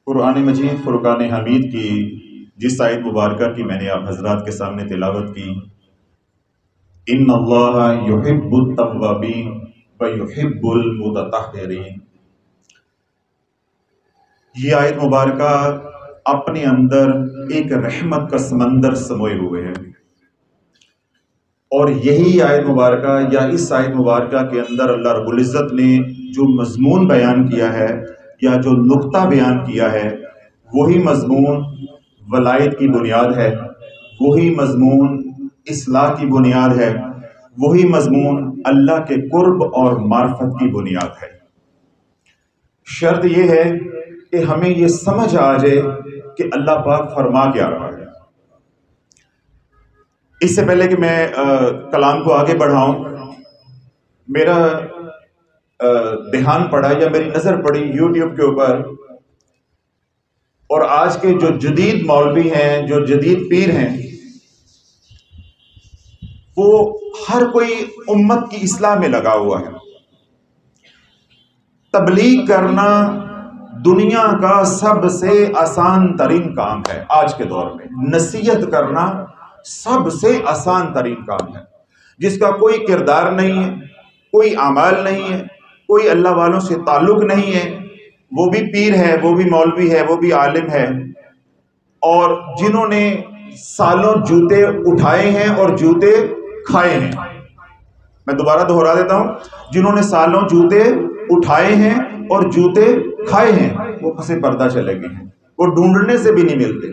قرآن مجید فرقان حمید کی جس آیت مبارکہ کی میں نے آپ حضرات کے سامنے تلاوت کی، ان اللہ یحب التوابین و یحب المتطہرین، یہ آیت مبارکہ اپنے اندر ایک رحمت کا سمندر سموئے ہوئے ہے، اور یہی آیت مبارکہ یا اس آیت مبارکہ کے اندر اللہ رب العزت نے جو مضمون بیان کیا ہے یا جو نقطہ بیان کیا ہے، وہی مضمون ولایت کی بنیاد ہے، وہی مضمون اصلاح کی بنیاد ہے، وہی مضمون اللہ کے قرب اور معرفت کی بنیاد ہے۔ شرط یہ ہے کہ ہمیں یہ سمجھ آ جائے کہ اللہ پاک فرما کیا رہا ہے۔ اس سے پہلے کہ میں کلام کو آگے بڑھاؤں، میرا دھیان پڑا یا میری نظر پڑی یوٹیوب کے اوپر، اور آج کے جو جدید مولوی ہیں، جو جدید پیر ہیں، وہ ہر کوئی امت کی اصلاح میں لگا ہوا ہے۔ تبلیغ کرنا دنیا کا سب سے آسان ترین کام ہے۔ آج کے دور میں نصیحت کرنا سب سے آسان ترین کام ہے، جس کا کوئی کردار نہیں ہے، کوئی اعمال نہیں ہے، کوئی اللہ والوں سے تعلق نہیں ہے، وہ بھی پیر ہے، وہ بھی مولوی ہے، وہ بھی عالم ہے، اور جنہوں نے سالوں جوتے اٹھائے ہیں اور جوتے کھائے ہیں۔ میں دوبارہ دہرا دیتا ہوں، جنہوں نے سالوں جوتے اٹھائے ہیں اور جوتے کھائے ہیں، وہ پسے پردہ چلے گئے ہیں، وہ ڈھونڈنے سے بھی نہیں ملتے۔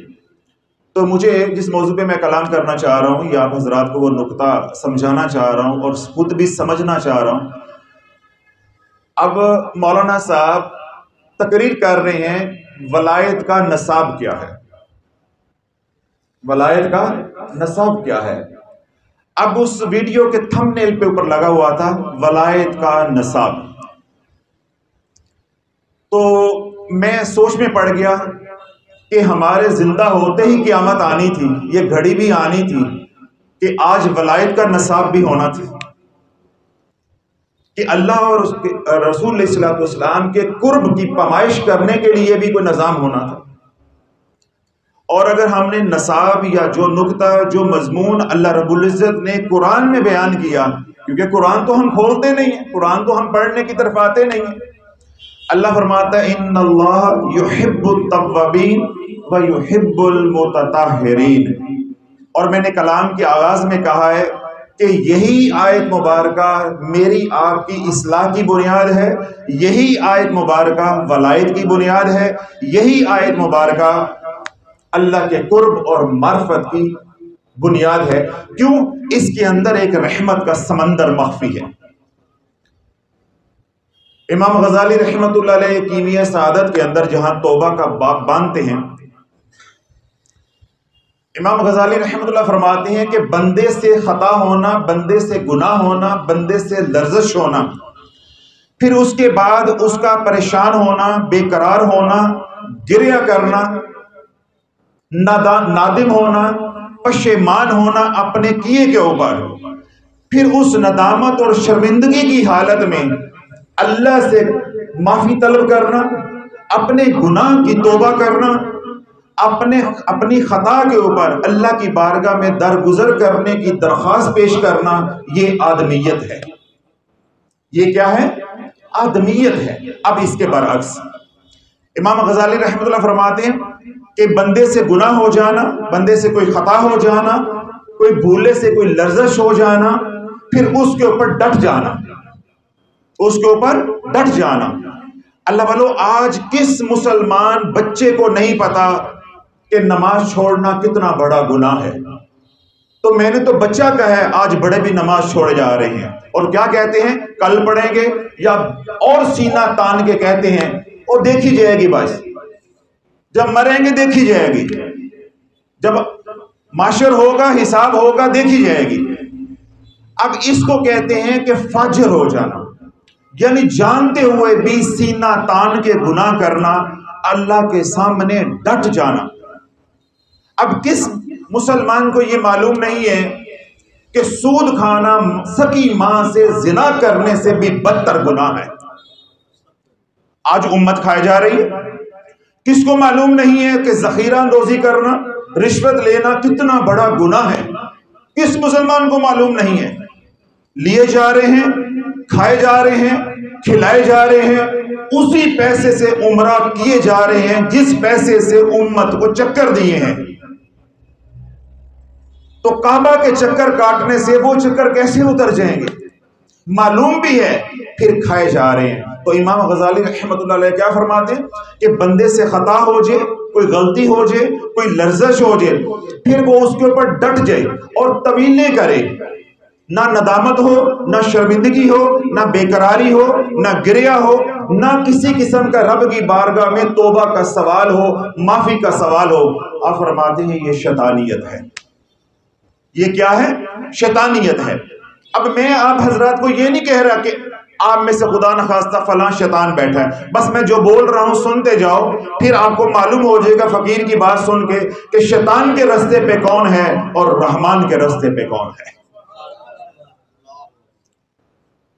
تو مجھے جس موضوع پہ میں کلام کرنا چاہ رہا ہوں یا آپ حضرات کو وہ نقطہ سمجھانا چاہ رہا ہوں اور خود بھی سمجھنا چاہ رہا ہوں۔ اب مولانا صاحب تقریر کر رہے ہیں ولایت کا نصاب کیا ہے، ولایت کا نصاب کیا ہے۔ اب اس ویڈیو کے تھم نیل پہ اوپر لگا ہوا تھا ولایت کا نصاب، تو میں سوچ میں پڑ گیا کہ ہمارے زندہ ہوتے ہی قیامت آنی تھی، یہ گھڑی بھی آنی تھی کہ آج ولایت کا نصاب بھی ہونا تھا، کہ اللہ اور اس کے رسول علیہ الصلوۃ والسلام کے قرب کی پیمائش کرنے کے لیے بھی کوئی نظام ہونا تھا۔ اور اگر ہم نے نصاب یا جو نقطہ، جو مضمون اللہ رب العزت نے قرآن میں بیان کیا، کیونکہ قرآن تو ہم کھولتے نہیں ہیں، قرآن تو ہم پڑھنے کی طرف آتے نہیں ہیں۔ اللہ فرماتا ہے ان اللہ یحب التوابین و یحب المتطہرین، اور میں نے کلام کے آغاز میں کہا ہے کہ یہی آیت مبارکہ میری آپ کی اصلاح کی بنیاد ہے، یہی آیت مبارکہ ولایت کی بنیاد ہے، یہی آیت مبارکہ اللہ کے قرب اور معرفت کی بنیاد ہے۔ کیوں؟ اس کے اندر ایک رحمت کا سمندر مخفی ہے۔ امام غزالی رحمۃ اللہ علیہ کیمیا سعادت کے اندر جہاں توبہ کا باب باندھتے ہیں، امام غزالی رحمۃ اللہ فرماتے ہیں کہ بندے سے خطا ہونا، بندے سے گناہ ہونا، بندے سے لرزش ہونا، پھر اس کے بعد اس کا پریشان ہونا، بے قرار ہونا، گریہ کرنا، نادم ہونا، پشیمان ہونا اپنے کیے کے اوپر، پھر اس ندامت اور شرمندگی کی حالت میں اللہ سے معافی طلب کرنا، اپنے گناہ کی توبہ کرنا، اپنی خطا کے اوپر اللہ کی بارگاہ میں درگزر کرنے کی درخواست پیش کرنا، یہ آدمیت ہے۔ یہ کیا ہے؟ آدمیت ہے۔ اب اس کے برعکس امام غزالی رحمۃ اللہ فرماتے ہیں کہ بندے سے گناہ ہو جانا، بندے سے کوئی خطا ہو جانا، کوئی بھولے سے کوئی لرزش ہو جانا، پھر اس کے اوپر ڈٹ جانا، اس کے اوپر ڈٹ جانا۔ اللہ والو، آج کس مسلمان بچے کو نہیں پتا کہ نماز چھوڑنا کتنا بڑا گناہ ہے؟ تو میں نے تو بچہ کہا ہے، آج بڑے بھی نماز چھوڑے جا رہے ہیں، اور کیا کہتے ہیں؟ کل پڑھیں گے، یا اور سینہ تان کے کہتے ہیں اور دیکھی جائے گی، بس جب مریں گے دیکھی جائے گی، جب معاشر ہوگا، حساب ہوگا، دیکھی جائے گی۔ اب اس کو کہتے ہیں کہ فاجر ہو جانا، یعنی جانتے ہوئے بھی سینہ تان کے گناہ کرنا، اللہ کے سامنے ڈٹ جانا۔ اب کس مسلمان کو یہ معلوم نہیں ہے کہ سود کھانا سکی ماں سے زنا کرنے سے بھی بدتر گناہ ہے؟ آج امت کھائے جا رہی ہے، کس کو معلوم نہیں ہے کہ ذخیرہ اندوزی کرنا، رشوت لینا کتنا بڑا گناہ ہے؟ کس مسلمان کو معلوم نہیں ہے؟ لیے جا رہے ہیں، کھائے جا رہے ہیں، کھلائے جا رہے ہیں، اسی پیسے سے عمرہ کیے جا رہے ہیں جس پیسے سے امت کو چکر دیے ہیں۔ تو کعبہ کے چکر کاٹنے سے وہ چکر کیسے اتر جائیں گے؟ معلوم بھی ہے، پھر کھائے جا رہے ہیں۔ تو امام غزالی رحمۃ اللہ علیہ کیا فرماتے ہیں کہ بندے سے خطا ہو جائے، کوئی غلطی ہو جائے، کوئی لرزش ہو جائے، پھر وہ اس کے اوپر ڈٹ جائے اور طویلیں کرے، نہ ندامت ہو، نہ شرمندگی ہو، نہ بےقراری ہو، نہ گریہ ہو، نہ کسی قسم کا رب کی بارگاہ میں توبہ کا سوال ہو، معافی کا سوال ہو۔ آپ فرماتے ہیں یہ شیطانیت ہے۔ یہ کیا ہے؟ شیطانیت ہے۔ اب میں آپ حضرات کو یہ نہیں کہہ رہا کہ آپ میں سے خدا نخواستہ فلاں شیطان بیٹھا ہے، بس میں جو بول رہا ہوں سنتے جاؤ، پھر آپ کو معلوم ہو جائے گا فقیر کی بات سن کے کہ شیطان کے رستے پہ کون ہے اور رحمان کے رستے پہ کون ہے۔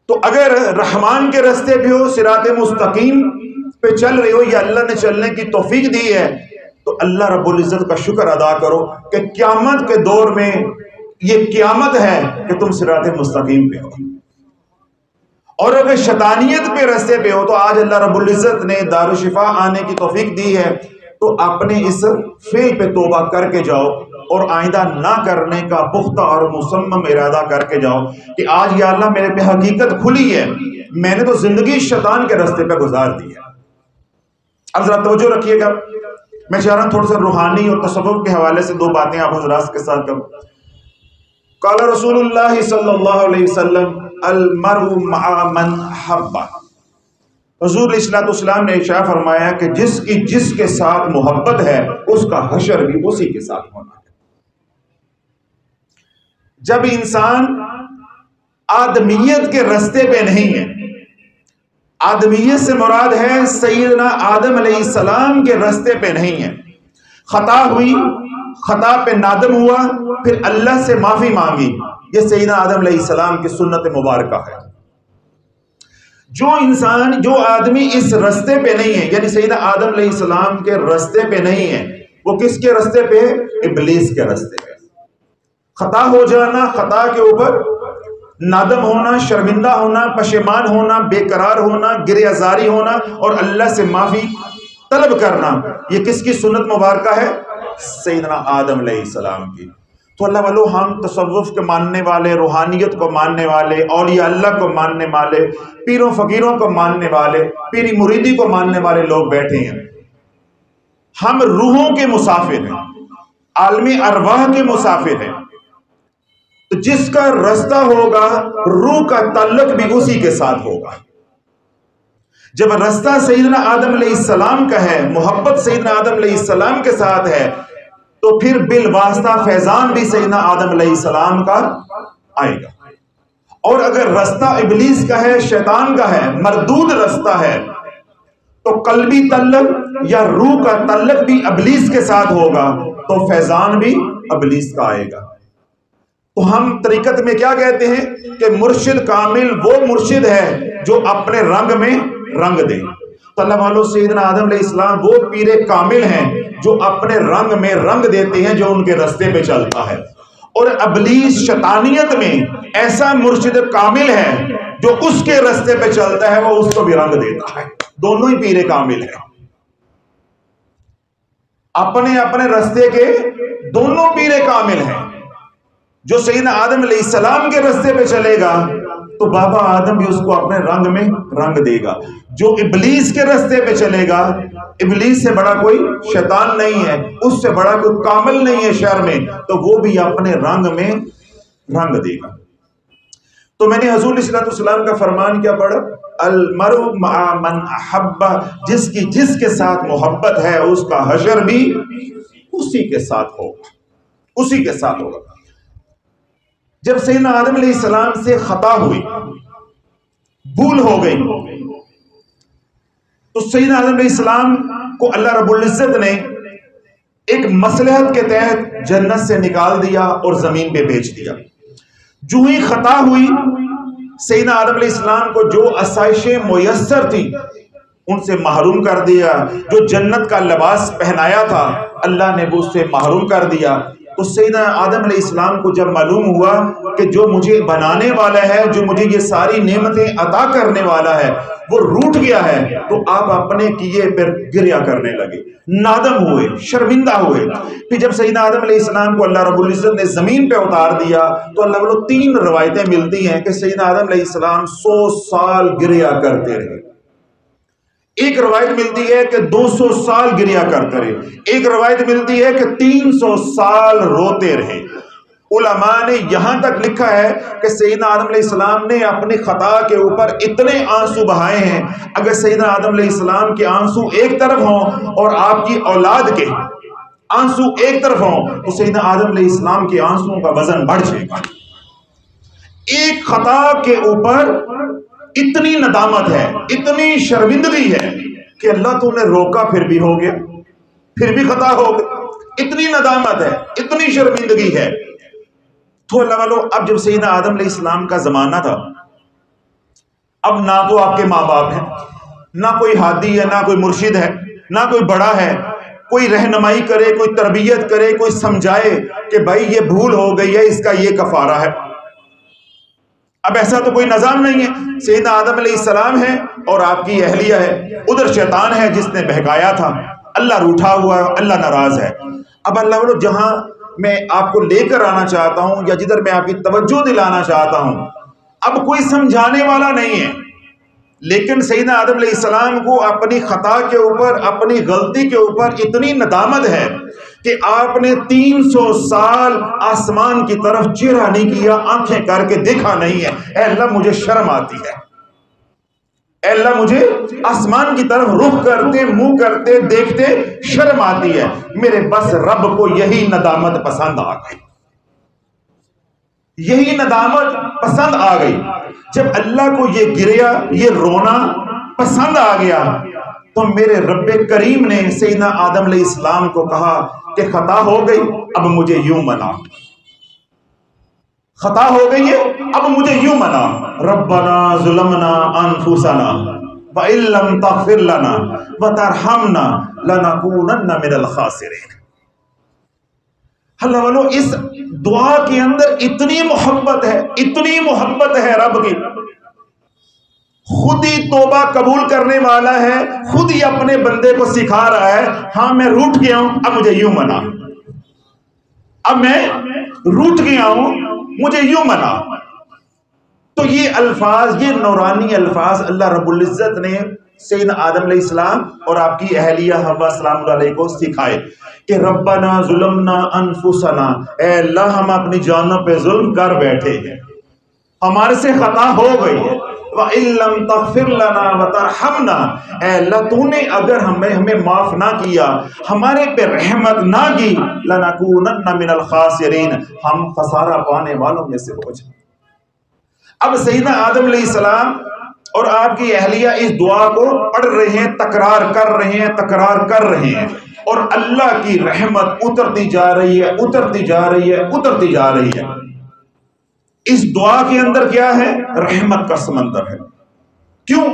تو اگر رحمان کے رستے پہ ہو، صراط مستقیم پہ چل رہے ہو، یا اللہ نے چلنے کی توفیق دی ہے، تو اللہ رب العزت کا شکر ادا کرو کہ قیامت کے دور میں یہ قیامت ہے کہ تم صراط مستقیم پہ ہو۔ اور اگر شیطانیت پہ رستے پہ ہو تو آج اللہ رب العزت نے دارالشفا آنے کی توفیق دی ہے، تو اپنے اس فعل پہ توبہ کر کے جاؤ اور آئندہ نہ کرنے کا پختہ اور مصمم ارادہ کر کے جاؤ کہ آج یا اللہ میرے پہ حقیقت کھلی ہے، میں نے تو زندگی شیطان کے رستے پہ گزار دی ہے۔ اب ذرا توجہ رکھیے گا، میں چاہ رہا ہوں تھوڑا سا روحانی اور تصوف کے حوالے سے دو باتیں آپ حضرات کے ساتھ کروں۔ قال رسول اللہ صلی اللہ علیہ وسلم المرء مع من حب۔ حضور علیہ الصلوۃ والسلام نے ارشاد فرمایا کہ جس کے ساتھ محبت ہے اس کا حشر بھی اسی کے ساتھ ہونا ہے۔ جب انسان آدمیت کے رستے پہ نہیں ہے، آدمیت سے مراد ہے سیدنا آدم علیہ السلام کے رستے پہ نہیں ہے، خطا ہوئی، خطا پہ نادم ہوا، پھر اللہ سے معافی مانگی، یہ سیدنا آدم علیہ السلام کی سنت مبارکہ ہے۔ جو آدمی اس رستے پہ نہیں ہے، یعنی سیدنا آدم علیہ السلام کے رستے پہ نہیں ہے، وہ کس کے رستے پہ ہے؟ ابلیس کے رستے پہ۔ خطا ہو جانا، خطا کے اوپر نادم ہونا، شرمندہ ہونا، پشیمان ہونا، بے قرار ہونا، گریہ زاری ہونا اور اللہ سے معافی طلب کرنا، یہ کس کی سنت مبارکہ ہے؟ سیدنا آدم علیہ السلام کی۔ تو اللہ والو، ہم تصوف کے ماننے والے، روحانیت کو ماننے والے، اولیاء اللہ کو ماننے والے، پیروں فقیروں کو ماننے والے، پیری مریدی کو ماننے والے لوگ بیٹھے ہیں۔ ہم روحوں کے مسافر ہیں، عالم ارواح کے مسافر ہیں۔ تو جس کا رستہ ہوگا، روح کا تعلق بھی اسی کے ساتھ ہوگا۔ جب رستہ سیدنا آدم علیہ السلام کا ہے، محبت سیدنا آدم علیہ السلام کے ساتھ ہے، تو پھر بالواسطہ فیضان بھی سیدنا آدم علیہ السلام کا آئے گا۔ اور اگر رستہ ابلیس کا ہے، شیطان کا ہے، مردود رستہ ہے، تو قلبی تعلق یا روح کا تعلق بھی ابلیس کے ساتھ ہوگا، تو فیضان بھی ابلیس کا آئے گا۔ تو ہم طریقت میں کیا کہتے ہیں کہ مرشد کامل وہ مرشد ہے جو اپنے رنگ میں رنگ دے۔ تو اللہ والو، سیدنا آدم علیہ السلام وہ پیر کامل ہیں جو اپنے رنگ میں رنگ دیتے ہیں جو ان کے رستے پہ چلتا ہے، اور ابلیس شیطانیت میں ایسا مرشد کامل ہے جو اس کے رستے پہ چلتا ہے، وہ اس کو بھی رنگ دیتا ہے۔ دونوں ہی پیر کامل ہیں، اپنے اپنے رستے کے دونوں پیر کامل ہیں۔ جو سیدنا آدم علیہ السلام کے رستے پہ چلے گا تو بابا آدم بھی اس کو اپنے رنگ میں رنگ دے گا۔ جو ابلیس کے رستے پہ چلے گا، ابلیس سے بڑا کوئی شیطان نہیں ہے، اس سے بڑا کوئی کامل نہیں ہے شر میں، تو وہ بھی اپنے رنگ میں رنگ دے گا۔ تو میں نے حضور علیہ الصلوۃ والسلام کا فرمان کیا پڑھا؟ المرء مع من احب، جس کے ساتھ محبت ہے اس کا حشر بھی اسی کے ساتھ ہوگا، اسی کے ساتھ ہوگا۔ جب سیدنا آدم علیہ السلام سے خطا ہوئی، بھول ہو گئی، تو سیدنا آدم علیہ السلام کو اللہ رب العزت نے ایک مصلحت کے تحت جنت سے نکال دیا اور زمین پہ بھیج دیا۔ جو ہی خطا ہوئی، سیدنا آدم علیہ السلام کو جو آسائشیں میسر تھی ان سے محروم کر دیا. جو جنت کا لباس پہنایا تھا اللہ نے وہ اس سے محروم کر دیا. تو سیدنا آدم علیہ السلام کو جب معلوم ہوا کہ جو مجھے بنانے والا ہے، جو مجھے یہ ساری نعمتیں عطا کرنے والا ہے، وہ روٹھ گیا ہے، تو آپ اپنے کیے پر گریا کرنے لگے، نادم ہوئے، شرمندہ ہوئے. پھر جب سیدنا آدم علیہ السلام کو اللہ رب العزت نے زمین پہ اتار دیا تو اللہ والوں 3 روایتیں ملتی ہیں کہ سیدنا آدم علیہ السلام 100 سال گریا کرتے رہے. ایک روایت ملتی ہے کہ 200 سال گریا کرتے رہے. ایک روایت ملتی ہے کہ 300 سال روتے رہے. علماء نے یہاں تک لکھا ہے کہ سیدنا آدم علیہ السلام نے اپنی خطا کے اوپر اتنے آنسو بہائے ہیں. اگر سیدنا آدم علیہ السلام کے آنسو ایک طرف ہوں اور آپ کی اولاد کے آنسو ایک طرف ہوں تو سیدنا آدم علیہ السلام کے آنسوؤں کا وزن بڑھ جائے گا. ایک خطا کے اوپر اتنی ندامت ہے، اتنی شرمندگی ہے کہ اللہ تو نے روکا پھر بھی ہو گیا، پھر بھی خطا ہو گئی. اتنی ندامت ہے، اتنی شرمندگی ہے. تو اللہ والو اب جب سیدنا آدم علیہ السلام کا زمانہ تھا، اب نہ تو آپ کے ماں باپ ہیں، نہ کوئی ہادی ہے، نہ کوئی مرشد ہے، نہ کوئی بڑا ہے کوئی رہنمائی کرے، کوئی تربیت کرے، کوئی سمجھائے کہ بھائی یہ بھول ہو گئی ہے، اس کا یہ کفارہ ہے. اب ایسا تو کوئی نظام نہیں ہے. سیدنا آدم علیہ السلام ہے اور آپ کی اہلیہ ہے، ادھر شیطان ہے جس نے بہکایا تھا، اللہ روٹھا ہوا ہے، اللہ ناراض ہے. اب اللہ والو جہاں میں آپ کو لے کر آنا چاہتا ہوں یا جدھر میں آپ کی توجہ دلانا چاہتا ہوں، اب کوئی سمجھانے والا نہیں ہے، لیکن سیدنا آدم علیہ السلام کو اپنی خطا کے اوپر، اپنی غلطی کے اوپر اتنی ندامت ہے کہ آپ نے 300 سال آسمان کی طرف چہرہ نہیں کیا، آنکھیں کر کے دیکھا نہیں ہے. اے اللہ مجھے شرم آتی ہے، اے اللہ مجھے آسمان کی طرف رخ کرتے، منہ کرتے دیکھتے شرم آتی ہے. میرے بس رب کو یہی ندامت پسند آ گئی، یہی ندامت پسند آ گئی. جب اللہ کو یہ گریا، یہ رونا پسند آ گیا تو میرے رب کریم نے سیدنا آدم علیہ السلام کو کہا کہ خطا ہو گئی، اب مجھے یوں منا، خطا ہو گئی ہے اب مجھے یوں منا. ربنا ظلمنا انفسنا وان لم تغفر لنا وترحمنا لنکونن من الخاسرین. اللہ والو اس دعا کے اندر اتنی محبت ہے، اتنی محبت ہے رب کی. خود ہی توبہ قبول کرنے والا ہے، خود ہی اپنے بندے کو سکھا رہا ہے، ہاں میں روٹھ گیا ہوں اب مجھے یوں منا، اب میں روٹھ گیا ہوں مجھے یوں منا. تو یہ الفاظ، یہ نورانی الفاظ اللہ رب العزت نے سیدنا آدم علیہ السلام اور آپ کی اہلیہ حوا سلام اللہ علیہ کو سکھائے کہ ربنا ظلمنا انفسنا، اے اللہ ہم اپنی جانوں پہ ظلم کر بیٹھے ہیں، ہمارے سے خطا ہو گئی ہے. وَإِن لَمْ تَغْفِرْ لَنَا وَتَرْحَمْنَا، اے اللہ تو نے اگر ہمیں معاف نہ کیا، ہمارے پہ رحمت نہ کی، لَنَكُونَنَّ مِنَ الْخَاسِرِينَ، ہم خسارہ پانے والوں میں سے ہو جائیں. اب سیدنا آدم علیہ السلام اور آپ کی اہلیہ اس دعا کو پڑھ رہے ہیں، تکرار کر رہے ہیں، تکرار کر رہے ہیں، اور اللہ کی رحمت اترتی جا رہی ہے، اترتی جا رہی ہے، اترتی جا رہی ہے. اس دعا کے اندر کیا ہے؟ رحمت کا سمندر ہے. کیوں؟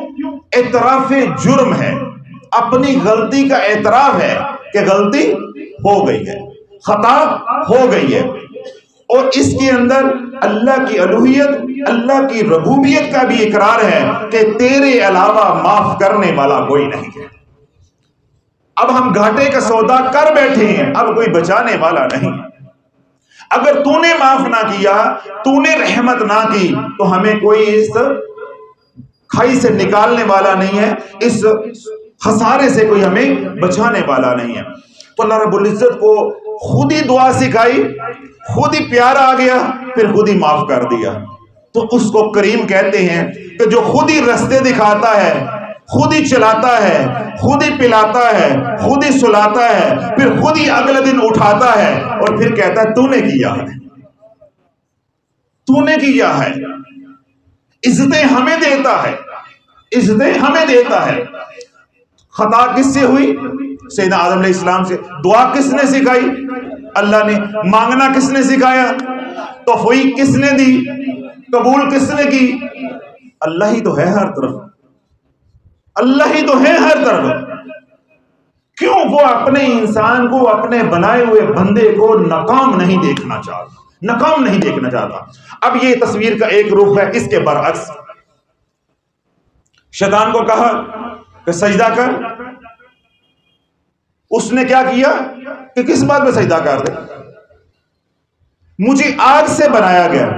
اعتراف جرم ہے، اپنی غلطی کا اعتراف ہے کہ غلطی ہو گئی ہے، خطا ہو گئی ہے. اور اس کے اندر اللہ کی الوہیت، اللہ کی ربوبیت کا بھی اقرار ہے کہ تیرے علاوہ معاف کرنے والا کوئی نہیں ہے. اب ہم گھاٹے کا سودا کر بیٹھے ہیں، اب کوئی بچانے والا نہیں. اگر تو نے معاف نہ کیا، تو نے رحمت نہ کی، تو ہمیں کوئی اس کھائی سے نکالنے والا نہیں ہے، اس خسارے سے کوئی ہمیں بچانے والا نہیں ہے. تو اللہ رب العزت کو خود ہی دعا سکھائی، خود ہی پیار آ گیا، پھر خود ہی معاف کر دیا. تو اس کو کریم کہتے ہیں کہ جو خود ہی رستے دکھاتا ہے، خود ہی چلاتا ہے، خود ہی پلاتا ہے، خود ہی سلاتا ہے، پھر خود ہی اگلے دن اٹھاتا ہے اور پھر کہتا ہے تو نے کیا ہے، تو نے کیا ہے. عزتیں ہمیں دیتا ہے، عزتیں ہمیں دیتا ہے. خطا کس سے ہوئی؟ سیدنا آدم علیہ السلام سے. دعا کس نے سکھائی؟ اللہ نے. مانگنا کس نے سکھایا؟ توفیق کس نے دی؟ قبول کس نے کی؟ اللہ ہی تو ہے ہر طرف. اللہ ہی تو ہے ہر طرف، کیوں وہ اپنے انسان کو، اپنے بنائے ہوئے بندے کو ناکام نہیں دیکھنا چاہتا، ناکام نہیں دیکھنا چاہتا۔ اب یہ تصویر کا ایک رخ ہے، اس کے برعکس شیطان کو کہا کہ سجدہ کر، اس نے کیا کیا کہ کس بات میں سجدہ کر دے؟ مجھے آگ سے بنایا گیا،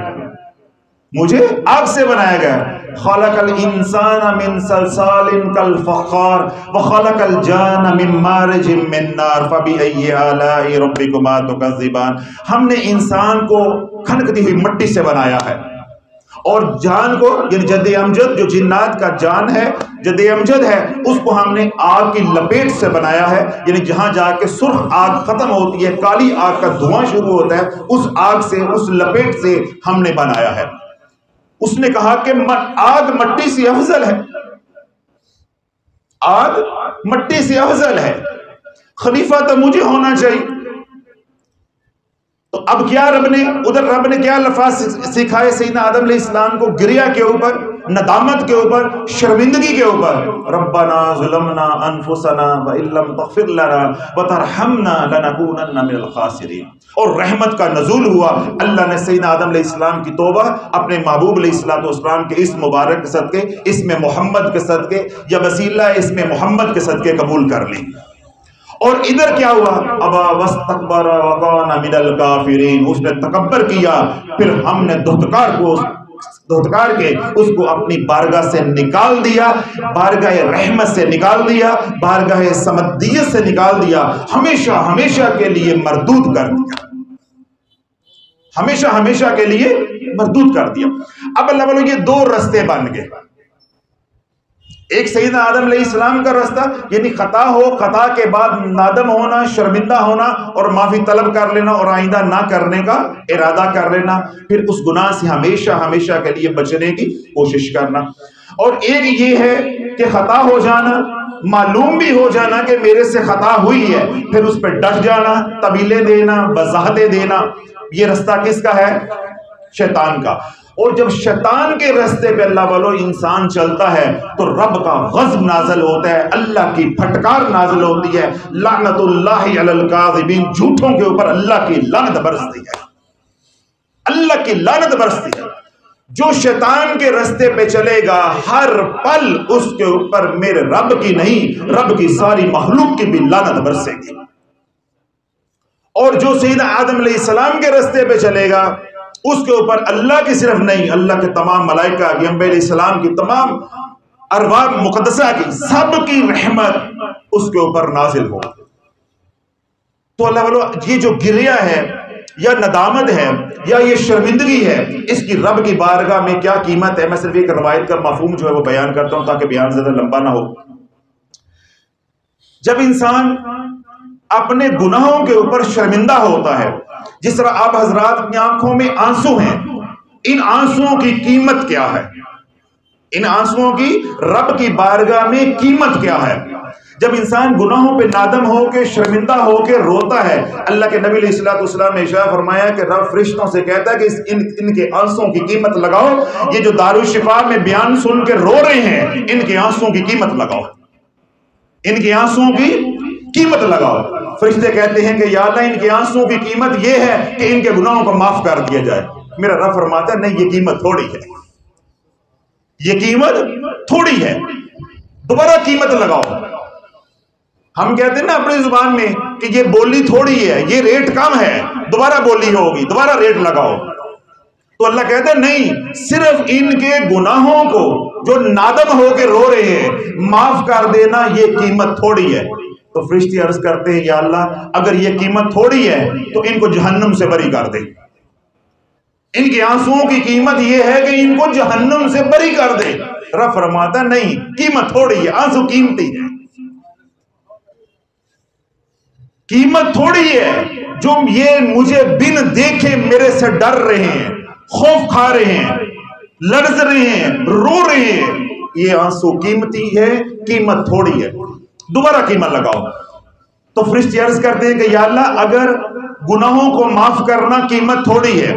مجھے آگ سے بنایا گیا۔ خلق الانسان من صلصال کالفخار وخلق الجان من مارج من نار فبأي آلاء ربكما تكذبان۔ ہم نے انسان کو کھنکتی ہوئی مٹی سے بنایا ہے، اور جان کو یعنی جد امجد جو جنات کا جان ہے، جد امجد ہے، اس کو ہم نے آگ کی لپیٹ سے بنایا ہے، یعنی جہاں جا کے سرخ آگ ختم ہوتی ہے، کالی آگ کا دھواں شروع ہوتا ہے، اس آگ سے، اس لپیٹ سے ہم نے بنایا ہے۔ اس نے کہا کہ آگ مٹی سے افضل ہے، آگ مٹی سے افضل ہے، خلیفہ تو مجھے ہونا چاہیے۔ تو اب کیا رب نے کیا لفظ سکھائے سیدنا آدم علیہ السلام کو؟ گریہ کے اوپر، ندامت کے اوپر، شرمندگی کے اوپر۔ ربنا ظلمنا انفسنا وان لم تغفر لنا وترحمنا لنکونن من الخاسرین۔ اور رحمت کا نزول ہوا، اللہ نے سیدنا آدم علیہ السلام کی توبہ اپنے محبوب علیہ السلام کے اس مبارک کے صدقے، اس میں محمد کے صدقے، یا وسیلہ اس میں محمد کے صدقے قبول کر لی۔ اور ادھر کیا ہوا؟ ابا واستکبر وکان من الکافرین، اس نے تکبر کیا، پھر ہم نے دھتکار کے اس کو اپنی بارگاہ سے نکال دیا، بارگاہ رحمت سے نکال دیا، بارگاہ سمدیت سے نکال دیا، ہمیشہ ہمیشہ کے لیے مردود کر دیا، ہمیشہ ہمیشہ کے لیے مردود کر دیا۔ اب اللہ والوں یہ دو رستے بن گئے، ایک سیدنا آدم علیہ السلام کا رستہ، یعنی خطا ہو، خطا کے بعد نادم ہونا، شرمندہ ہونا اور معافی طلب کر لینا اور آئندہ نہ کرنے کا ارادہ کر لینا، پھر اس گناہ سے ہمیشہ ہمیشہ کے لیے بچنے کی کوشش کرنا۔ اور ایک یہ ہے کہ خطا ہو جانا، معلوم بھی ہو جانا کہ میرے سے خطا ہوئی ہے، پھر اس پہ ڈٹ جانا، طویلیں دینا، وضاحتیں دینا۔ یہ رستہ کس کا ہے؟ شیطان کا۔ اور جب شیطان کے راستے پہ اللہ والو انسان چلتا ہے تو رب کا غضب نازل ہوتا ہے، اللہ کی پھٹکار نازل ہوتی ہے، لعنت اللہ علی الکاذبین، جھوٹوں کے اوپر اللہ کی لعنت برستی ہے، اللہ کی لعنت برستی ہے۔ جو شیطان کے راستے پہ چلے گا ہر پل اس کے اوپر میرے رب کی نہیں، رب کی ساری مخلوق کی بھی لعنت برسے گی۔ اور جو سیدنا آدم علیہ السلام کے راستے پہ چلے گا اس کے اوپر اللہ کی صرف نہیں، اللہ کے تمام ملائکہ کی، انبیاء علیہ السلام کی، تمام ارواح مقدسہ کی، سب کی رحمت اس کے اوپر نازل ہو۔ تو اللہ والو یہ جو گریہ ہے یا ندامت ہے یا یہ شرمندگی ہے، اس کی رب کی بارگاہ میں کیا قیمت ہے؟ میں صرف ایک روایت کا مفہوم جو ہے وہ بیان کرتا ہوں تاکہ بیان زیادہ لمبا نہ ہو۔ جب انسان اپنے گناہوں کے اوپر شرمندہ ہوتا ہے، جس طرح آپ حضرات کی آنکھوں میں آنسو ہیں، ان آنسوؤں کی قیمت کیا ہے؟ ان آنسوؤں کی رب کی بارگاہ میں قیمت کیا ہے؟ جب انسان گناہوں پہ نادم ہو کے، شرمندہ ہو کے روتا ہے، اللہ کے نبی علیہ السلام نے ارشاد فرمایا کہ رب فرشتوں سے کہتا ہے کہ ان کے آنسوؤں کی قیمت لگاؤ، یہ جو دارالشفا میں بیان سن کے رو رہے ہیں ان کے آنسوؤں کی قیمت لگاؤ، ان کے آنسوؤں کی قیمت لگاؤ۔ فرشتے کہتے ہیں کہ یا اللہ ان کے آنسوؤں کی قیمت یہ ہے کہ ان کے گناہوں کو معاف کر دیا جائے۔ میرا رب فرماتا ہے نہیں، یہ قیمت تھوڑی ہے، یہ قیمت تھوڑی ہے، دوبارہ قیمت لگاؤ۔ ہم کہتے ہیں نا اپنی زبان میں کہ یہ بولی تھوڑی ہے، یہ ریٹ کم ہے، دوبارہ بولی ہوگی، دوبارہ ریٹ لگاؤ۔ تو اللہ کہتے ہیں نہیں، صرف ان کے گناہوں کو جو نادم ہو کے رو رہے ہیں معاف کر دینا، یہ قیمت تھوڑی ہے۔ تو فرشتے عرض کرتے ہیں یا اللہ اگر یہ قیمت تھوڑی ہے تو ان کو جہنم سے بری کر دے، ان کے آنسوؤں کی قیمت یہ ہے کہ ان کو جہنم سے بری کر دے۔ رب فرماتا نہیں، قیمت تھوڑی ہے، آنسو قیمتی ہے، قیمت تھوڑی ہے۔ جو یہ مجھے بن دیکھے میرے سے ڈر رہے ہیں، خوف کھا رہے ہیں، لرز رہے ہیں، رو رہے ہیں، یہ آنسو قیمتی ہے، قیمت تھوڑی ہے، دوبارہ قیمت لگاؤ۔ تو فرشتے عرض کرتے ہیں کہ یا اللہ اگر گناہوں کو معاف کرنا قیمت تھوڑی ہے،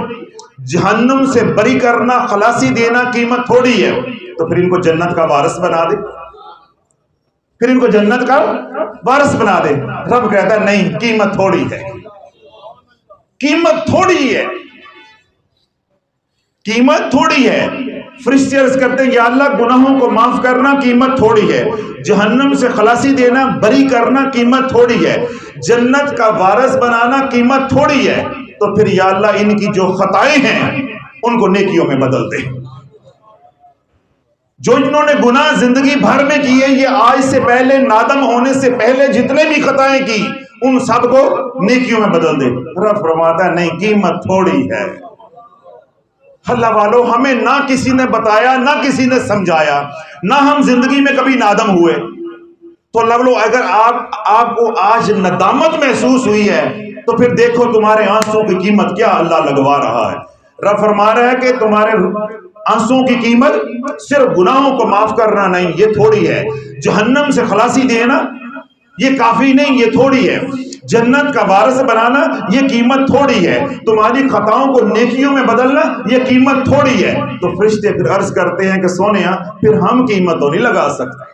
جہنم سے بری کرنا، خلاصی دینا قیمت تھوڑی ہے، تو پھر ان کو جنت کا وارث بنا دے، پھر ان کو جنت کا وارث بنا دے. رب کہتا ہے نہیں، قیمت تھوڑی ہے، قیمت تھوڑی ہے، قیمت تھوڑی ہے. فرشتے عرض کرتے ہیں یا اللہ گناہوں کو معاف کرنا قیمت تھوڑی ہے، جہنم سے خلاصی دینا، بری کرنا قیمت تھوڑی ہے، جنت کا وارث بنانا قیمت تھوڑی ہے. تو پھر یا اللہ ان کی جو خطائیں ہیں ان کو نیکیوں میں بدل دے. جو انہوں نے گناہ زندگی بھر میں کیے، یہ آج سے پہلے، نادم ہونے سے پہلے جتنے بھی خطائیں کی ان سب کو نیکیوں میں بدل دے. رب فرماتا ہے نہیں، قیمت تھوڑی ہے. اللہ والو، ہمیں نہ کسی نے بتایا، نہ کسی نے سمجھایا، نہ ہم زندگی میں کبھی نادم ہوئے. تو اللہ والو اگر آپ کو آج ندامت محسوس ہوئی ہے تو پھر دیکھو تمہارے آنسوں کی قیمت کیا اللہ لگوا رہا ہے. رب فرما رہا ہے کہ تمہارے آنسوں کی قیمت صرف گناہوں کو معاف کرنا نہیں، یہ تھوڑی ہے. جہنم سے خلاصی دینا یہ کافی نہیں، یہ تھوڑی ہے. جنت کا وارث بنانا یہ قیمت تھوڑی ہے. تمہاری خطاؤں کو نیکیوں میں بدلنا یہ قیمت تھوڑی ہے. تو فرشتے پھر عرض کرتے ہیں کہ سونیا پھر ہم قیمت تو نہیں لگا سکتے،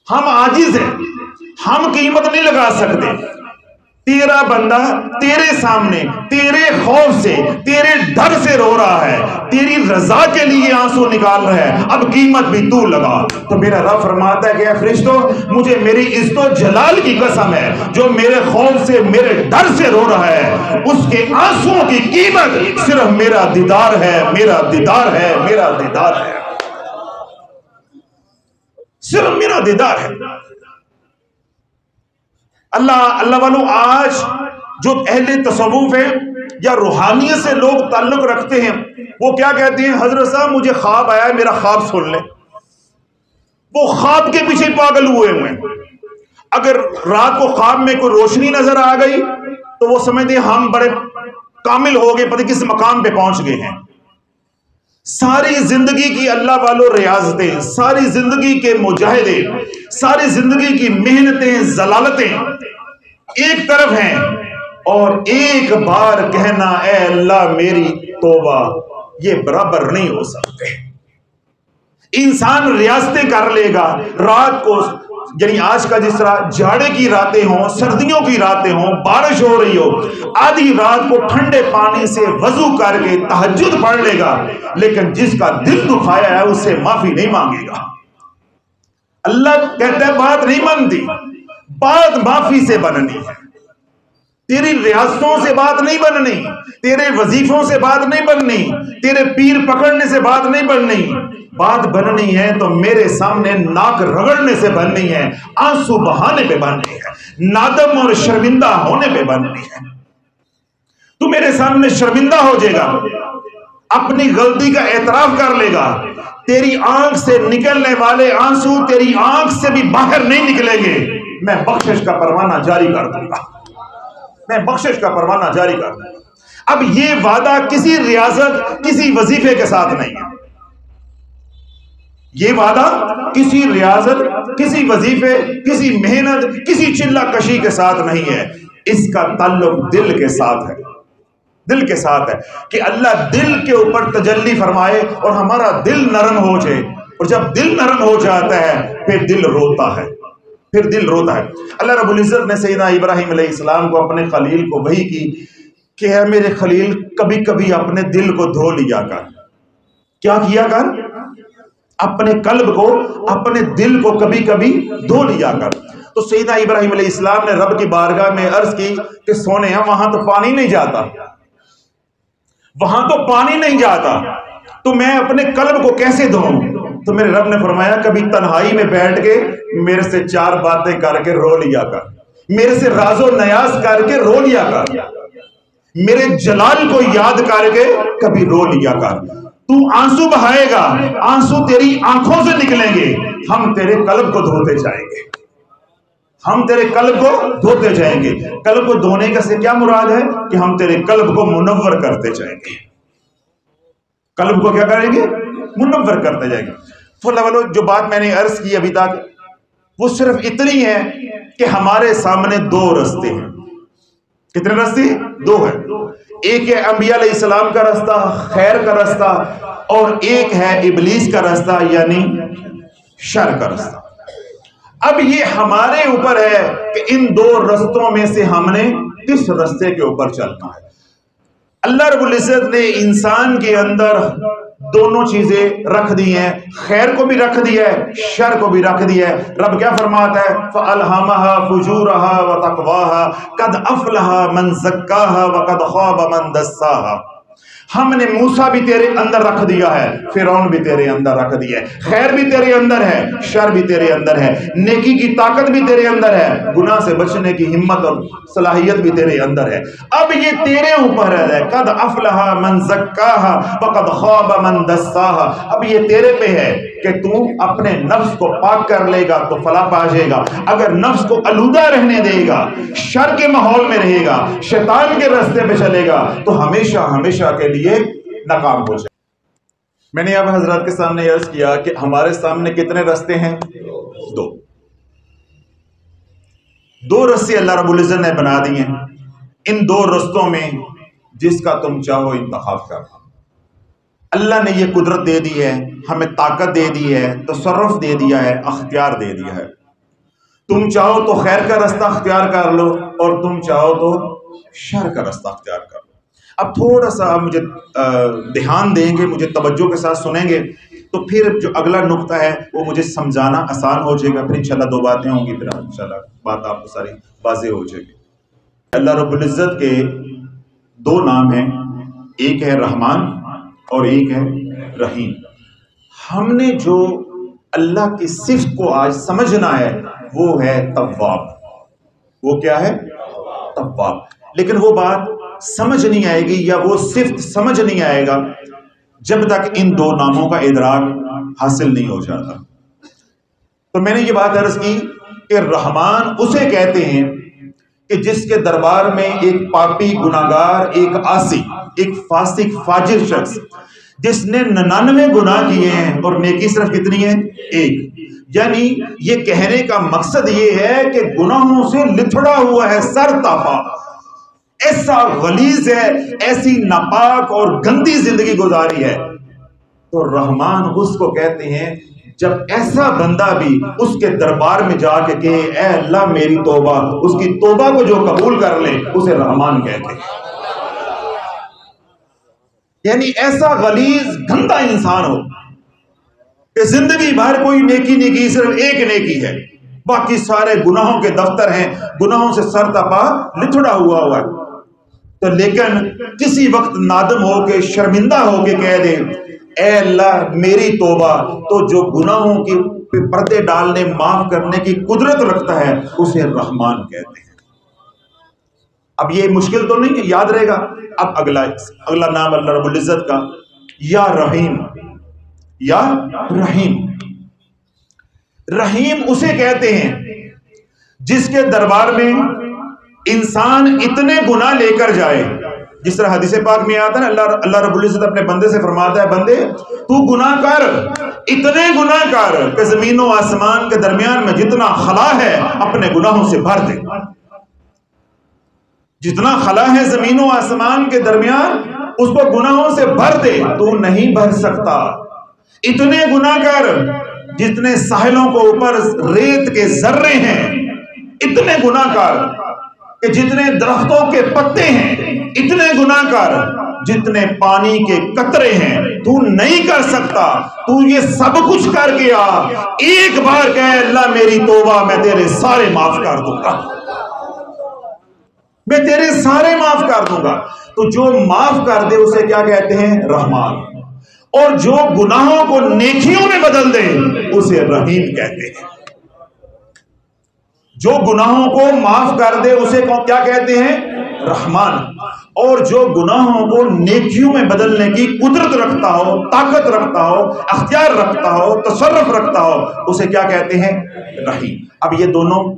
ہم عاجز ہیں، ہم قیمت نہیں لگا سکتے. تیرا بندہ تیرے سامنے تیرے خوف سے، تیرے ڈر سے رو رہا ہے، تیری رضا کے لیے آنسو نکال رہا ہے، اب قیمت بھی تو لگا. تو میرا رب فرماتا ہے کہ اے فرشتوں، مجھے میری عزت و جلال کی قسم ہے، جو میرے خوف سے، میرے ڈر سے رو رہا ہے، اس کے آنسوؤں کی قیمت صرف میرا دیدار ہے، میرا دیدار ہے، میرا دیدار ہے، صرف میرا دیدار ہے. اللہ والو آج جو اہل تصوف ہے یا روحانیت سے لوگ تعلق رکھتے ہیں، وہ کیا کہتے ہیں؟ حضرت صاحب مجھے خواب آیا ہے، میرا خواب سن لیں. وہ خواب کے پیچھے پاگل ہوئے ہیں. اگر رات کو خواب میں کوئی روشنی نظر آ گئی تو وہ سمجھتے ہیں ہم بڑے کامل ہو گئے، پتہ کس مقام پہ پہنچ گئے ہیں. ساری زندگی کی اللہ والو ریاضتیں، ساری زندگی کے مجاہدے، ساری زندگی کی محنتیں، ضلالتیں ایک طرف ہیں، اور ایک بار کہنا اے اللہ میری توبہ، یہ برابر نہیں ہو سکتے. انسان ریاضتیں کر لے گا رات کو، یعنی آج کا جس طرح جاڑے کی راتیں ہوں، سردیوں کی راتیں ہوں، بارش ہو رہی ہو، آدھی رات کو ٹھنڈے پانی سے وضو کر کے تہجد پڑھ لے گا، لیکن جس کا دل دکھایا ہے اس سے معافی نہیں مانگے گا. اللہ کہتا ہے بات نہیں بنتی، بات معافی سے بننی ہے. تیری ریاستوں سے بات نہیں بننی، تیرے وظیفوں سے بات نہیں بننی، تیرے پیر پکڑنے سے بات نہیں بننی. بات بننی ہے تو میرے سامنے ناک رگڑنے سے بننی ہے، آنسو بہانے پہ بننی ہے، نادم اور شرمندہ ہونے پہ بننی ہے. تو میرے سامنے شرمندہ ہو جائے گا، اپنی غلطی کا اعتراف کر لے گا، تیری آنکھ سے نکلنے والے آنسو تیری آنکھ سے بھی باہر نہیں نکلیں گے. میں بخشش کا پروانہ جاری کر دوں گا، میں بخشش کا پروانہ جاری کر دوں گا. اب یہ وعدہ کسی ریاضت، کسی وظیفے کے ساتھ نہیں ہے. یہ وعدہ کسی ریاضت، کسی وظیفے، کسی محنت، کسی چلہ کشی کے ساتھ نہیں ہے. اس کا تعلق دل کے ساتھ ہے، دل کے ساتھ ہے کہ اللہ دل کے اوپر تجلی فرمائے اور ہمارا دل نرم ہو جائے. اور جب دل نرم ہو جاتا ہے پھر دل روتا ہے، پھر دل روتا ہے. اللہ رب العزت نے سیدنا ابراہیم علیہ السلام کو، اپنے خلیل کو وحی کی کہ اے میرے خلیل کبھی کبھی اپنے دل کو دھو لیا کر. کیا کیا کر؟ اپنے قلب کو، اپنے دل کو کبھی کبھی دھو لیا کر. تو سیدنا ابراہیم علیہ السلام نے رب کی بارگاہ میں عرض کی کہ سونے وہاں تو پانی نہیں جاتا، وہاں تو پانی نہیں جاتا، تو میں اپنے قلب کو کیسے دھوؤں؟ تو میرے رب نے فرمایا کبھی تنہائی میں بیٹھ کے میرے سے 4 باتیں کر کے رو لیا کر، میرے سے راز و نیاز کر کے رو لیا کر، میرے جلال کو یاد کر کے کبھی رو لیا کر. تو آنسو بہائے گا، آنسو تیری آنکھوں سے نکلیں گے، ہم تیرے قلب کو دھوتے جائیں گے، ہم تیرے قلب کو دھوتے جائیں گے. قلب کو دھونے کا سے کیا مراد ہے؟ کہ ہم تیرے قلب کو منور کرتے جائیں گے. قلب کو کیا کریں گے؟ منور کرتے جائیں گے. تو جو بات میں نے عرض کی ابھی تک وہ صرف اتنی ہے کہ ہمارے سامنے 2 رستے ہیں. کتنے رستے؟ 2 ہیں. ایک ہے انبیاء علیہ السلام کا رستہ، خیر کا رستہ، اور ایک ہے ابلیس کا رستہ، یعنی شر کا رستہ. اب یہ ہمارے اوپر ہے کہ ان دو رستوں میں سے ہم نے کس رستے کے اوپر چلنا ہے۔ اللہ رب العزت نے انسان کے اندر دونوں چیزیں رکھ دی ہیں، خیر کو بھی رکھ دیا ہے، شر کو بھی رکھ دیا ہے۔ رب کیا فرماتا ہے؟ فَأَلْهَمَهَا فُجُورَهَا وَتَقْوَاهَا قَدْ أَفْلَحَ مَنْ زَكَّاهَا وَقَدْ خَابَ مَنْ دَسَّاهَا۔ ہم نے موسیٰ بھی تیرے اندر رکھ دیا ہے، فرعون بھی تیرے اندر رکھ دیا ہے، خیر بھی تیرے اندر ہے، شر بھی تیرے اندر ہے، نیکی کی طاقت بھی تیرے اندر ہے، گناہ سے بچنے کی ہمت اور صلاحیت بھی تیرے اندر ہے۔ اب یہ تیرے اوپر ہے، قد افلح من زکاہا وقد خاب من دساہا۔ اب یہ تیرے پہ ہے کہ تو اپنے نفس کو پاک کر لے گا تو فلاح پا جائے گا، اگر نفس کو آلودہ رہنے دے گا، شر کے ماحول میں رہے گا، شیطان کے راستے پہ چلے گا تو ہمیشہ ہمیشہ کے لیے ناکام ہو جائے۔ میں نے اب حضرات کے سامنے عرض کیا کہ ہمارے سامنے کتنے راستے ہیں؟ دو راستے اللہ رب العزت نے بنا دیے ہیں۔ ان دو رستوں میں جس کا تم چاہو انتخاب کرنا۔ اللہ نے یہ قدرت دے دی ہے، ہمیں طاقت دے دی ہے، تصرف دے دیا ہے، اختیار دے دیا ہے۔ تم چاہو تو خیر کا راستہ اختیار کر لو اور تم چاہو تو شر کا راستہ اختیار کر لو۔ اب تھوڑا سا مجھے دھیان دیں گے، مجھے توجہ کے ساتھ سنیں گے تو پھر جو اگلا نقطہ ہے وہ مجھے سمجھانا آسان ہو جائے گا، پھر انشاءاللہ دو باتیں ہوں گی، پھر انشاءاللہ بات آپ کو ساری واضح ہو جائے گی۔ اللہ رب العزت کے دو نام ہیں، ایک ہے رحمان اور ایک ہے رحیم۔ ہم نے جو اللہ کی صفت کو آج سمجھنا ہے وہ ہے تواب۔ وہ کیا ہے؟ تواب۔ لیکن وہ بات سمجھ نہیں آئے گی یا وہ صفت سمجھ نہیں آئے گا جب تک ان دو ناموں کا ادراک حاصل نہیں ہو جاتا۔ تو میں نے یہ بات عرض کی کہ رحمان اسے کہتے ہیں کہ جس کے دربار میں ایک پاپی گناہگار، ایک عاصی، ایک فاسق فاجر شخص جس نے 99 گناہ کیے ہیں اور نیکی صرف کتنی ہے؟ ایک۔ یعنی یہ کہنے کا مقصد یہ ہے کہ گناہوں سے لتھڑا ہوا ہے، سر تاپا، ایسا غلیظ ہے، ایسی ناپاک اور گندی زندگی گزاری ہے۔ تو رحمان اس کو کہتے ہیں جب ایسا بندہ بھی اس کے دربار میں جا کے کہے اے اللہ میری توبہ، اس کی توبہ کو جو قبول کر لے اسے رحمان کہتے ہیں۔ یعنی ایسا غلیظ گندا انسان ہو کہ زندگی بھر کوئی نیکی نہیں کی، صرف ایک نیکی ہے، باقی سارے گناہوں کے دفتر ہیں، گناہوں سے سر تپا لتھڑا ہوا ہے، تو لیکن کسی وقت نادم ہو کے شرمندہ ہو کے کہہ دے اے اللہ میری توبہ، تو جو گناہوں کے پردے ڈالنے معاف کرنے کی قدرت رکھتا ہے اسے رحمان کہتے ہیں۔ اب یہ مشکل تو نہیں ہے، یاد رہے گا۔ اب اگلا نام اللہ رب العزت کا یا رحیم، یا رحیم۔ رحیم اسے کہتے ہیں جس کے دربار میں انسان اتنے گناہ لے کر جائے، جس طرح حدیث پاک میں آتا ہے نا، اللہ رب العزت اپنے بندے سے فرماتا ہے بندے تو گناہ کر، اتنے گناہ کر کہ زمین و آسمان کے درمیان میں جتنا خلا ہے اپنے گناہوں سے بھر دے۔ جتنا خلا ہے زمین و آسمان کے درمیان اس کو گناہوں سے بھر دے، تو نہیں بھر سکتا۔ اتنے گناہ کر جتنے ساحلوں کو اوپر ریت کے ذرے ہیں، اتنے گناہ کر کہ جتنے درختوں کے پتے ہیں، اتنے گناہ کر جتنے پانی کے قطرے ہیں، تو نہیں کر سکتا۔ تو یہ سب کچھ کر گیا، ایک بار کہے اللہ میری توبہ، میں تیرے سارے معاف کر دوں گا، میں تیرے سارے معاف کر دوں گا۔ تو جو معاف کر دے اسے کیا کہتے ہیں؟ رحمان۔ اور جو گناہوں کو نیکیوں میں بدل دے اسے رحیم کہتے ہیں۔ جو گناہوں کو معاف کر دے اسے کیا کہتے ہیں؟ رحمان۔ اور جو گناہوں کو نیکیوں میں بدلنے کی قدرت رکھتا ہو، طاقت رکھتا ہو، اختیار رکھتا ہو، تصرف رکھتا ہو، اسے کیا کہتے ہیں؟ رحیم۔ اب یہ دونوں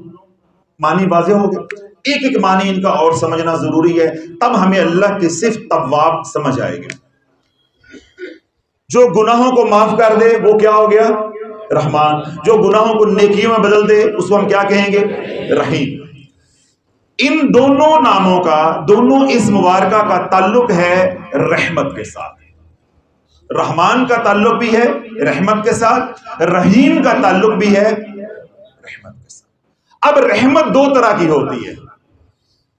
معنی واضح ہو گئے، ایک ایک معنی ان کا اور سمجھنا ضروری ہے، تب ہمیں اللہ کی صفت تواب سمجھ آئے گی۔ جو گناہوں کو معاف کر دے وہ کیا ہو گیا؟ رحمان۔ جو گناہوں کو نیکیوں میں بدل دے اس کو ہم کیا کہیں گے؟ رحیم۔ ان دونوں ناموں کا، دونوں اس مبارکہ کا تعلق ہے رحمت کے ساتھ۔ رحمان کا تعلق بھی ہے رحمت کے ساتھ، رحیم کا تعلق بھی ہے رحمت۔ اب رحمت دو طرح کی ہوتی ہے.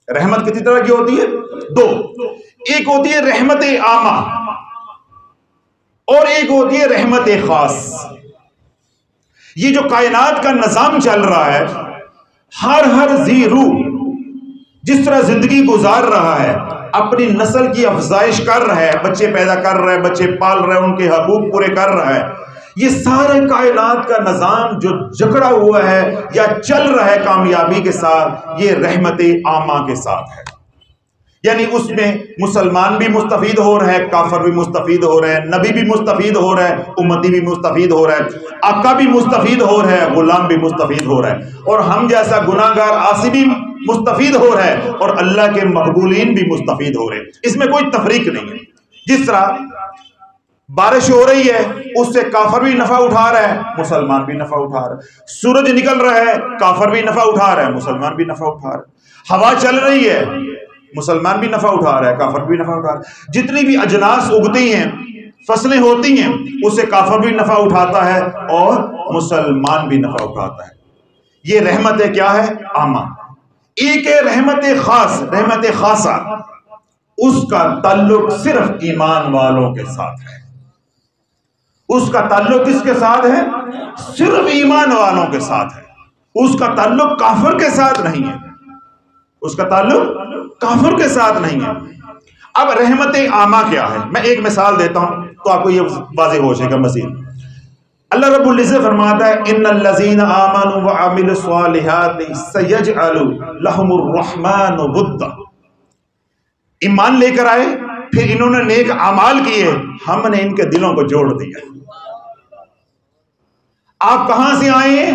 رحمت کتنی طرح کی ہوتی ہے؟ دو. ایک ہوتی ہے رحمت عامہ اور ایک ہوتی ہے رحمت خاص. یہ جو کائنات کا نظام چل رہا ہے، ہر ذی روح جس طرح زندگی گزار رہا ہے، اپنی نسل کی افزائش کر رہا ہے، بچے پیدا کر رہا ہے، بچے پال رہا ہے، ان کے حقوق پورے کر رہا ہے، یہ سارے کائنات کا نظام جو جکڑا ہوا ہے یا چل رہا ہے کامیابی کے ساتھ، یہ رحمت عامہ کے ساتھ ہے. یعنی اس میں مسلمان بھی مستفید ہو رہا ہے، کافر بھی مستفید ہو رہا ہے، نبی بھی مستفید ہو رہا ہے، امتی بھی مستفید ہو رہا ہے، آقا بھی مستفید ہو رہا ہے، غلام بھی مستفید ہو رہا ہے، اور ہم جیسا گناہگار عاصی بھی مستفید ہو رہا ہے، اور اللہ کے مقبولین بھی مستفید ہو رہے ہیں. اس میں کوئی تفریق نہیں ہے. جس طرح بارش ہو رہی ہے، اس سے کافر بھی نفع اٹھا رہا ہے، مسلمان بھی نفع اٹھا رہا ہے. سورج نکل رہا ہے، کافر بھی نفع اٹھا رہا ہے، مسلمان بھی نفع اٹھا رہا ہے. ہوا چل رہی ہے، مسلمان بھی نفع اٹھا رہا ہے، کافر بھی نفع اٹھا رہا ہے. جتنی بھی اجناس اگتی ہیں، فصلیں ہوتی ہیں، اس سے کافر بھی نفع اٹھاتا ہے اور مسلمان بھی نفع اٹھاتا ہے. یہ رحمت کیا ہے؟ عامہ. ایک ہے رحمت خاص، رحمت خاصہ. اس کا تعلق صرف ایمان والوں کے ساتھ ہے. اس کا تعلق کس کے ساتھ ہے؟ صرف ایمان والوں کے ساتھ ہے. اس کا تعلق کافر کے ساتھ نہیں ہے. اس کا تعلق کافر کے ساتھ نہیں ہے. اب رحمت عامہ کیا ہے؟ میں ایک مثال دیتا ہوں تو آپ کو یہ واضح ہو جائے گا مزید. اللہ رب العزت فرماتا ہے ان الذین آمنوا وعملوا الصالحات سیجعل لهم الرحمن ودا. ایمان لے کر آئے، پھر انہوں نے نیک اعمال کیے، ہم نے ان کے دلوں کو جوڑ دیا. آپ کہاں سے آئے ہیں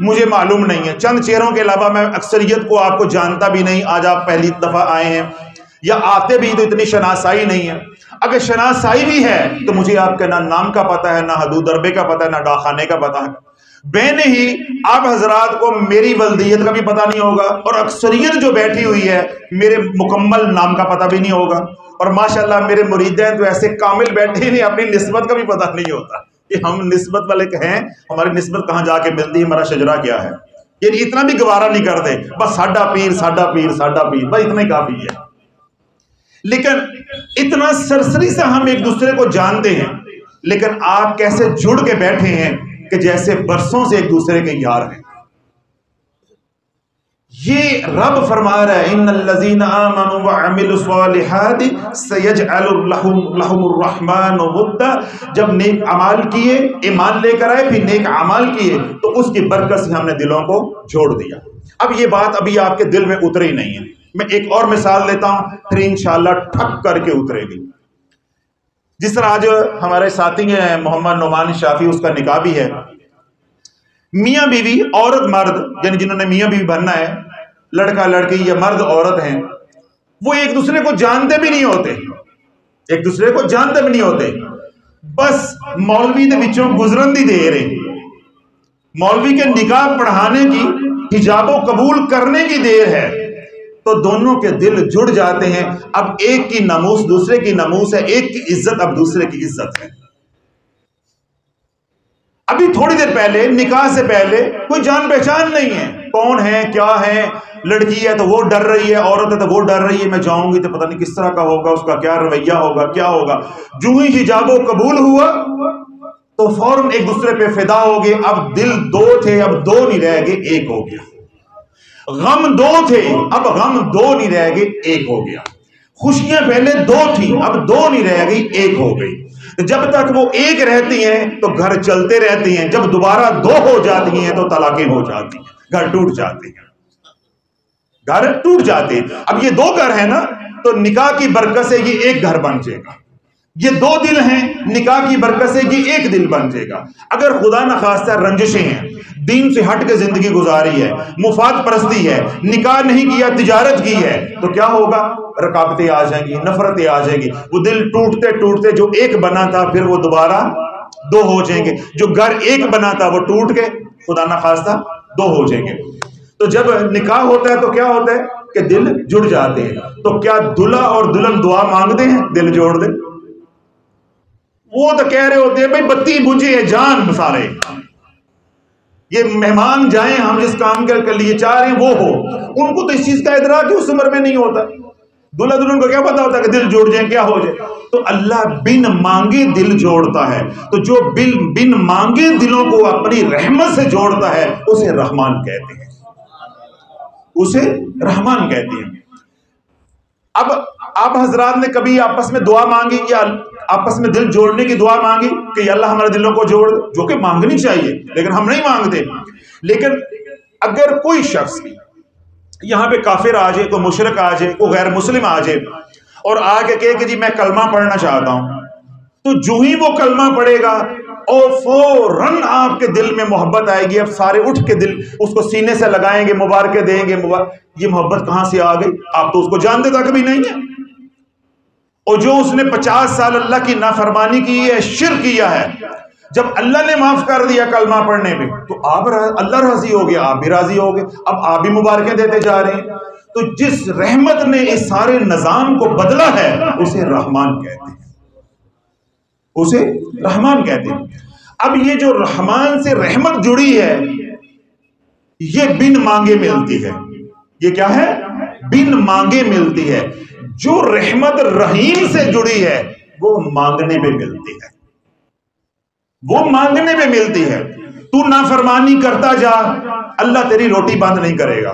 مجھے معلوم نہیں ہے، چند چہروں کے علاوہ میں اکثریت کو آپ کو جانتا بھی نہیں. آج آپ پہلی دفعہ آئے ہیں یا آتے بھی تو اتنی شناسائی نہیں ہے. اگر شناسائی بھی ہے تو مجھے آپ کے نہ نام کا پتہ ہے، نہ حدود اربے کا پتہ ہے، نہ ڈاکخانے کا پتہ ہے. بین ہی آپ حضرات کو میری ولدیت کا بھی پتہ نہیں ہوگا، اور اکثریت جو بیٹھی ہوئی ہے میرے مکمل نام کا پتہ بھی نہیں ہوگا. اور ماشاءاللہ میرے مریدین تو ایسے کامل بیٹھے ہی نہیں، اپنی نسبت کا بھی پتہ نہیں ہوتا کہ ہم نسبت والے ہیں، ہماری نسبت کہاں جا کے ملتی ہے، ہمارا شجرہ کیا ہے. یعنی اتنا بھی گوارا نہیں کرتے، بس ساڈا پیر ساڈا پیر ساڈا پیر، بس اتنا ہی کافی ہے. لیکن اتنا سرسری سے ہم ایک دوسرے کو جانتے ہیں، لیکن آپ کیسے جڑ کے بیٹھے ہیں کہ جیسے برسوں سے ایک دوسرے کے یار ہیں. یہ رب فرما رہا ہے ان الذین آمنوا وعملوا الصالحات سیجعل لهم الرحمن ودا. جب نیک اعمال کیے، ایمان لے کر آئے، پھر نیک اعمال کیے تو اس کی برکت سے ہم نے دلوں کو جوڑ دیا. اب یہ بات ابھی آپ کے دل میں اتری نہیں ہے. میں ایک اور مثال لیتا ہوں، پھر انشاءاللہ ٹھک کر کے اترے گی. جس طرح آج ہمارے ساتھی ہیں محمد نعمان شافی، اس کا نکاح بھی ہے. میاں بیوی، عورت مرد، یعنی جنہوں نے میاں بیوی بننا ہے، لڑکا لڑکی یا مرد عورت ہیں، وہ ایک دوسرے کو جانتے بھی نہیں ہوتے، ایک دوسرے کو جانتے بھی نہیں ہوتے. بس مولوی دے وچوں گزرن دی دیر ہے، مولوی کے نکاح پڑھانے کی، حجاب و قبول کرنے کی دیر ہے، تو دونوں کے دل جڑ جاتے ہیں. اب ایک کی ناموس دوسرے کی ناموس ہے، ایک کی عزت اب دوسرے کی عزت ہے. ابھی تھوڑی دیر پہلے نکاح سے پہلے کوئی جان پہچان نہیں ہے، کون ہے کیا ہے. لڑکی ہے تو وہ ڈر رہی ہے، عورت ہے تو وہ ڈر رہی ہے، میں جاؤں گی تو پتہ نہیں کس طرح کا ہوگا، اس کا کیا رویہ ہوگا، کیا ہوگا. جو ہی حجاب و قبول ہوا تو فوراً ایک دوسرے پہ فدا ہو گئے. اب دل دو تھے، اب دو نہیں رہ گئے، ایک ہو گیا. غم دو تھے، اب غم دو نہیں رہ گئے، ایک ہو گیا. خوشیاں پہلے دو تھیں، اب دو نہیں رہ گئی، ایک ہو گئی. جب تک وہ ایک رہتی ہیں تو گھر چلتے رہتی ہیں، جب دوبارہ دو ہو جاتی ہیں تو طلاقیں ہو جاتی ہیں، گھر ٹوٹ جاتے ہیں، گھر ٹوٹ جاتے ہیں. اب یہ دو گھر ہیں نا، تو نکاح کی برکت سے یہ ایک گھر بن جائے گا. یہ دو دل ہیں، نکاح کی برکت سے یہ ایک دل بن جائے گا. اگر خدا نخواستہ رنجشیں ہیں، دین سے ہٹ کے زندگی گزاری ہے، مفاد پرستی ہے، نکاح نہیں کیا، تجارت کی ہے، تو کیا ہوگا؟ رکاوٹیں آ جائیں گی، نفرتیں آ جائیں گی. وہ دل ٹوٹتے ٹوٹتے جو ایک بنا تھا پھر وہ دوبارہ دو ہو جائیں گے. جو گھر ایک بنا تھا وہ ٹوٹ کے خدا نخواستہ دو ہو جائیں گے. تو جب نکاح ہوتا ہے تو کیا ہوتا ہے کہ دل جڑ جاتے ہیں. تو کیا دلہا اور دلہن دعا مانگتے ہیں دل جوڑ دے؟ وہ تو کہہ رہے ہوتے ہیں بھائی بتی بجھے ہے جان سارے. یہ مہمان جائیں، ہم جس کام کے لیے چاہ رہے ہیں وہ ہو. ان کو تو اس چیز کا ادراک اس عمر میں نہیں ہوتا. دلہا دلہن کو کیا پتا ہوتا کہ دل جوڑ جائیں کیا ہو جائے. تو اللہ بن مانگے دل جوڑتا ہے. تو جو بن مانگے دلوں کو اپنی رحمت سے جوڑتا ہے اسے رحمان کہتے ہیں، اسے رحمان کہتے ہیں. اب آپ حضرات نے کبھی آپس میں دعا مانگی یا آپس میں دل جوڑنے کی دعا مانگی کہ اللہ ہمارے دلوں کو جوڑ دے؟ جو کہ مانگنی چاہیے لیکن ہم نہیں مانگتے. لیکن اگر کوئی شخص یہاں پہ کافر آ جائے، کوئی مشرک آ جائے، کوئی غیر مسلم آ جائے اور آ کے کہے کہ جی میں کلمہ پڑھنا چاہتا ہوں، تو جو ہی وہ کلمہ پڑھے گا اور فوراً آپ کے دل میں محبت آئے گی. اب سارے اٹھ کے دل اس کو سینے سے لگائیں گے، مبارکیں دیں گے. یہ محبت کہاں سے آ گئی؟ آپ تو اس کو جانتے تک بھی نہیں ہے. اور جو اس نے 50 سال اللہ کی نافرمانی کی ہے، شرک کیا ہے، جب اللہ نے معاف کر دیا کلمہ پڑھنے پہ تو آپ اللہ راضی ہو گیا، آپ بھی راضی ہو گئے. اب آپ بھی مبارکیں دیتے جا رہے ہیں. تو جس رحمت نے اس سارے نظام کو بدلا ہے اسے رحمان کہتے ہیں، اسے رحمان کہتے ہیں. اب یہ جو رحمان سے رحمت جڑی ہے یہ بن مانگے ملتی ہے. یہ کیا ہے؟ بن مانگے ملتی ہے. جو رحمت رحیم سے جڑی ہے وہ مانگنے پہ ملتی ہے، وہ مانگنے پہ ملتی ہے. تو نافرمانی کرتا جا، اللہ تیری روٹی بند نہیں کرے گا.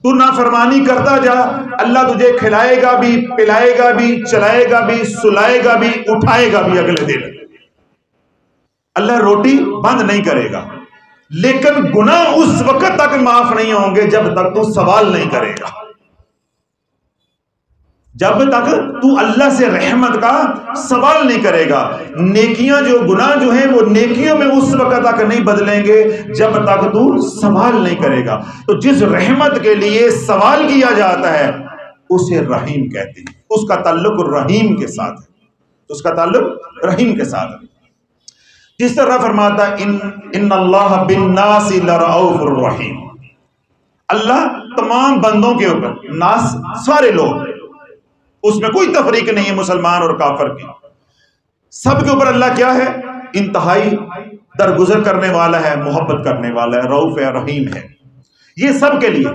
تو نافرمانی کرتا جا، اللہ تجھے کھلائے گا بھی، پلائے گا بھی، چلائے گا بھی، سلائے گا بھی، اٹھائے گا بھی اگلے دن. اللہ روٹی بند نہیں کرے گا. لیکن گناہ اس وقت تک معاف نہیں ہوں گے جب تک تو سوال نہیں کرے گا، جب تک تو اللہ سے رحمت کا سوال نہیں کرے گا. نیکیاں جو گناہ جو ہیں وہ نیکیوں میں اس وقت تک نہیں بدلیں گے جب تک تو سوال نہیں کرے گا. تو جس رحمت کے لیے سوال کیا جاتا ہے اسے رحیم کہتے ہیں. اس کا تعلق رحیم کے ساتھ ہے، اس کا تعلق رحیم کے ساتھ ہے. جس طرح فرماتا ہے ان اللہ بالناس لرؤوف الرحیم. اللہ تمام بندوں کے اوپر، ناس سارے لوگ، اس میں کوئی تفریق نہیں ہے مسلمان اور کافر کی، سب کے اوپر اللہ کیا ہے؟ انتہائی درگزر کرنے والا ہے، محبت کرنے والا ہے، رؤوف ہے، رحیم ہے. یہ سب کے لیے.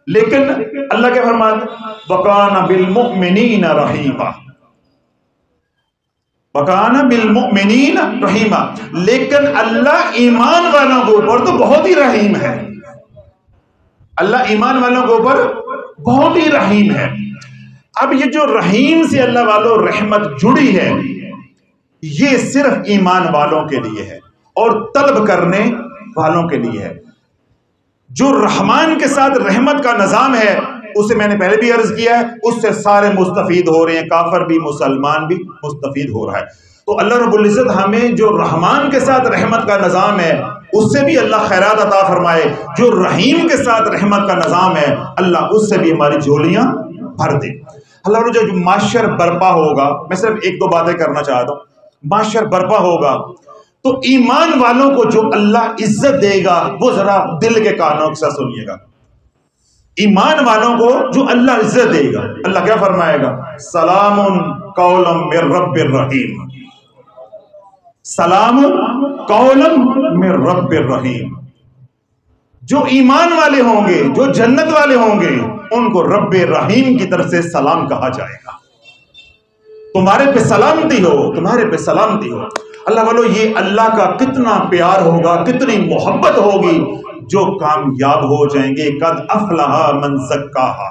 لیکن اللہ کیا فرماتا ہے؟ وَكَانَ بِالْمُؤْمِنِينَ رَحِيمًا، وَكَانَ بِالْمُؤْمِنِينَ رَحِيمًا. لیکن اللہ ایمان والوں کے اوپر تو بہت ہی رحیم ہے. اللہ ایمان والوں کے اوپر بہت ہی رحیم ہے. اب یہ جو رحیم سے اللہ والوں رحمت جڑی ہے یہ صرف ایمان والوں کے لیے ہے اور طلب کرنے والوں کے لیے ہے. جو رحمان کے ساتھ رحمت کا نظام ہے اسے میں نے پہلے بھی عرض کیا ہے، اس سے سارے مستفید ہو رہے ہیں، کافر بھی مسلمان بھی مستفید ہو رہا ہے. تو اللہ رب العزت ہمیں جو رحمان کے ساتھ رحمت کا نظام ہے اس سے بھی اللہ خیرات عطا فرمائے. جو رحیم کے ساتھ رحمت کا نظام ہے اللہ اس سے بھی ہماری جھولیاں بھر دے. اللہ جو معاشر برپا ہوگا، میں صرف ایک دو باتیں کرنا چاہتا ہوں. معاشر برپا ہوگا تو ایمان والوں کو جو اللہ عزت دے گا وہ ذرا دل کے کانوں سے سنیے گا. ایمان والوں کو جو اللہ عزت دے گا، اللہ کیا فرمائے گا؟ سلام قولا من رب الرحیم، سلام قولا من رب الرحیم. جو ایمان والے ہوں گے، جو جنت والے ہوں گے، ان کو رب رحیم کی طرف سے سلام کہا جائے گا. تمہارے پہ سلامتی ہو، تمہارے پہ سلامتی ہو. اللہ والو یہ اللہ کا کتنا پیار ہوگا، کتنی محبت ہوگی جو کامیاب ہو جائیں گے. قد افلح من زکاہا.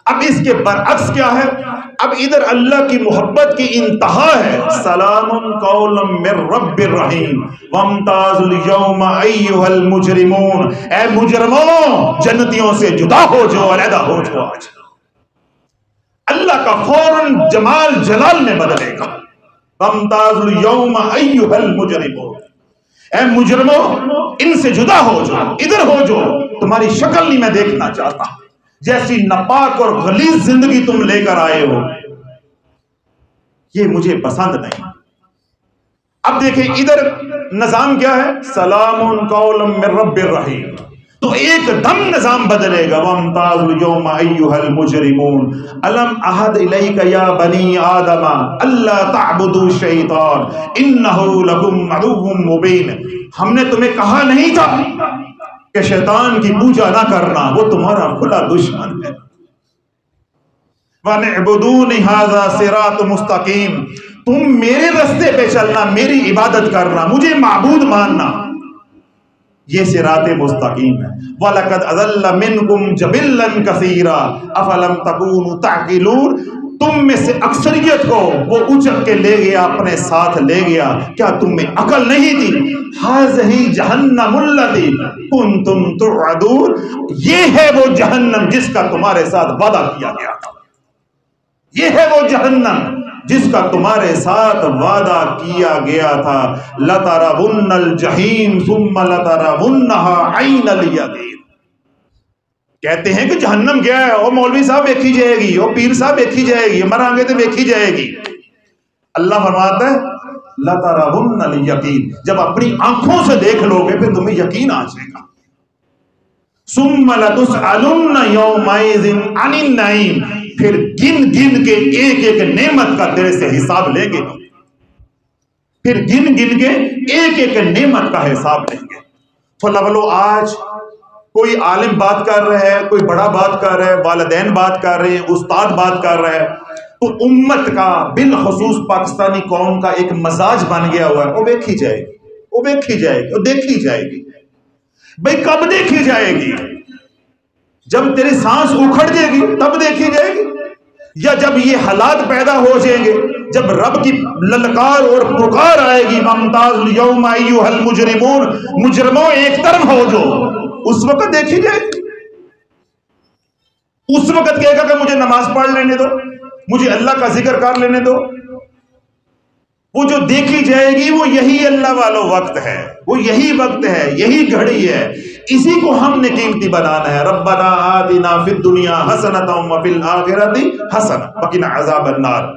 اب اس کے برعکس کیا ہے؟ اب ادھر اللہ کی محبت کی انتہا ہے، سلام قولا من رب الرحیم وامتازوا اليوم ایھا المجرمون. اے مجرموں جنتیوں سے جدا ہو جاؤ، علیحدہ ہو جاؤ. آج اللہ کا فوراً جمال جلال میں بدلے گا. وامتازوا اليوم ایھا المجرمون، اے مجرموں ان سے جدا ہو جاؤ، ادھر ہو جاؤ، تمہاری شکل نہیں میں دیکھنا چاہتا. جیسی ناپاک اور غلیظ زندگی تم لے کر آئے ہو یہ مجھے پسند نہیں. اب دیکھیں ادھر نظام کیا ہے؟ سلام قولا من رب الرحیم. تو ایک دم نظام بدلے گا. وَامْتَازُوا الْيَوْمَ أَيُّهَا الْمُجْرِمُونَ أَلَمْ أَعْهَدْ إِلَيْكَ يَا بَنِي آدَمَ أَلَّا تَعْبُدُوا الشَّيْطَانَ إِنَّهُ لَكُمْ عَدُوٌّ مُّبِينٌ. ہم نے تمہیں کہا نہیں تھا کہ شیطان کی پوجا نہ کرنا، وہ تمہارا کھلا دشمن ہے. وَنِعْبُدُونِ هَذَا صِرَاطٌ مُسْتَقِيمٌ. تم میرے رستے پہ چلنا، میری عبادت کرنا، مجھے معبود ماننا، یہ صراط مستقیم ہے. وَلَقَدْ أَضَلَّ مِنْكُمْ جَبِلًّا كَثِيرًا أَفَلَمْ تَكُونُوا تَعْقِلُونَ. تم میں سے اکثریت کو وہ اچک کے لے گیا، اپنے ساتھ لے گیا. کیا تم میں عقل نہیں تھی؟ هَذِهِ جَهَنَّمُ الَّتِي كُنْتُمْ تُوعَدُونَ. یہ ہے وہ جہنم جس کا تمہارے ساتھ وعدہ کیا گیا تھا. یہ ہے وہ جہنم جس کا تمہارے ساتھ وعدہ کیا گیا تھا. لَتَرَوُنَّ الْجَحِيمَ ثُمَّ لَتَرَوُنَّهَا عَيْنَ الْيَقِينِ. کہتے ہیں کہ جہنم کیا ہے؟ او مولوی صاحب دیکھی جائے گی، او پیر صاحب دیکھی جائے گی، مریں گے تو دیکھی جائے گی. اللہ فرماتا ہے لَتَرَوُنَّ الْيَقِينَ. جب اپنی آنکھوں سے دیکھ لو گے پھر تمہیں یقین آ جائے گا. ثُمَّ لَتُسْأَلُنَّ يَوْمَئِذٍ عَنِ النَّعِيمِ. پھر گن گن کے ایک ایک نعمت کا تیرے سے حساب لیں گے. پھر گن گن کے ایک ایک نعمت کا حساب لیں گے. تو لولو آج کوئی عالم بات کر رہا ہے، کوئی بڑا بات کر رہا ہے، والدین بات کر رہے ہیں، استاد بات کر رہا ہے، تو امت کا بالخصوص پاکستانی قوم کا ایک مزاج بن گیا ہوا ہے. وہ دیکھی جائے گی، وہ دیکھی جائے گی، وہ دیکھی جائے گی. بھئی کب دیکھی جائے گی؟ جب تیری سانس اکھڑ جائے گی تب دیکھی جائے گی، یا جب یہ حالات پیدا ہو جائیں گے، جب رب کی للکار اور پکار آئے گی وَامْتَازُوا الْيَوْمَ أَيُّهَا الْمُجْرِمُونَ، مجرموں ایک طرف ہو جو، اس وقت دیکھی جائے گی. اس وقت کہے گا کہ مجھے نماز پڑھ لینے دو، مجھے اللہ کا ذکر کر لینے دو. وہ جو دیکھی جائے گی وہ یہی اللہ والو وقت ہے، وہ یہی وقت ہے، یہی گھڑی ہے. اسی کو ہم نے قیمتی بنانا ہے. ربنا آتنا فی الدنیا حسنۃ وفی الآخرۃ حسنۃ وقنا عذاب النار.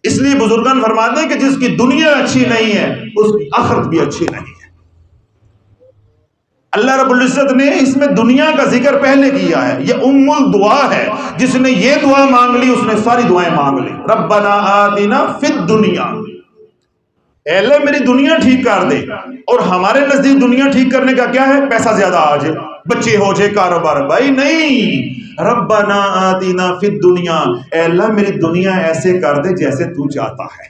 اس لیے بزرگان فرماتے ہیں کہ جس کی دنیا اچھی نہیں ہے اس کی آخرت بھی اچھی نہیں ہے. اللہ رب العزت نے اس میں دنیا کا ذکر پہلے کیا ہے. یہ ام الدعا ہے. جس نے یہ دعا مانگ لی اس نے ساری دعائیں مانگ لی. ربنا آتنا فی الدنیا، اے اللہ میری دنیا ٹھیک کر دے. اور ہمارے نزدیک دنیا ٹھیک کرنے کا کیا ہے؟ پیسہ زیادہ آ جائے، بچے ہو جائے، کاروبار. بھائی نہیں، ربنا آتنا فی الدنیا، اے اللہ میری دنیا ایسے کر دے جیسے تو چاہتا ہے.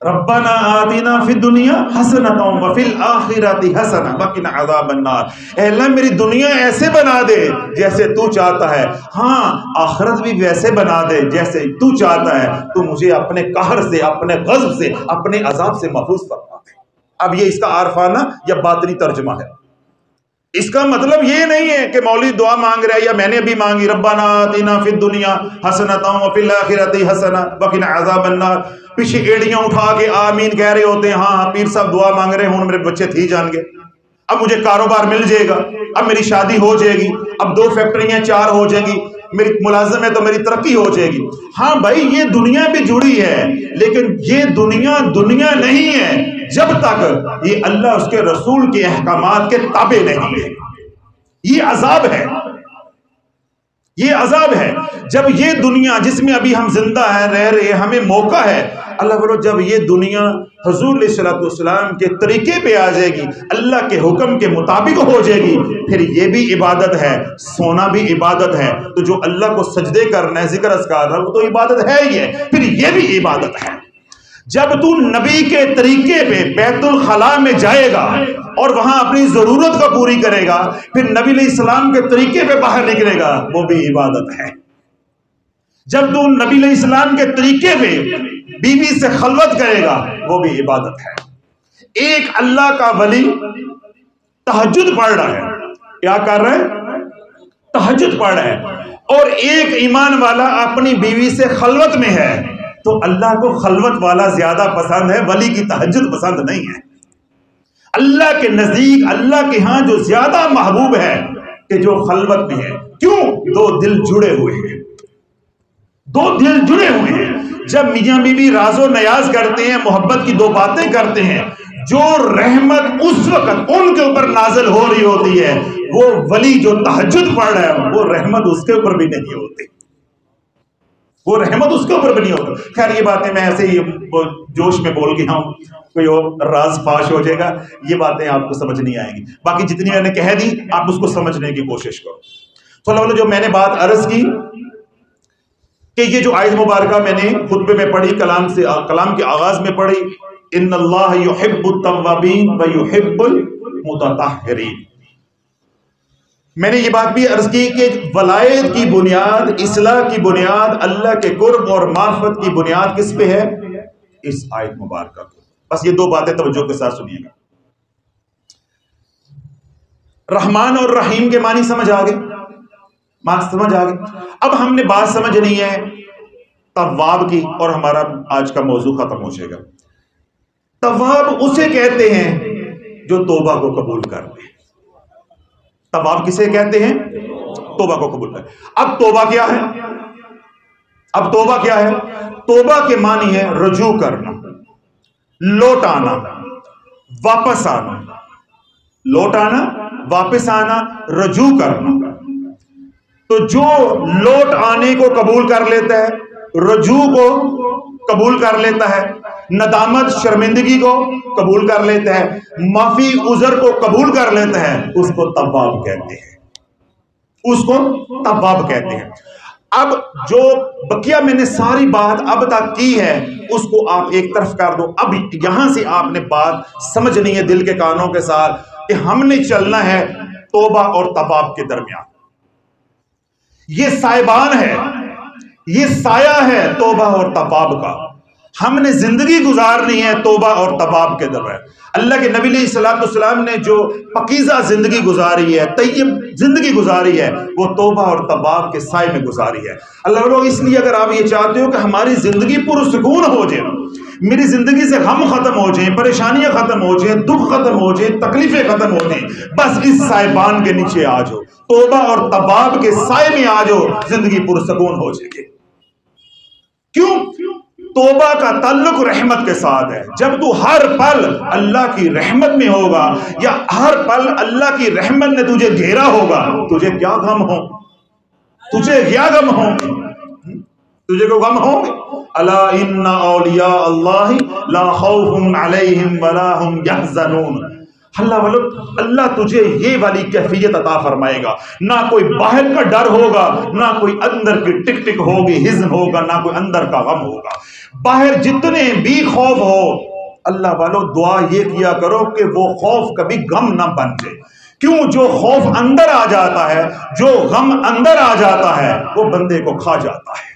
ربنا آتنا فی الدنیا حسنۃ وفی الآخرۃ حسنۃ وقنا عذاب النار. اے اللہ میری دنیا ایسے بنا دے جیسے تو چاہتا ہے، ہاں آخرت بھی ویسے بنا دے جیسے تو چاہتا ہے. تو مجھے اپنے قہر سے، اپنے غضب سے، اپنے عذاب سے محفوظ فرما دے. اب یہ اس کا عارفانہ یا باطنی ترجمہ ہے. اس کا مطلب یہ نہیں ہے کہ مولوی دعا مانگ رہا ہے یا میں نے بھی مانگی ربنا آتنا فی الدنیا حسنۃ وفی الآخرۃ حسنۃ وقنا عذاب النار. پیچھے ایڑیاں اٹھا کے آمین کہہ رہے ہوتے ہیں، ہاں پیر صاحب دعا مانگ رہے ہیں، میرے بچے تھی جان گے، اب مجھے کاروبار مل جائے گا، اب میری شادی ہو جائے گی، اب 2 فیکٹریاں 4 ہو جائیں گی، میری ملازم ہے تو میری ترقی ہو جائے گی. ہاں بھائی یہ دنیا بھی جڑی ہے، لیکن یہ دنیا دنیا نہیں ہے جب تک یہ اللہ اس کے رسول کے احکامات کے تابع نہیں ہے. یہ عذاب ہے، یہ عذاب ہے. جب یہ دنیا جس میں ابھی ہم زندہ ہیں، رہ رہے ہیں، ہمیں موقع ہے، اللہ بولو جب یہ دنیا حضور علیہ السلام کے طریقے پہ آ جائے گی، اللہ کے حکم کے مطابق ہو جائے گی، پھر یہ بھی عبادت ہے، سونا بھی عبادت ہے. تو جو اللہ کو سجدے کرنا ہے، ذکر اذکار ہے، وہ تو عبادت ہے ہی ہے، پھر یہ بھی عبادت ہے. جب تو نبی کے طریقے پہ بیت الخلاء میں جائے گا اور وہاں اپنی ضرورت کو پوری کرے گا، پھر نبی علیہ السلام کے طریقے پہ باہر نکلے گا، وہ بھی عبادت ہے. جب تو نبی علیہ السلام کے طریقے پہ بیوی سے خلوت کرے گا، وہ بھی عبادت ہے. ایک اللہ کا ولی تہجد پڑھ رہا ہے، کیا کر رہا ہے؟ تہجد پڑھ رہا ہے. اور ایک ایمان والا اپنی بیوی سے خلوت میں ہے، تو اللہ کو خلوت والا زیادہ پسند ہے، ولی کی تہجد پسند نہیں ہے. اللہ کے نزدیک، اللہ کے ہاں جو زیادہ محبوب ہے کہ جو خلوت میں ہے. کیوں؟ 2 دل جڑے ہوئے ہیں، 2 دل جڑے ہوئے ہیں. جب میاں بیوی راز و نیاز کرتے ہیں، محبت کی 2 باتیں کرتے ہیں، جو رحمت اس وقت ان کے اوپر نازل ہو رہی ہوتی ہے، وہ ولی جو تہجد پڑھ رہا ہے، وہ رحمت اس کے اوپر بھی نہیں ہوتی، وہ رحمت اس کے اوپر بھی نہیں ہوتی۔ خیر یہ باتیں میں ایسے ہی جوش میں بول گیا ہوں، کوئی اور راز فاش ہو جائے گا، یہ باتیں آپ کو سمجھ نہیں آئیں گی، باقی جتنی میں نے کہہ دی آپ اس کو سمجھنے کی کوشش کرو۔ تو اللہ جو میں نے بات عرض کی کہ یہ جو آیت مبارکہ میں نے خطبے میں پڑھی، کلام کے آغاز میں پڑھی، ان اللہ یحب التوابین و یحب المتطہرین، میں نے یہ بات بھی عرض کی کہ ولایت کی بنیاد، اصلاح کی بنیاد، اللہ کے قرب اور معرفت کی بنیاد کس پہ ہے؟ اس آیت مبارکہ کو۔ بس یہ دو باتیں توجہ کے ساتھ سنیے گا۔ رحمان اور رحیم کے معنی سمجھ آگئے؟ سمجھ آگئے؟ اب ہم نے بات سمجھنی ہے تواب کی، اور ہمارا آج کا موضوع ختم ہو جائے گا۔ تواب اسے کہتے ہیں جو توبہ کو قبول کر لے۔ تواب کسے کہتے ہیں؟ توبہ کو قبول کر لے۔ اب توبہ کیا ہے؟ اب توبہ کیا ہے؟ توبہ کے معنی ہے رجوع کرنا، لوٹ آنا، واپس آنا، لوٹ آنا، واپس آنا، رجوع کرنا۔ تو جو لوٹ آنے کو قبول کر لیتا ہے، رجوع کو قبول کر لیتا ہے، ندامت شرمندگی کو قبول کر لیتا ہے، معافی عذر کو قبول کر لیتا ہے، اس کو تواب کہتے ہیں، اس کو تواب کہتے ہیں۔ اب جو بقیہ میں نے ساری بات اب تک کی ہے اس کو آپ ایک طرف کر دو۔ اب یہاں سے آپ نے بات سمجھنی ہے دل کے کانوں کے ساتھ کہ ہم نے چلنا ہے توبہ اور تواب کے درمیان۔ یہ سائبان ہے، یہ سایہ ہے توبہ اور تواب کا۔ ہم نے زندگی گزارنی ہے توبہ اور تواب کے درمیان۔ اللہ کے نبی علیہ السلام نے جو پاکیزہ زندگی گزاری ہے، طیب زندگی گزاری ہے، وہ توبہ اور تواب کے سائے میں گزاری ہے۔ اللہ لوگ اس لیے اگر آپ یہ چاہتے ہو کہ ہماری زندگی پرسکون ہو جائے، میری زندگی سے غم ختم ہو جائیں، پریشانیاں ختم ہو جائیں، دکھ ختم ہو جائیں، تکلیفیں ختم ہو جائیں، بس اس سائبان کے نیچے آ جاؤ، توبہ اور تواب کے سائے میں آ جاؤ، زندگی پرسکون ہو جائے گی۔ کیوں؟ توبہ کا تعلق رحمت کے ساتھ ہے۔ جب تو ہر پل اللہ کی رحمت میں ہوگا، یا ہر پل اللہ کی رحمت نے تجھے گھیرا ہوگا، تجھے کیا غم ہو؟ تجھے کیا غم ہو؟ تجھے کو غم ہوں گے؟ الا ان اولیاء اللہ لا خوف علیہم ولا هم يحزنون۔ اللہ تجھے یہ والی کیفیت عطا فرمائے گا، نہ کوئی باہر کا ڈر ہوگا، نہ کوئی اندر کی ٹک ٹک ہوگی، حزن ہوگا، نہ کوئی اندر کا غم ہوگا۔ باہر جتنے بھی خوف ہو، اللہ والو دعا یہ کیا کرو کہ وہ خوف کبھی غم نہ بن جائے۔ کیوں؟ جو خوف اندر آ جاتا ہے، جو غم اندر آ جاتا ہے، وہ بندے کو کھا جاتا ہے،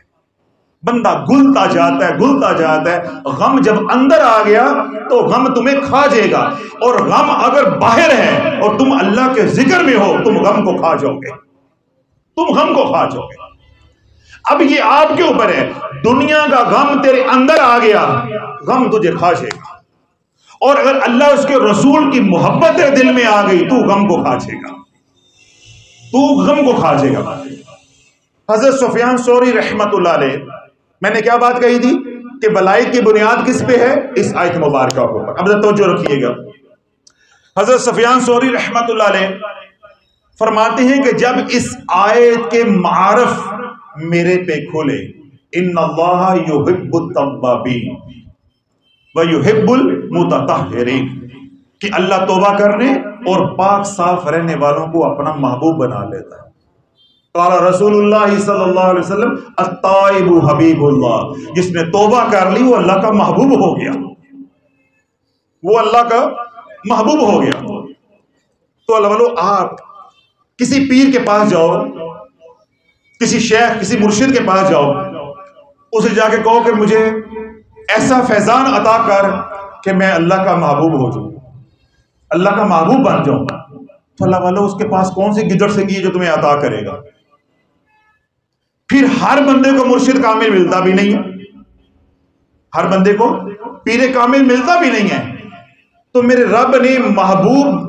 بندہ گلتا جاتا ہے، گلتا جاتا ہے۔ غم جب اندر آ گیا تو غم تمہیں کھا جائے گا، اور غم اگر باہر ہے اور تم اللہ کے ذکر میں ہو، تم غم کو کھا جاؤ گے، تم غم کو کھا جاؤ گے۔ اب یہ آپ کے اوپر ہے، دنیا کا غم تیرے اندر آ گیا، غم تجھے کھا جائے گا، اور اگر اللہ اس کے رسول کی محبت تیرے دل میں آ گئی، تو غم کو کھا جائے گا، تو غم کو کھا جائے گا۔ حضرت سفیان ثوری رحمت اللہ علیہ، میں نے کیا بات کہی تھی کہ ولایت کی بنیاد کس پہ ہے؟ اس آیت مبارکہ کے اوپر۔ اب توجہ رکھیے گا، حضرت سفیان ثوری رحمت اللہ علیہ فرماتے ہیں کہ جب اس آیت کے معارف میرے پہ کھولے، ان اللہ یحب التوابین ویحب المتطہرین، کہ اللہ توبہ کرنے اور پاک صاف رہنے والوں کو اپنا محبوب بنا لیتا ہے۔ قال رسول اللہ صلی اللہ علیہ وسلم التائب حبیب اللہ، جس نے توبہ کر لی وہ اللہ کا محبوب ہو گیا، وہ اللہ کا محبوب ہو گیا۔ تو اللہ والو آپ کسی پیر کے پاس جاؤ، کسی شیخ، کسی مرشد کے پاس جاؤ، اسے جا کے کہو کہ مجھے ایسا فیضان عطا کر کہ میں اللہ کا محبوب ہو جاؤں، اللہ کا محبوب بن جاؤں، تو اللہ والو اس کے پاس کون سی گدڑ سنگی ہے جو تمہیں عطا کرے گا؟ پھر ہر بندے کو مرشد کامل ملتا بھی نہیں ہے، ہر بندے کو پیر کامل ملتا بھی نہیں ہے۔ تو میرے رب نے محبوب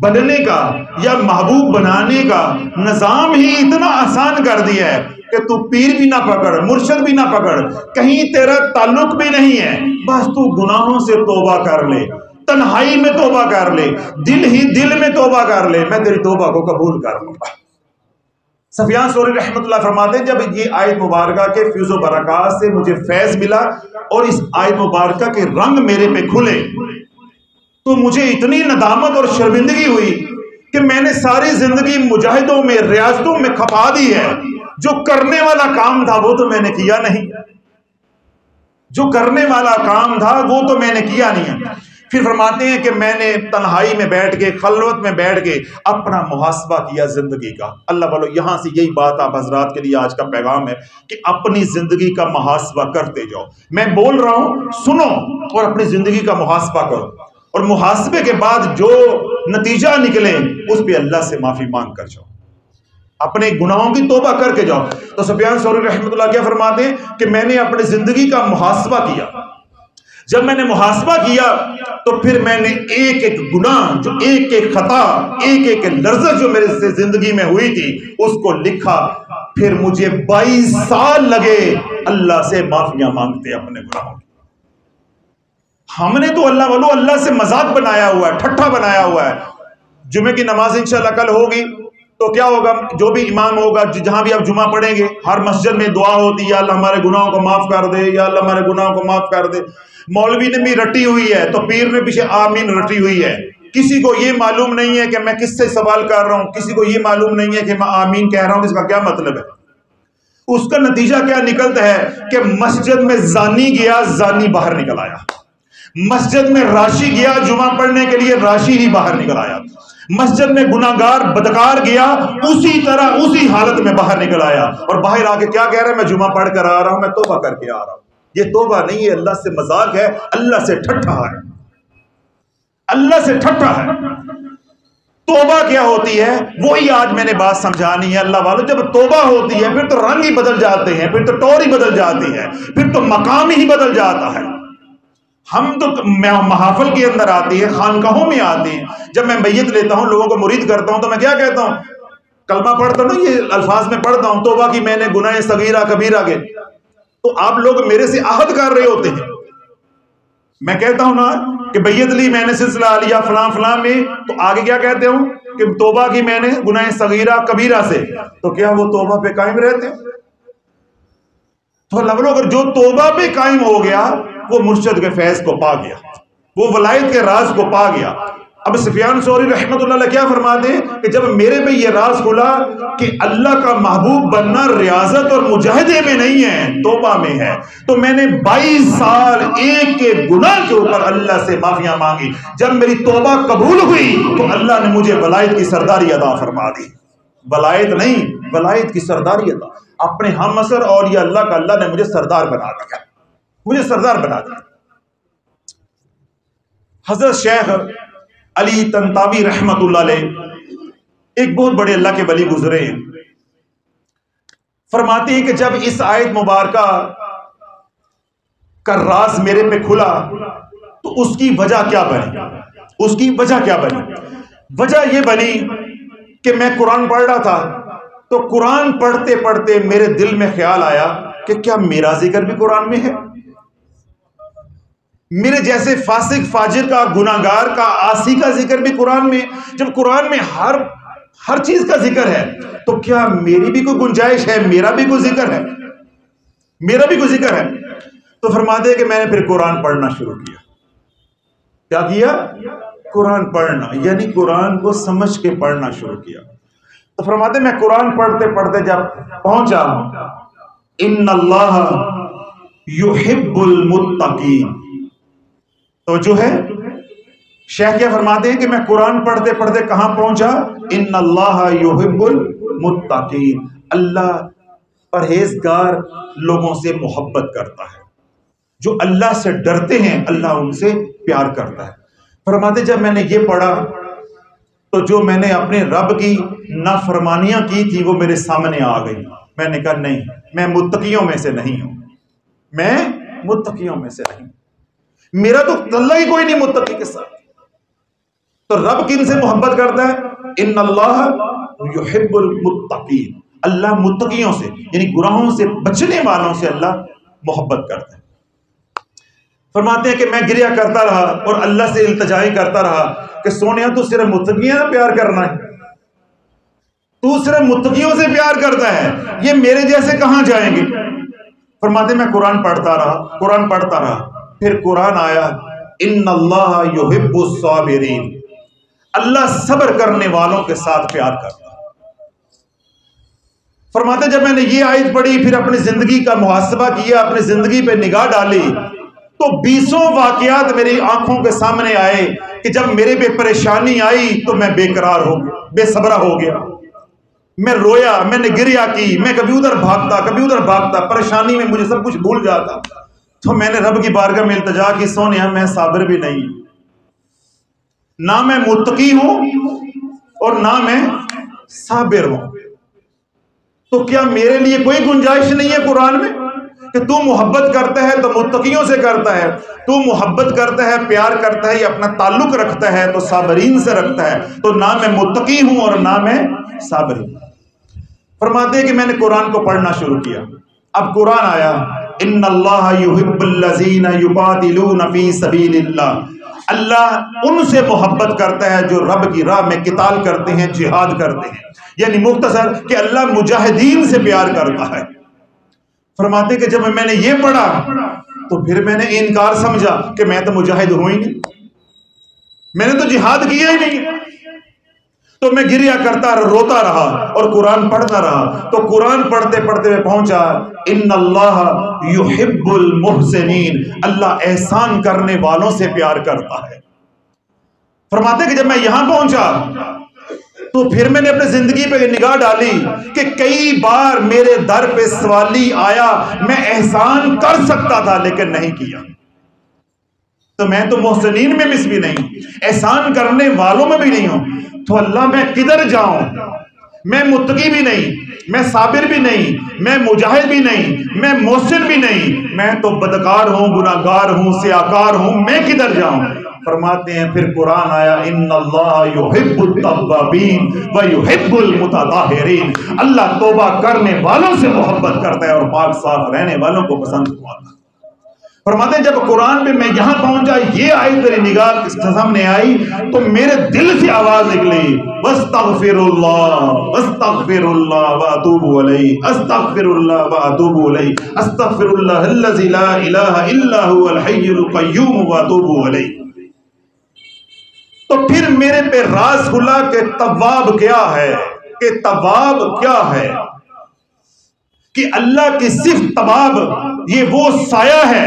بننے کا یا محبوب بنانے کا نظام ہی اتنا آسان کر دیا ہے کہ تو پیر بھی نہ پکڑ، مرشد بھی نہ پکڑ، کہیں تیرا تعلق بھی نہیں ہے، بس تو گناہوں سے توبہ کر لے، تنہائی میں توبہ کر لے، دل ہی دل میں توبہ کر لے، میں تیری توبہ کو قبول کر لوں گا۔ سفیان ثوری رحمۃ اللہ فرماتے ہیں جب یہ آیت مبارکہ کے فیض و برکات سے مجھے فیض ملا اور اس آیت مبارکہ کے رنگ میرے پہ کھلے تو مجھے اتنی ندامت اور شرمندگی ہوئی کہ میں نے ساری زندگی مجاہدوں میں ریاضتوں میں کھپا دی ہے، جو کرنے والا کام تھا وہ تو میں نے کیا نہیں، جو کرنے والا کام تھا وہ تو میں نے کیا نہیں ہے۔ پھر فرماتے ہیں کہ میں نے تنہائی میں بیٹھ کے، خلوت میں بیٹھ کے اپنا محاسبہ کیا زندگی کا۔ اللہ والو یہاں سے یہی بات آپ حضرات کے لیے آج کا پیغام ہے کہ اپنی زندگی کا محاسبہ کرتے جاؤ۔ میں بول رہا ہوں سنو اور اپنی زندگی کا محاسبہ کرو، اور محاسبے کے بعد جو نتیجہ نکلے اس پہ اللہ سے معافی مانگ کر جاؤ، اپنے گناہوں کی توبہ کر کے جاؤ۔ تو سفیان ثوری رحمۃ اللہ کیا فرماتے ہیں کہ میں نے اپنی زندگی کا محاسبہ کیا، جب میں نے محاسبہ کیا تو پھر میں نے ایک ایک گناہ، جو ایک ایک خطا، ایک ایک لرزش جو میرے سے زندگی میں ہوئی تھی اس کو لکھا۔ پھر مجھے 22 سال لگے اللہ سے معافیاں مانگتے اپنے گناہوں کی۔ ہم نے تو اللہ والو اللہ سے مذاق بنایا ہوا ہے، ٹھٹھا بنایا ہوا ہے۔ جمعے کی نماز انشاءاللہ کل ہوگی تو کیا ہوگا، جو بھی امام ہوگا جہاں بھی آپ جمعہ پڑھیں گے ہر مسجد میں دعا ہوتی ہے، یا اللہ ہمارے گناہوں کو معاف کر دے، یا اللہ ہمارے گناہوں کو معاف کر دے۔ مولوی نے بھی رٹی ہوئی ہے تو پیر نے پیچھے آمین رٹی ہوئی ہے۔ کسی کو یہ معلوم نہیں ہے کہ میں کس سے سوال کر رہا ہوں، کسی کو یہ معلوم نہیں ہے کہ میں آمین کہہ رہا ہوں اس کا کیا مطلب ہے۔ اس کا نتیجہ کیا نکلتا ہے کہ مسجد میں زانی گیا، زانی باہر نکل آیا، مسجد میں راشی گیا جمعہ پڑھنے کے لیے، راشی ہی باہر نکل آیا، مسجد میں گناہگار بدکار گیا اسی طرح اسی حالت میں باہر نکل آیا، اور باہر آ کے کیا کہہ رہا ہے، میں جمعہ پڑھ کر آ رہا ہوں، میں توبہ کر کے آ رہا ہوں۔ یہ توبہ نہیں ہے، اللہ سے مذاق ہے، اللہ سے ٹھٹھا ہے، اللہ سے ٹھٹھا ہے۔ توبہ کیا ہوتی ہے وہی آج میں نے بات سمجھانی ہے اللہ والوں۔ جب توبہ ہوتی ہے پھر تو رنگ ہی بدل جاتے ہیں، پھر تو ٹور ہی بدل جاتی ہے، پھر تو مقام ہی بدل جاتا ہے۔ ہم تو محافل کے اندر آتے ہیں، خانقاہوں میں آتے ہیں، جب میں میت لیتا ہوں لوگوں کو مرید کرتا ہوں تو میں کیا کہتا ہوں، کلمہ پڑھتا ہوں، یہ الفاظ میں پڑھتا ہوں، توبہ کی میں نے گناہ صغیرہ کبیرہ کے، تو آپ لوگ میرے سے عہد کر رہے ہوتے ہیں۔ میں کہتا ہوں نا کہ بیعت لی میں نے سلسلہ لیا فلاں فلاں میں، تو آگے کیا کہتے ہوں کہ توبہ کی میں نے گناہ صغیرہ کبیرہ سے، تو کیا وہ توبہ پہ قائم رہتے ہیں؟ تو لوگوں اگر جو توبہ پہ قائم ہو گیا وہ مرشد کے فیض کو پا گیا، وہ ولایت کے راز کو پا گیا۔ اب سفیان ثوری رحمۃ اللہ علیہ کیا فرماتے ہیں کہ جب میرے پہ یہ راز کھلا کہ اللہ کا محبوب بننا ریاضت اور مجاہدے میں نہیں ہے، توبہ میں ہے، تو میں نے 22 سال ایک ایک گناہ کے اوپر اللہ سے معافیاں مانگی۔ جب میری توبہ قبول ہوئی تو اللہ نے مجھے ولایت کی سرداری عطا فرما دی۔ ولایت نہیں، ولایت کی سرداری عطا، اپنے ہم اثر اور یہ اللہ کا، اللہ نے مجھے سردار بنا دیا، مجھے سردار بنا دیا۔ حضرت شیخ علی طنطاوی رحمت اللہ علیہ ایک بہت بڑے اللہ کے ولی گزرے ہیں، فرماتے ہیں کہ جب اس آیت مبارکہ کا راز میرے پہ کھلا تو اس کی وجہ کیا بنی، اس کی وجہ کیا بنی؟ وجہ یہ بنی کہ میں قرآن پڑھ رہا تھا تو قرآن پڑھتے پڑھتے میرے دل میں خیال آیا کہ کیا میرا ذکر بھی قرآن میں ہے؟ میرے جیسے فاسق فاجر کا، گناہگار کا، عاصی کا ذکر بھی قرآن میں؟ جب قرآن میں ہر چیز کا ذکر ہے تو کیا میری بھی کوئی گنجائش ہے، میرا بھی کوئی ذکر ہے، میرا بھی کوئی ذکر ہے؟ تو فرماتے ہیں کہ میں نے پھر قرآن پڑھنا شروع کیا۔ کیا کیا؟ قرآن پڑھنا، یعنی قرآن کو سمجھ کے پڑھنا شروع کیا۔ تو فرماتے ہیں میں قرآن پڑھتے پڑھتے جب پہنچا ان اللہ یحب المتقین، تو جو ہے شیخ کیا فرماتے ہیں کہ میں قرآن پڑھتے پڑھتے کہاں پہنچا؟ ان اللہ یحب المتقین، اللہ پرہیزگار لوگوں سے محبت کرتا ہے، جو اللہ سے ڈرتے ہیں اللہ ان سے پیار کرتا ہے۔ فرماتے جب میں نے یہ پڑھا تو جو میں نے اپنے رب کی نافرمانیاں کی تھی وہ میرے سامنے آ گئی۔ میں نے کہا نہیں، میں متقیوں میں سے نہیں ہوں، میں متقیوں میں سے نہیں، میرا تو اللہ ہی کوئی نہیں متقی کے ساتھ۔ تو رب کن سے محبت کرتا ہے؟ ان اللہ یحب المتقین، اللہ متقیوں سے یعنی گناہوں سے بچنے والوں سے اللہ محبت کرتا ہے۔ فرماتے ہیں کہ میں گریا کرتا رہا اور اللہ سے التجائی کرتا رہا کہ سونیا تو صرف متقیوں سے پیار کرنا ہے، تو صرف متقیوں سے پیار کرتا ہے، یہ میرے جیسے کہاں جائیں گے؟ فرماتے میں قرآن پڑھتا رہا، پھر قرآن آیا ان اللہ یحب الصابرین، اللہ صبر کرنے والوں کے ساتھ پیار کرتا ہے۔ فرماتے جب میں نے یہ آیت پڑھی، پھر اپنی زندگی کا محاسبہ کیا، اپنی زندگی پہ نگاہ ڈالی، تو 20 واقعات میری آنکھوں کے سامنے آئے کہ جب میرے پہ پریشانی آئی تو میں بے قرار ہو گیا، بے صبرہ ہو گیا، میں رویا، میں نے گریا کی، میں کبھی ادھر بھاگتا، پریشانی میں مجھے سب کچھ بھول جاتا۔ تو میں نے رب کی بارگاہ میں التجا کی، سونیا میں صابر بھی نہیں، نہ میں متقی ہوں اور نہ میں صابر ہوں، تو کیا میرے لیے کوئی گنجائش نہیں ہے قرآن میں کہ تو محبت کرتا ہے تو متقیوں سے کرتا ہے، تو محبت کرتا ہے، پیار کرتا ہے، یا اپنا تعلق رکھتا ہے تو صابرین سے رکھتا ہے، تو نہ میں متقی ہوں اور نہ میں صابر ہوں۔ فرماتے ہیں کہ میں نے قرآن کو پڑھنا شروع کیا، اب قرآن آیا ان اللہ یحب الذین یقاتلون فی سبیل اللہ، اللہ ان سے محبت کرتا ہے جو رب کی راہ میں قتال کرتے ہیں، جہاد کرتے ہیں، یعنی مختصر کہ اللہ مجاہدین سے پیار کرتا ہے۔ فرماتے کہ جب میں نے یہ پڑھا تو پھر میں نے انکار سمجھا کہ میں تو مجاہد ہوں ہی نہیں، میں نے تو جہاد کیا ہی نہیں، تو میں گریا کرتا روتا رہا اور قرآن پڑھتا رہا، تو قرآن پڑھتے پڑھتے میں پہنچا ان اللہ یحب المحسنین، اللہ احسان کرنے والوں سے پیار کرتا ہے۔ فرماتے کہ جب میں یہاں پہنچا تو پھر میں نے اپنے زندگی پہ نگاہ ڈالی کہ کئی بار میرے در پہ سوالی آیا، میں احسان کر سکتا تھا لیکن نہیں کیا، تو میں تو محسنین میں بھی نہیں، احسان کرنے والوں میں بھی نہیں ہوں، تو اللہ میں کدھر جاؤں؟ میں متقی بھی نہیں، میں صابر بھی نہیں، میں مجاہد بھی نہیں، میں محسن بھی نہیں، میں تو بدکار ہوں، گناہگار ہوں، سیاکار ہوں، میں کدھر جاؤں؟ فرماتے ہیں پھر قرآن آیا ان اللہ یحب التوابین ویحب المتطہرین، اللہ توبہ کرنے والوں سے محبت کرتا ہے اور پاک صاف رہنے والوں کو پسند کرتا ہے۔ فرماتے ہیں جب قرآن پہ میں یہاں پہنچا، یہ آیت میری نگاہ کے سامنے آئی تو میرے دل سے آواز نکلی واستغفر اللہ واتوب الیہ، استغفر اللہ واتوب الیہ، استغفر اللہ الذی لا الہ الا هو الحی القیوم واتوب الیہ۔ تو پھر میرے پہ راز کھلا کہ تواب کیا ہے، کہ تواب کیا ہے، کہ اللہ کی صفت تواب یہ وہ سایہ ہے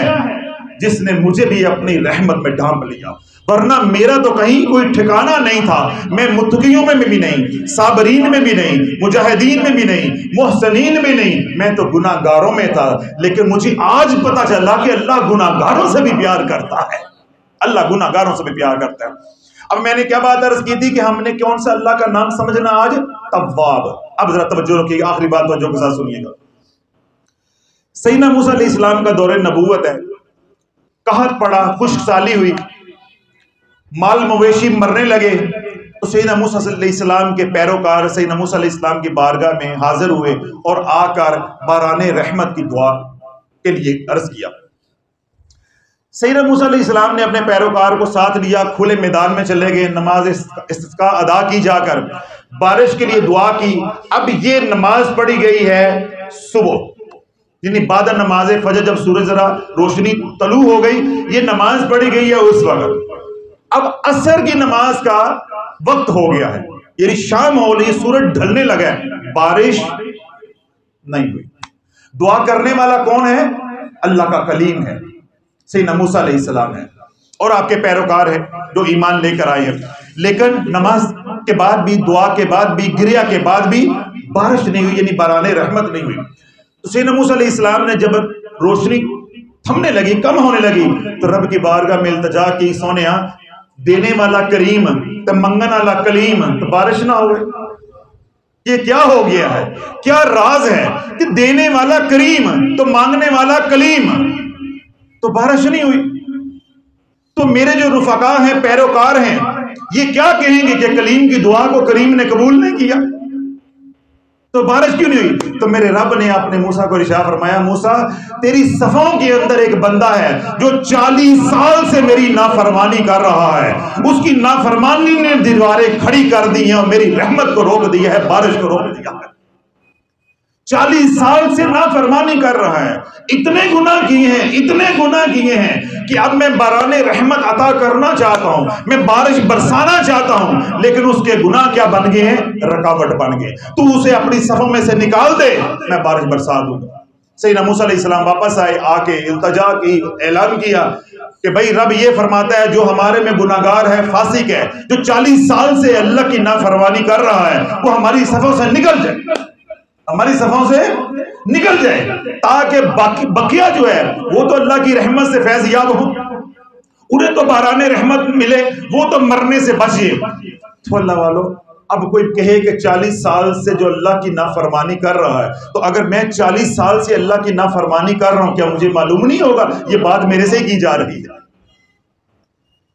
جس نے مجھے بھی اپنی رحمت میں ڈھانپ لیا، ورنہ میرا تو کہیں کوئی ٹھکانہ نہیں تھا، میں متقیوں میں بھی نہیں، صابرین میں بھی نہیں، مجاہدین میں بھی نہیں، محسنین میں نہیں، میں تو گناہ گاروں میں تھا، لیکن مجھے آج پتا چلا کہ اللہ گناہ گاروں سے بھی پیار کرتا ہے، اللہ گناہ گاروں سے بھی پیار کرتا ہے۔ اب میں نے کیا بات عرض کی تھی کہ ہم نے کون سا اللہ کا نام سمجھنا آج؟ تواب۔ اب ذرا توجہ رکھیے گا، آخری بات توجہ کے ساتھ سنیے گا۔ سیدنا موسیٰ علیہ السلام کا دور نبوت ہے، قحط پڑا، خشک سالی ہوئی، مال مویشی مرنے لگے، تو سیدنا موسیٰ علیہ السلام کے پیروکار سیدنا موسیٰ علیہ السلام کی بارگاہ میں حاضر ہوئے اور آ کر باران رحمت کی دعا کے لیے عرض کیا۔ سیدنا موسیٰ علیہ السلام نے اپنے پیروکار کو ساتھ لیا، کھلے میدان میں چلے گئے، نماز استسقاء ادا کی، جا کر بارش کے لیے دعا کی۔ اب یہ نماز پڑھی گئی ہے صبح، یعنی بعد نماز فجر، جب سورج ذرا روشنی طلوع ہو گئی، یہ نماز پڑھی گئی ہے اس وقت۔ اب عصر کی نماز کا وقت ہو گیا ہے، یعنی شام ہو رہی، سورج ڈھلنے لگا ہے، بارش نہیں ہوئی۔ دعا کرنے والا کون ہے؟ اللہ کا کلیم ہے، سیدنا موسیٰ علیہ السلام ہے، اور آپ کے پیروکار ہیں جو ایمان لے کر آئے ہیں، لیکن نماز کے بعد بھی، دعا کے بعد بھی، گریا کے بعد بھی بارش نہیں ہوئی، یعنی باران رحمت نہیں ہوئی۔ تو سیدنا موسیٰ علیہ السلام نے جب روشنی تھمنے لگی، کم ہونے لگی، تو رب کی بارگاہ میں التجا کی، سونیا دینے والا کریم تو منگن والا کلیم، تو بارش نہ ہوئے، یہ کیا ہو گیا ہے؟ کیا راز ہے کہ دینے والا کریم تو مانگنے والا کلیم، تو بارش نہیں ہوئی؟ تو میرے جو رفقا ہیں، پیروکار ہیں، یہ کیا کہیں گے کہ کلیم کی دعا کو کریم نے قبول نہیں کیا؟ تو بارش کیوں نہیں ہوئی؟ تو میرے رب نے اپنے موسیٰ کو ارشاد فرمایا موسیٰ تیری صفوں کے اندر ایک بندہ ہے جو 40 سال سے میری نافرمانی کر رہا ہے، اس کی نافرمانی نے دیواریں کھڑی کر دی ہیں اور میری رحمت کو روک دیا ہے، بارش کو روک دیا ہے۔ 40 سال سے نافرمانی کر رہا ہے، اتنے گناہ کیے ہیں، اتنے گناہ کیے ہیں کہ اب میں باران رحمت عطا کرنا چاہتا ہوں، میں بارش برسانا چاہتا ہوں، لیکن اس کے گناہ کیا بن گئے ہیں؟ رکاوٹ بن گئے۔ تو اسے اپنی صفوں میں سے نکال دے، میں بارش برسا دوں گا۔ سیدنا موسیٰ علیہ السلام واپس آئے، آ کے التجا کی، اعلان کیا کہ بھائی رب یہ فرماتا ہے جو ہمارے میں گناہگار ہے، فاسق ہے، جو 40 سال سے اللہ کی نافرمانی کر رہا ہے، وہ ہماری صفوں سے نکل جائے، ہماری صفوں سے نکل جائے، تاکہ بقیہ جو ہے وہ تو اللہ کی رحمت سے فیض یاب ہو، انہیں تو باران رحمت ملے، وہ تو مرنے سے بچے۔ تو اللہ والو اب کوئی کہے کہ 40 سال سے جو اللہ کی نافرمانی کر رہا ہے، تو اگر میں 40 سال سے اللہ کی نافرمانی کر رہا ہوں، کیا مجھے معلوم نہیں ہوگا؟ یہ بات میرے سے کی جا رہی ہے،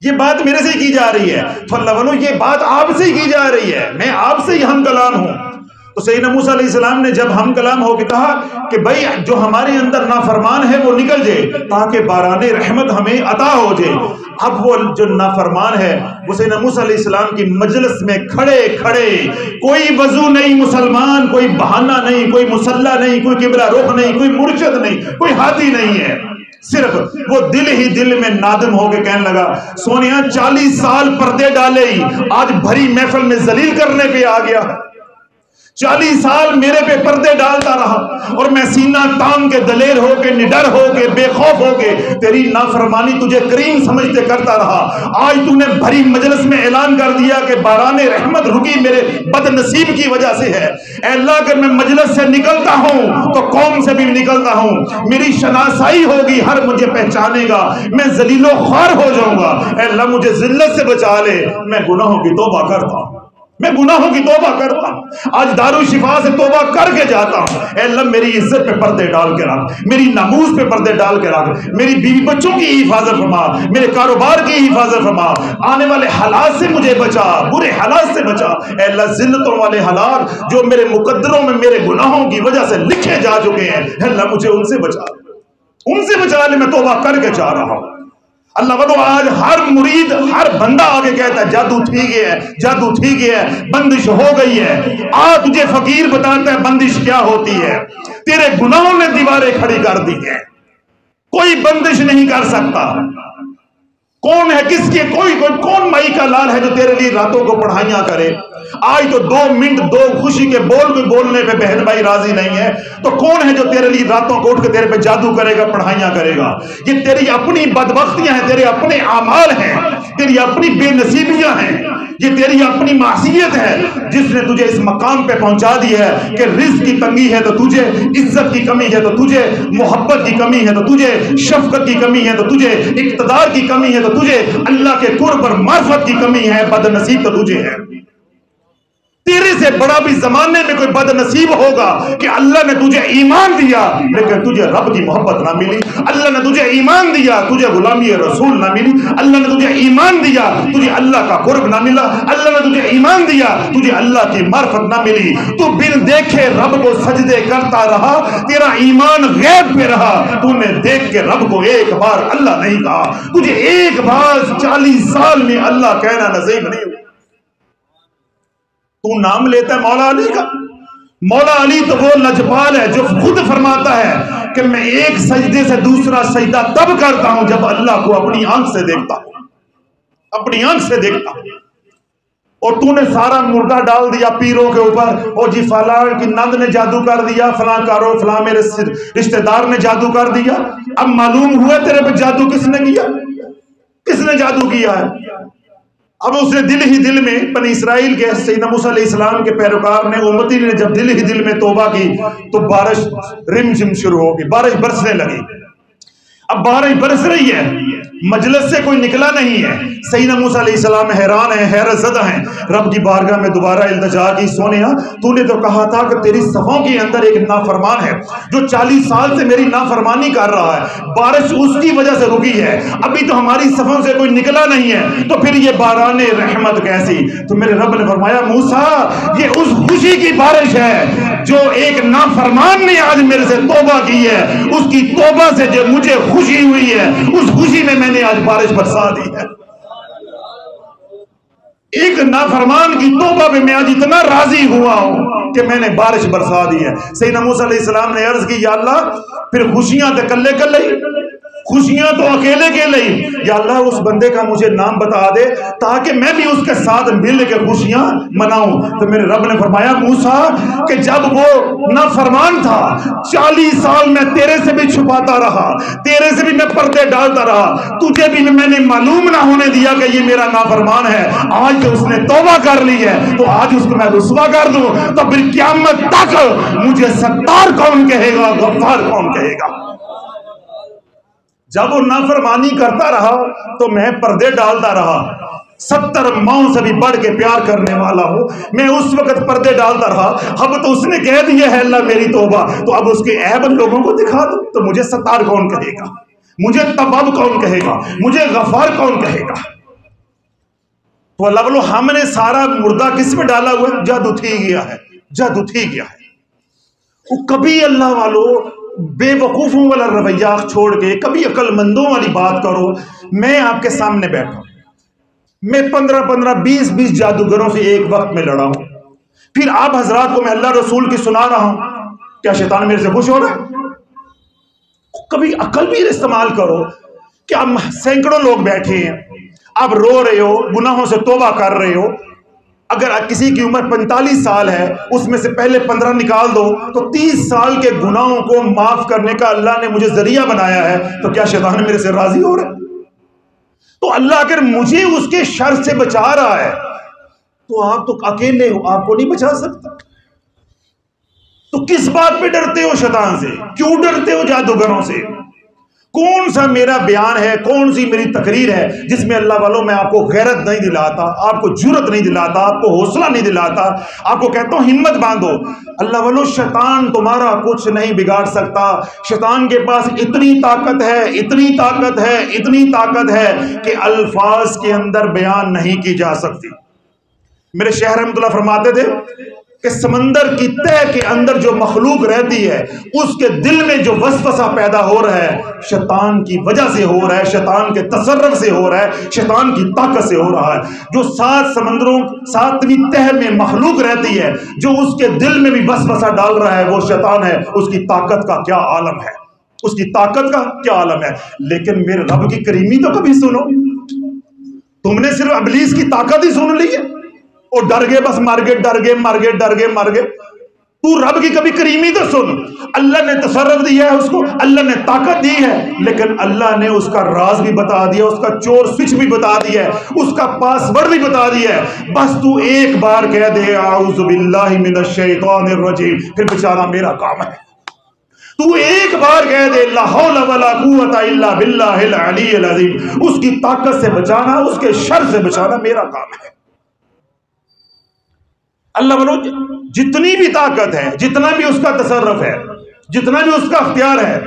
یہ بات میرے سے کی جا رہی ہے۔ تو اللہ والو یہ بات آپ سے کی جا رہی ہے، میں آپ سے ہی ہم کلام ہوں۔ تو سیدنا موسیٰ علیہ السلام نے جب ہم کلام ہو کے کہا کہ بھئی جو ہمارے اندر نافرمان ہے وہ نکل جائے تاکہ باران رحمت ہمیں عطا ہو جائے، اب وہ جو نافرمان ہے وہ سیدنا موسیٰ علیہ السلام کی مجلس میں کھڑے کھڑے، کوئی وضو نہیں مسلمان، کوئی بہانہ نہیں، کوئی مصلی نہیں، کوئی قبلہ رخ نہیں، کوئی مرشد نہیں، کوئی ہادی نہیں ہے، صرف وہ دل ہی دل میں نادم ہو کے کہنے لگا سونیا 40 سال پردے ڈالے ہی آج بھری محفل میں ذلیل کرنے پہ آ گیا، 40 سال میرے پہ پردے ڈالتا رہا اور میں سینہ تان کے دلیر ہو کے، نڈر ہو کے، بے خوف ہو کے تیری نافرمانی تجھے کریم سمجھتے کرتا رہا، آج تو نے بھری مجلس میں اعلان کر دیا کہ باران رحمت رکی میرے بد نصیب کی وجہ سے ہے۔ اے اللہ اگر میں مجلس سے نکلتا ہوں تو قوم سے بھی نکلتا ہوں، میری شناسائی ہوگی، ہر مجھے پہچانے گا، میں ذلیل و خوار ہو جاؤں گا، اے اللہ مجھے ذلت سے بچا لے، میں گناہوں کی توبہ کرتا ہوں، میں گناہوں کی توبہ کرتا ہوں، آج دارالشفا سے توبہ کر کے جاتا ہوں، اے اللہ میری عزت پہ پردے ڈال کے رکھ، میری ناموس پہ پردے ڈال کے رکھ، میری بیوی بچوں کی حفاظت فرما، میرے کاروبار کی حفاظت فرما، آنے والے حالات سے مجھے بچا، برے حالات سے بچا، اے اللہ ذلتوں والے حالات جو میرے مقدروں میں میرے گناہوں کی وجہ سے لکھے جا چکے ہیں، اے اللہ مجھے ان سے بچا، ان سے بچا لے، میں توبہ کر کے جا رہا ہوں۔ اللہ بتو آج ہر مرید، ہر بندہ آگے کہتا ہے جادو ٹھیک ہے، جادو ٹھیک ہے، بندش ہو گئی ہے، آج تجھے فقیر بتاتا ہے بندش کیا ہوتی ہے، تیرے گناہوں نے دیواریں کھڑی کر دی ہیں، کوئی بندش نہیں کر سکتا، کون ہے کس کے کون مائی کا لال ہے جو تیرے لیے راتوں کو پڑھائیاں کرے؟ آج تو 2 منٹ 2 خوشی کے بول کوئی بولنے پہ بہن بھائی راضی نہیں ہے، تو کون ہے جو تیرے لیے راتوں کو اٹھ کے تیرے پہ جادو کرے گا، پڑھائیاں کرے گا؟ یہ تیری اپنی بدبختیاں ہیں، تیرے اپنے اعمال ہیں، تیری اپنی بے نصیبیاں ہیں، یہ تیری اپنی معصیت ہے جس نے تجھے اس مقام پہ پہنچا دی ہے کہ رزق کی تنگی ہے تو تجھے عزت کی کمی ہے، تو تجھے محبت کی کمی ہے، تو تجھے شفقت کی کمی ہے، تو تجھے اقتدار کی کمی ہے، تو تجھے اللہ کے قرب اور معرفت کی کمی ہے، بد نصیب تو تجھے ہے۔ تیرے سے بڑا بھی زمانے میں کوئی بد نصیب ہوگا کہ اللہ نے تجھے ایمان دیا لیکن تجھے رب کی محبت نہ ملی، اللہ نے تجھے ایمان دیا تجھے غلامی رسول نہ ملی، اللہ نے تجھے ایمان دیا تجھے اللہ کا قرب نہ ملا، اللہ نے تجھے ایمان دیا تجھے اللہ کی معرفت نہ ملی، تو بن دیکھے رب کو سجدے کرتا رہا، تیرا ایمان غیب پہ رہا، تو نے دیکھ کے رب کو ایک بار اللہ نہیں کہا، تجھے ایک بار 40 سال میں اللہ کہنا نصیب نہیں ہوا۔ تو نام لیتا ہے مولا علی کا، مولا علی تو وہ لجپال ہے جو خود فرماتا ہے کہ میں ایک سجدے سے دوسرا سجدہ تب کرتا ہوں جب اللہ کو اپنی آنکھ سے دیکھتا ہوں، اپنی آنکھ سے دیکھتا ہوں۔ اور تو نے سارا مردہ ڈال دیا پیروں کے اوپر، اور جی فلاں کی نند نے جادو کر دیا، فلاں کارو فلاں میرے رشتہ دار نے جادو کر دیا، اب معلوم ہوا تیرے پہ جادو کس نے کیا، کس نے جادو کیا ہے؟ اب اس نے دل ہی دل میں بنی اسرائیل کے سیدنا موسیٰ علیہ السلام کے پیروکار نے، امتی نے جب دل ہی دل میں توبہ کی تو بارش رم جم شروع ہوگی، بارش برسنے لگی۔ اب بارش برس رہی ہے مجلس سے کوئی نکلا نہیں ہے۔ سیدنا موسیٰ علیہ السلام حیران ہیں، حیرت زدہ ہیں، رب کی بارگاہ میں دوبارہ التجا کی، سونیا تو نے تو کہا تھا کہ تیری صفوں کے اندر ایک نافرمان ہے جو 40 سال سے میری نافرمانی کر رہا ہے، بارش اس کی وجہ سے رکی ہے، ابھی تو ہماری صفوں سے کوئی نکلا نہیں ہے، تو پھر یہ باران رحمت کیسی؟ تو میرے رب نے فرمایا موسیٰ یہ اس خوشی کی بارش ہے جو ایک نافرمان نے آج میرے سے توبہ کی ہے، اس کی توبہ سے جو مجھے خوشی ہوئی ہے، اس خوشی میں نے آج بارش برسا دی ہے۔ ایک نافرمان کی توبہ پہ میں آج اتنا راضی ہوا ہوں کہ میں نے بارش برسا دی ہے۔ سیدنا موسیٰ علیہ السلام نے عرض کی یا اللہ پھر خوشیاں تو کلے کلے، خوشیاں تو اکیلے اکیلے ہی، یا اللہ اس بندے کا مجھے نام بتا دے تاکہ میں بھی اس کے ساتھ مل کے خوشیاں مناؤں۔ تو میرے رب نے فرمایا موسیٰ کہ جب وہ نافرمان تھا 40 سال میں تیرے سے بھی چھپاتا رہا، تیرے سے بھی میں پردے ڈالتا رہا، تجھے بھی میں نے معلوم نہ ہونے دیا کہ یہ میرا نافرمان ہے، آج تو اس نے توبہ کر لی ہے تو آج اس کو میں رسوا کر دوں تو پھر قیامت تک مجھے ستار کون کہے گا، غفار کون کہے گا؟ جب وہ نافرمانی کرتا رہا تو میں پردے ڈالتا رہا، 70 ماؤں سے بھی بڑھ کے پیار کرنے والا ہوں، میں اس وقت پردے ڈالتا رہا، اب تو اس نے کہہ دیا ہے اللہ میری توبہ، تو اب اس کے عیب لوگوں کو دکھا دو تو مجھے ستار کون کہے گا، مجھے تواب کون کہے گا، مجھے غفار کون کہے گا؟ تو اللہ بولو ہم نے سارا مردہ کس میں ڈالا ہوا ہے؟ جادو تھی گیا ہے، جادو تھی گیا ہے۔ وہ کبھی اللہ والو بے وقوفوں والا رویہ چھوڑ کے کبھی عقل مندوں والی بات کرو۔ میں آپ کے سامنے بیٹھا، میں 15 20 جادوگروں سے ایک وقت میں لڑا ہوں، پھر آپ حضرات کو میں اللہ رسول کی سنا رہا ہوں، کیا شیطان میرے سے خوش ہو رہا ہے؟ کبھی عقل بھی استعمال کرو کہ اب سینکڑوں لوگ بیٹھے ہیں، آپ رو رہے ہو، گناہوں سے توبہ کر رہے ہو، اگر کسی کی عمر 45 سال ہے اس میں سے پہلے 15 نکال دو تو 30 سال کے گناہوں کو معاف کرنے کا اللہ نے مجھے ذریعہ بنایا ہے، تو کیا شیطان میرے سے راضی ہو رہا ہے؟ تو اللہ اگر مجھے اس کے شر سے بچا رہا ہے تو آپ تو اکیلے ہو، آپ کو نہیں بچا سکتا، تو کس بات پہ ڈرتے ہو شیطان سے؟ کیوں ڈرتے ہو جادوگروں سے؟ کون سا میرا بیان ہے، کون سی میری تقریر ہے جس میں اللہ والوں میں آپ کو غیرت نہیں دلاتا، آپ کو جرت نہیں دلاتا، آپ کو حوصلہ نہیں دلاتا، آپ کو کہتا ہوں ہمت باندھو؟ اللہ والوں شیطان تمہارا کچھ نہیں بگاڑ سکتا، شیطان کے پاس اتنی طاقت ہے، اتنی طاقت ہے، اتنی طاقت ہے کہ الفاظ کے اندر بیان نہیں کی جا سکتی۔ میرے شیخ رحمۃ اللہ فرماتے تھے کہ سمندر کی تہ کے اندر جو مخلوق رہتی ہے اس کے دل میں جو وسوسہ پیدا ہو رہا ہے شیطان کی وجہ سے ہو رہا ہے، شیطان کے تصرف سے ہو رہا ہے، شیطان کی طاقت سے ہو رہا ہے۔ جو 7 سمندروں 7ویں تہ میں مخلوق رہتی ہے جو اس کے دل میں بھی وسوسہ ڈال رہا ہے وہ شیطان ہے، اس کی طاقت کا کیا عالم ہے، اس کی طاقت کا کیا عالم ہے۔ لیکن میرے رب کی کریمی تو کبھی سنو، تم نے صرف ابلیس کی طاقت ہی سن لی ہے اور ڈر گئے، بس مر گئے، ڈر گئے، مر گئے، ڈر گئے، مر گئے۔ تو رب کی کبھی کریمی تو سن، اللہ نے تصرف دیا ہے اس کو، اللہ نے طاقت دی ہے، لیکن اللہ نے اس کا راز بھی بتا دیا، اس کا چور سوئچ بھی بتا دیا ہے، اس کا پاس ورڈ بھی بتا دیا ہے۔ بس تو ایک بار کہہ دے اعوذ باللہ من الشیطان الرجیم، پھر بچانا میرا کام ہے۔ تو ایک بار کہہ دے لا حول ولا قوت الا باللہ العلی العظیم، اس کی طاقت سے بچانا، اس کے شر سے بچانا میرا کام ہے۔ اللہ بولو جتنی بھی طاقت ہے، جتنا بھی اس کا تصرف ہے، جتنا بھی اس کا اختیار ہے،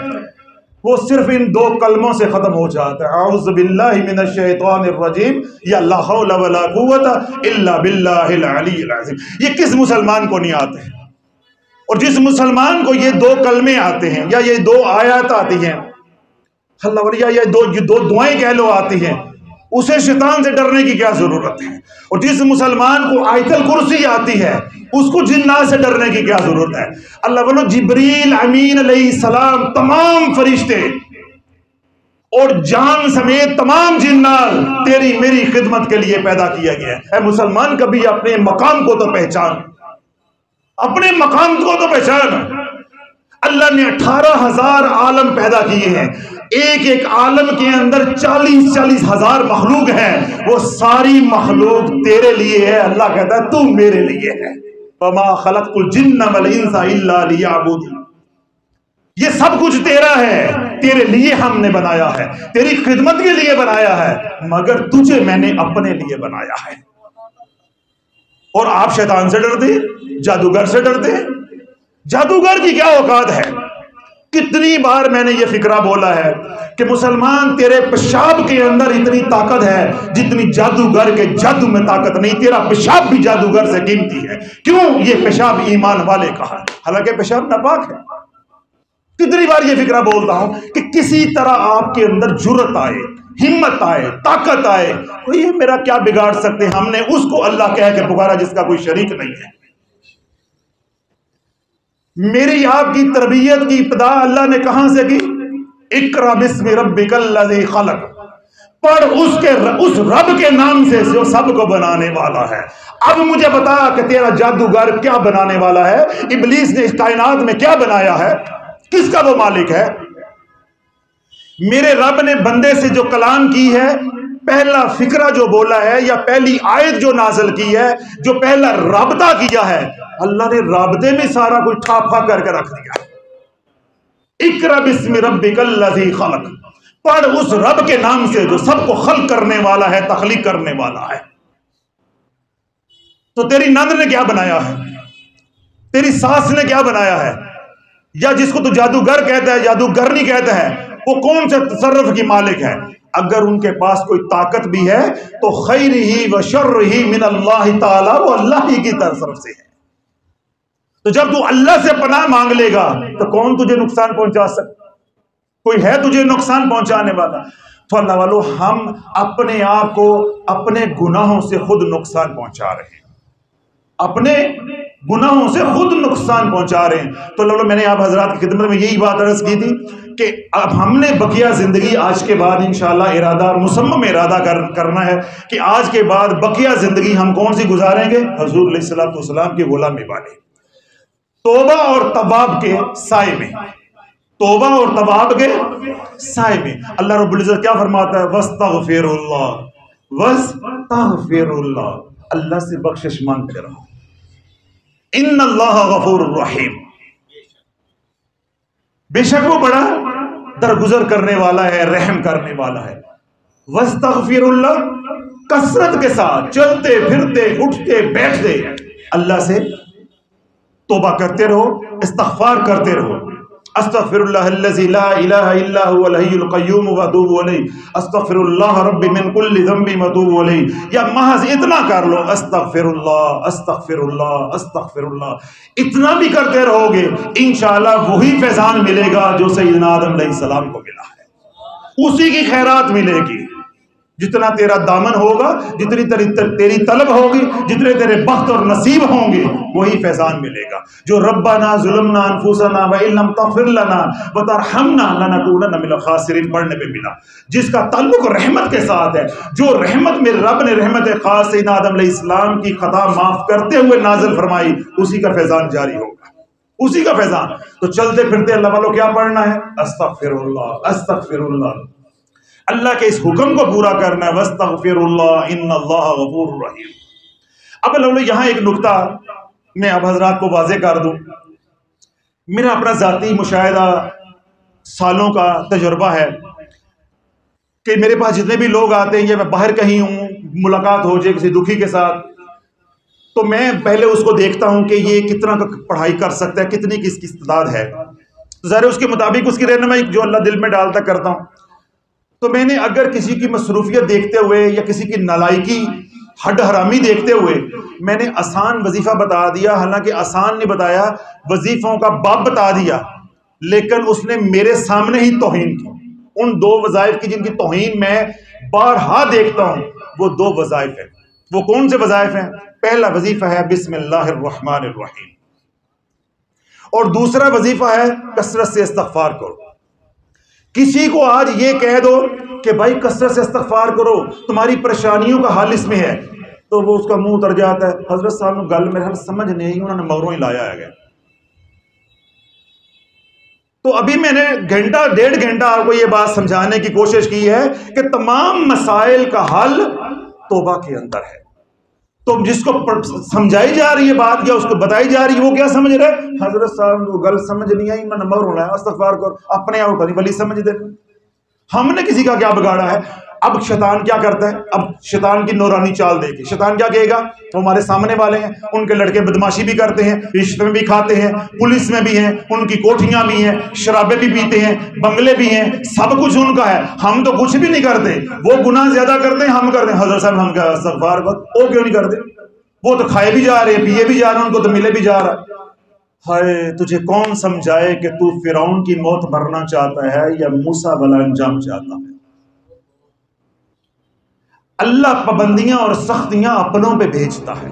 وہ صرف ان 2 کلموں سے ختم ہو جاتا ہے، اعوذ باللہ من الشیطان الرجیم یا لا حول ولا قوت الا باللہ العلی العظیم۔ یہ کس مسلمان کو نہیں آتے؟ اور جس مسلمان کو یہ 2 کلمے آتے ہیں یا یہ 2 آیات آتی ہیں، اللہ یا یہ 2 دعائیں کہہ لو آتی ہیں، اسے شیطان سے ڈرنے کی کیا ضرورت ہے؟ اور جس مسلمان کو آیت الکرسی آتی ہے اس کو جنات سے ڈرنے کی کیا ضرورت ہے؟ اللہ بولو جبریل امین علیہ السلام، تمام فرشتے اور جان سمیت تمام جنات تیری میری خدمت کے لیے پیدا کیا گیا ہے۔ اے مسلمان کبھی اپنے مقام کو تو پہچان، اپنے مقام کو تو پہچان۔ اللہ نے 18,000 عالم پیدا کیے ہیں، ایک ایک عالم کے اندر 40 ہزار مخلوق ہیں، وہ ساری مخلوق تیرے لیے ہے۔ اللہ کہتا ہے تو میرے لیے ہے، وَمَا خَلَقْتُ الْجِنَّ وَالْإِنسَ إِلَّا لِيَعْبُدُونِ، یہ سب کچھ تیرا ہے، تیرے لیے ہم نے بنایا ہے، تیری خدمت کے لیے بنایا ہے، مگر تجھے میں نے اپنے لیے بنایا ہے۔ اور آپ شیطان سے ڈرتے ہیں، جادوگر سے ڈرتے ہیں؟ جادوگر کی کیا اوقات ہے؟ کتنی بار میں نے یہ فکرہ بولا ہے کہ مسلمان تیرے پیشاب کے اندر اتنی طاقت ہے جتنی جادوگر کے جادو میں طاقت نہیں۔ تیرا پیشاب بھی جادوگر سے قیمتی ہے۔ کیوں؟ یہ پیشاب ایمان والے کا ہے، حالانکہ پیشاب ناپاک ہے۔ کتنی بار یہ فکرہ بولتا ہوں کہ کسی طرح آپ کے اندر جرت آئے، ہمت آئے، طاقت آئے، تو یہ میرا کیا بگاڑ سکتے؟ ہم نے اس کو اللہ کہہ کے پکارا جس کا کوئی شریک نہیں ہے۔ میری آپ کی تربیت کی ابتدا اللہ نے کہاں سے کی؟ اقرأ بسم ربک الذی خلق، پڑھ اس رب کے نام سے جو سب کو بنانے والا ہے۔ اب مجھے بتا کہ تیرا جادوگر کیا بنانے والا ہے؟ ابلیس نے اس کائنات میں کیا بنایا ہے؟ کس کا وہ مالک ہے؟ میرے رب نے بندے سے جو کلام کی ہے، پہلا فکرہ جو بولا ہے یا پہلی آیت جو نازل کی ہے، جو پہلا رابطہ کیا ہے، اللہ نے رابطے میں سارا کوئی ٹھاپا کر کے رکھ دیا۔ اقرأ بسم ربک الذی خلق، پڑھ اس رب کے نام سے جو سب کو خلق کرنے والا ہے، تخلیق کرنے والا ہے۔ تو تیری نند نے کیا بنایا ہے؟ تیری ساس نے کیا بنایا ہے؟ یا جس کو تو جادوگر کہتا ہے، جادوگر نہیں کہتا ہے، وہ کون سے تصرف کی مالک ہے؟ اگر ان کے پاس کوئی طاقت بھی ہے تو خیر ہی و شر ہی من اللہ تعالی، وہ اللہ ہی کی طرف سے ہے۔ تو جب تو اللہ سے پناہ مانگ لے گا تو کون تجھے نقصان پہنچا سکتا؟ کوئی ہے تجھے نقصان پہنچانے والا؟ تو اللہ والو، ہم اپنے آپ کو اپنے گناہوں سے خود نقصان پہنچا رہے ہیں، اپنے گناہوں سے خود نقصان پہنچا رہے ہیں۔ تو اللہ، میں نے آپ حضرات کی خدمت میں یہی بات عرض کی تھی کہ اب ہم نے بقیہ زندگی آج کے بعد انشاءاللہ ارادہ، مصمم ارادہ کرنا ہے کہ آج کے بعد بقیہ زندگی ہم کون سی گزاریں گے؟ حضور علیہ الصلوۃ والسلام کی غلامی والی، توبہ اور تواب کے سائے میں، توبہ اور تواب کے سائے میں۔ اللہ رب العزت کیا فرماتا ہے؟ وَاسْتَغْفِرُ اللَّهَ وَاسْتَغْفِرُ اللَّهَ، اللہ سے بخشش مانگتے رہو، ان اللہ غفور الرحیم، بے شک وہ بڑا درگزر کرنے والا ہے، رحم کرنے والا ہے۔ وَاسْتَغْفِرُ اللَّهَ، کثرت کے ساتھ چلتے پھرتے اٹھتے بیٹھتے اللہ سے توبہ کرتے رہو، استغفار کرتے رہو۔ استغفر اللہ الذی لا الہ الا هو الحی القیوم واتوب الیہ، استغفر اللہ ربی من کل ذنب واتوب الیہ، یا محض اتنا کر لو، استغفر اللہ استغفر اللہ استغفر اللہ۔ اتنا بھی کرتے رہو گے انشاءاللہ وہی فیضان ملے گا جو سیدنا آدم علیہ السلام کو ملا ہے، اسی کی خیرات ملے گی۔ جتنا تیرا دامن ہوگا، جتنی تیری طلب ہوگی، جتنے تیرے بخت اور نصیب ہوں گے، وہی فیضان ملے گا جو ربنا ظلمنا انفسنا وان لم تغفر لنا وترحمنا لنکونن من الخاسرین پڑھنے پہ ملا، جس کا تعلق رحمت کے ساتھ ہے، جو رحمت میں رب نے رحمت خاص سیدنا آدم علیہ السلام کی خطا معاف کرتے ہوئے نازل فرمائی، اسی کا فیضان جاری ہوگا، اسی کا فیضان۔ تو چلتے پھرتے اللہ والوں کیا پڑھنا ہے؟ استغفر اللہ استغفر اللہ، اللہ کے اس حکم کو پورا کرنا ہے، وَاسْتَغْفِرُ اللَّهَ إِنَّ اللَّهَ غَفُورٌ رَحِيمٌ۔ اب اللہ یہاں ایک نکتہ میں آپ حضرات کو واضح کر دوں، میرا اپنا ذاتی مشاہدہ سالوں کا تجربہ ہے کہ میرے پاس جتنے بھی لوگ آتے ہیں، یا میں باہر کہیں ہوں، ملاقات ہو جائے کسی دکھی کے ساتھ، تو میں پہلے اس کو دیکھتا ہوں کہ یہ کتنا پڑھائی کر سکتا ہے، کتنی کس کی استعداد ہے، ظاہر اس کے مطابق اس کی رہنمائی جو اللہ دل میں ڈالتا کرتا ہوں۔ تو میں نے اگر کسی کی مصروفیت دیکھتے ہوئے یا کسی کی نالائکی ہڈ حرامی دیکھتے ہوئے میں نے آسان وظیفہ بتا دیا، حالانکہ آسان نہیں بتایا، وظیفوں کا باب بتا دیا، لیکن اس نے میرے سامنے ہی توہین کی۔ ان دو وظائف کی جن کی توہین میں بارہا دیکھتا ہوں، وہ دو وظائف ہیں۔ وہ کون سے وظائف ہیں؟ پہلا وظیفہ ہے بسم اللہ الرحمن الرحیم، اور دوسرا وظیفہ ہے کثرت سے استغفار کرو۔ کسی کو آج یہ کہہ دو کہ بھائی کثرت سے استغفار کرو، تمہاری پریشانیوں کا حل اس میں ہے، تو وہ اس کا منہ اتر جاتا ہے، حضرت صاحب نے گل میرے حال سمجھ نہیں، انہوں نے مغروں ہی لایا ہے۔ تو ابھی میں نے گھنٹہ ڈیڑھ گھنٹہ آپ کو یہ بات سمجھانے کی کوشش کی ہے کہ تمام مسائل کا حل توبہ کے اندر ہے، تو جس کو سمجھائی جا رہی ہے بات یا اس کو بتائی جا رہی ہے وہ کیا سمجھ رہے؟ حضرت صاحب کو گل سمجھ نہیں آئی، میں نمبر ہونا ہے استغفار کر، اپنے آپ کو بلی سمجھ دے۔ ہم نے کسی کا کیا بگاڑا ہے؟ اب شیطان کیا کرتا ہے؟ اب شیطان کی نورانی چال دے کے شیطان کیا کہے گا؟ وہ ہمارے سامنے والے ہیں، ان کے لڑکے بدماشی بھی کرتے ہیں، رشوت میں بھی کھاتے ہیں، پولیس میں بھی ہیں، ان کی کوٹھیاں بھی ہیں، شرابیں بھی پیتے ہیں، بنگلے بھی ہیں، سب کچھ ان کا ہے، ہم تو کچھ بھی نہیں کرتے، وہ گناہ زیادہ کرتے ہیں، ہم کرتے ہیں۔ حضرت صاحب ہم کیا استغفار کرتے، وہ کیوں نہیں کرتے؟ وہ تو کھائے بھی جا رہے ہیں، پیے بھی جا رہے ہیں، ان کو تو ملے بھی جا رہا ہے۔ ہائے تجھے کون سمجھائے کہ تو فرعون کی موت مرنا چاہتا ہے یا موسیٰ والا انجام چاہتا ہے؟ اللہ پابندیاں اور سختیاں اپنوں پہ بھیجتا ہے،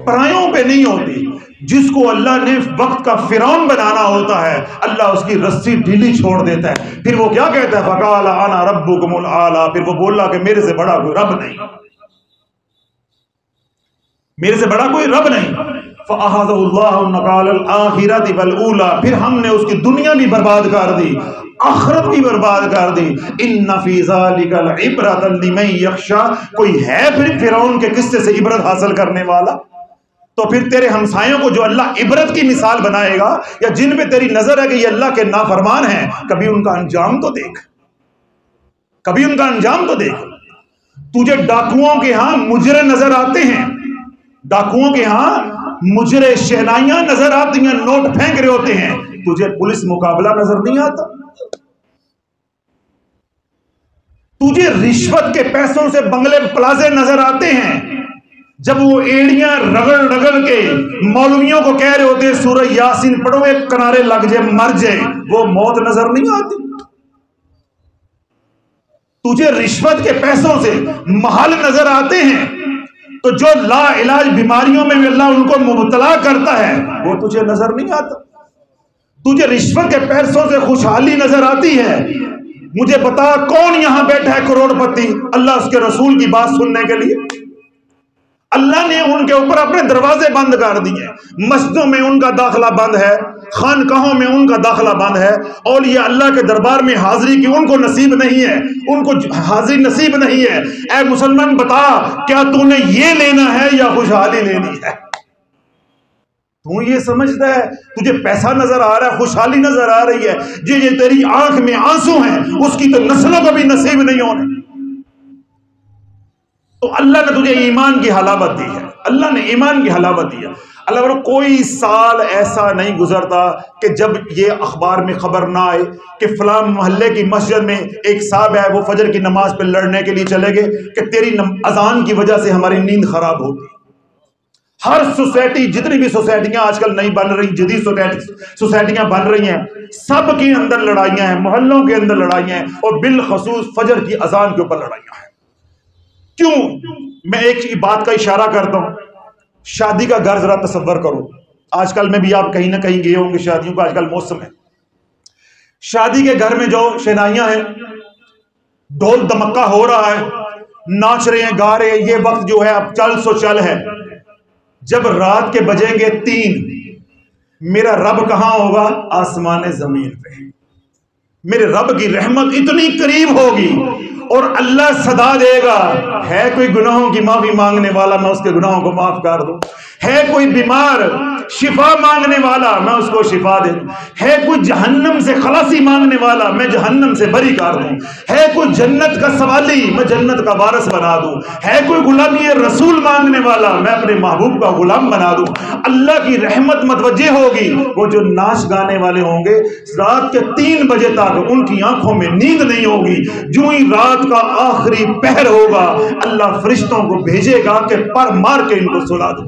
پرایوں پہ نہیں ہوتی۔ جس کو اللہ نے وقت کا فرعون بنانا ہوتا ہے اللہ اس کی رسی ڈھیلی چھوڑ دیتا ہے، پھر وہ کیا کہتا ہے؟ فقال انا ربکم الاعلی، پھر وہ بولا کہ میرے سے بڑا کوئی رب نہیں، میرے سے بڑا کوئی رب نہیں۔ فَأَخَذَهُ اللَّهُ نَكَالَ الْآخِرَةِ وَالْأُولَى، پھر ہم نے اس کی دنیا بھی برباد کر دی، آخرت بھی برباد کر دی۔ إِنَّ فِي ذَلِكَ الْعِبْرَةَ لِمَن يَخْشَىٰ، کوئی ہے پھر فرعون کے قصے سے عبرت حاصل کرنے والا؟ تو پھر تیرے ہمسایوں کو جو اللہ عبرت کی مثال بنائے گا یا جن پہ تیری نظر ہے کہ یہ اللہ کے نافرمان ہیں، کبھی ان کا انجام تو دیکھ، کبھی ان کا انجام تو دیکھ۔ تجھے ڈاکوؤں کے ہاں مجرے نظر آتے ہیں، ڈاکوؤں کے ہاں مجرے شہنائیاں نظر آتی ہیں، نوٹ پھینک رہے ہوتے ہیں، تجھے پولیس مقابلہ نظر نہیں آتا؟ تجھے رشوت کے پیسوں سے بنگلے پلازے نظر آتے ہیں، جب وہ ایڑیاں رگڑ رگڑ کے مولویوں کو کہہ رہے ہوتے ہیں سورہ یاسین پڑھو ایک کنارے لگ جائے مر جائے، وہ موت نظر نہیں آتی؟ تجھے رشوت کے پیسوں سے محل نظر آتے ہیں، تو جو لا علاج بیماریوں میں اللہ ان کو مبتلا کرتا ہے وہ تجھے نظر نہیں آتا؟ تجھے رشوت کے پیسوں سے خوشحالی نظر آتی ہے؟ مجھے بتا کون یہاں بیٹھا ہے کروڑ پتی اللہ اس کے رسول کی بات سننے کے لیے؟ اللہ نے ان کے اوپر اپنے دروازے بند کر دیے، مسجدوں میں ان کا داخلہ بند ہے، خانقاہوں میں ان کا داخلہ بند ہے، اولیاء اللہ کے دربار میں حاضری کی ان کو نصیب نہیں ہے، ان کو حاضری نصیب نہیں ہے۔ اے مسلمان بتا کیا تو نے یہ لینا ہے یا خوشحالی لینی ہے؟ تو یہ سمجھتا ہے تجھے پیسہ نظر آ رہا ہے، خوشحالی نظر آ رہی ہے، یہ تیری آنکھ میں آنسو ہیں، اس کی تو نسلوں کو بھی نصیب نہیں ہونے۔ تو اللہ نے تجھے ایمان کی حلاوت دی ہے، اللہ نے ایمان کی حلاوت دی ہے۔ اللہ بڑا کوئی سال ایسا نہیں گزرتا کہ جب یہ اخبار میں خبر نہ آئے کہ فلاں محلے کی مسجد میں ایک صاحب ہے وہ فجر کی نماز پہ لڑنے کے لیے چلے گئے کہ تیری اذان کی وجہ سے ہماری نیند خراب ہوگی۔ ہر سوسائٹی، جتنی بھی سوسائٹیاں آج کل نئی بن رہی، جدید سوسائٹیاں بن رہی ہیں، سب کے اندر لڑائیاں ہیں، محلوں کے اندر لڑائیاں ہیں، اور بالخصوص فجر کی اذان کے اوپر لڑائیاں ہیں۔ کیوں؟ میں ایک بات کا اشارہ کرتا ہوں، شادی کا گھر ذرا تصور کرو، آج کل میں بھی آپ کہیں نہ کہیں گئے ہوں گے، شادیوں کا آج کل موسم ہے، شادی کے گھر میں جو شہنائیاں ہیں، ڈھول دمکا ہو رہا ہے، ناچ رہے ہیں، گا رہے ہیں، یہ وقت جو ہے اب چل سو چل ہے۔ جب رات کے بجیں گے 3، میرا رب کہاں ہوگا؟ آسمان زمین پہ۔ میرے رب کی رحمت اتنی قریب ہوگی اور اللہ صدا دے گا، ہے کوئی گناہوں کی معافی مانگنے والا میں اس کے گناہوں کو معاف کر دوں، ہے کوئی بیمار شفا مانگنے والا میں اس کو شفا دے دوں، ہے کوئی جہنم سے خلاصی مانگنے والا میں جہنم سے بری کر دوں، ہے کوئی جنت کا سوالی میں جنت کا وارث بنا دوں، ہے کوئی غلامی رسول مانگنے والا میں اپنے محبوب کا غلام بنا دوں۔ اللہ کی رحمت متوجہ ہوگی، وہ جو ناچ گانے والے ہوں گے رات کے 3 بجے تک ان کی آنکھوں میں نیند نہیں ہوگی، جو ہی رات کا آخری پہر ہوگا اللہ فرشتوں کو بھیجے گا کہ پر مار کے ان کو سلا دو،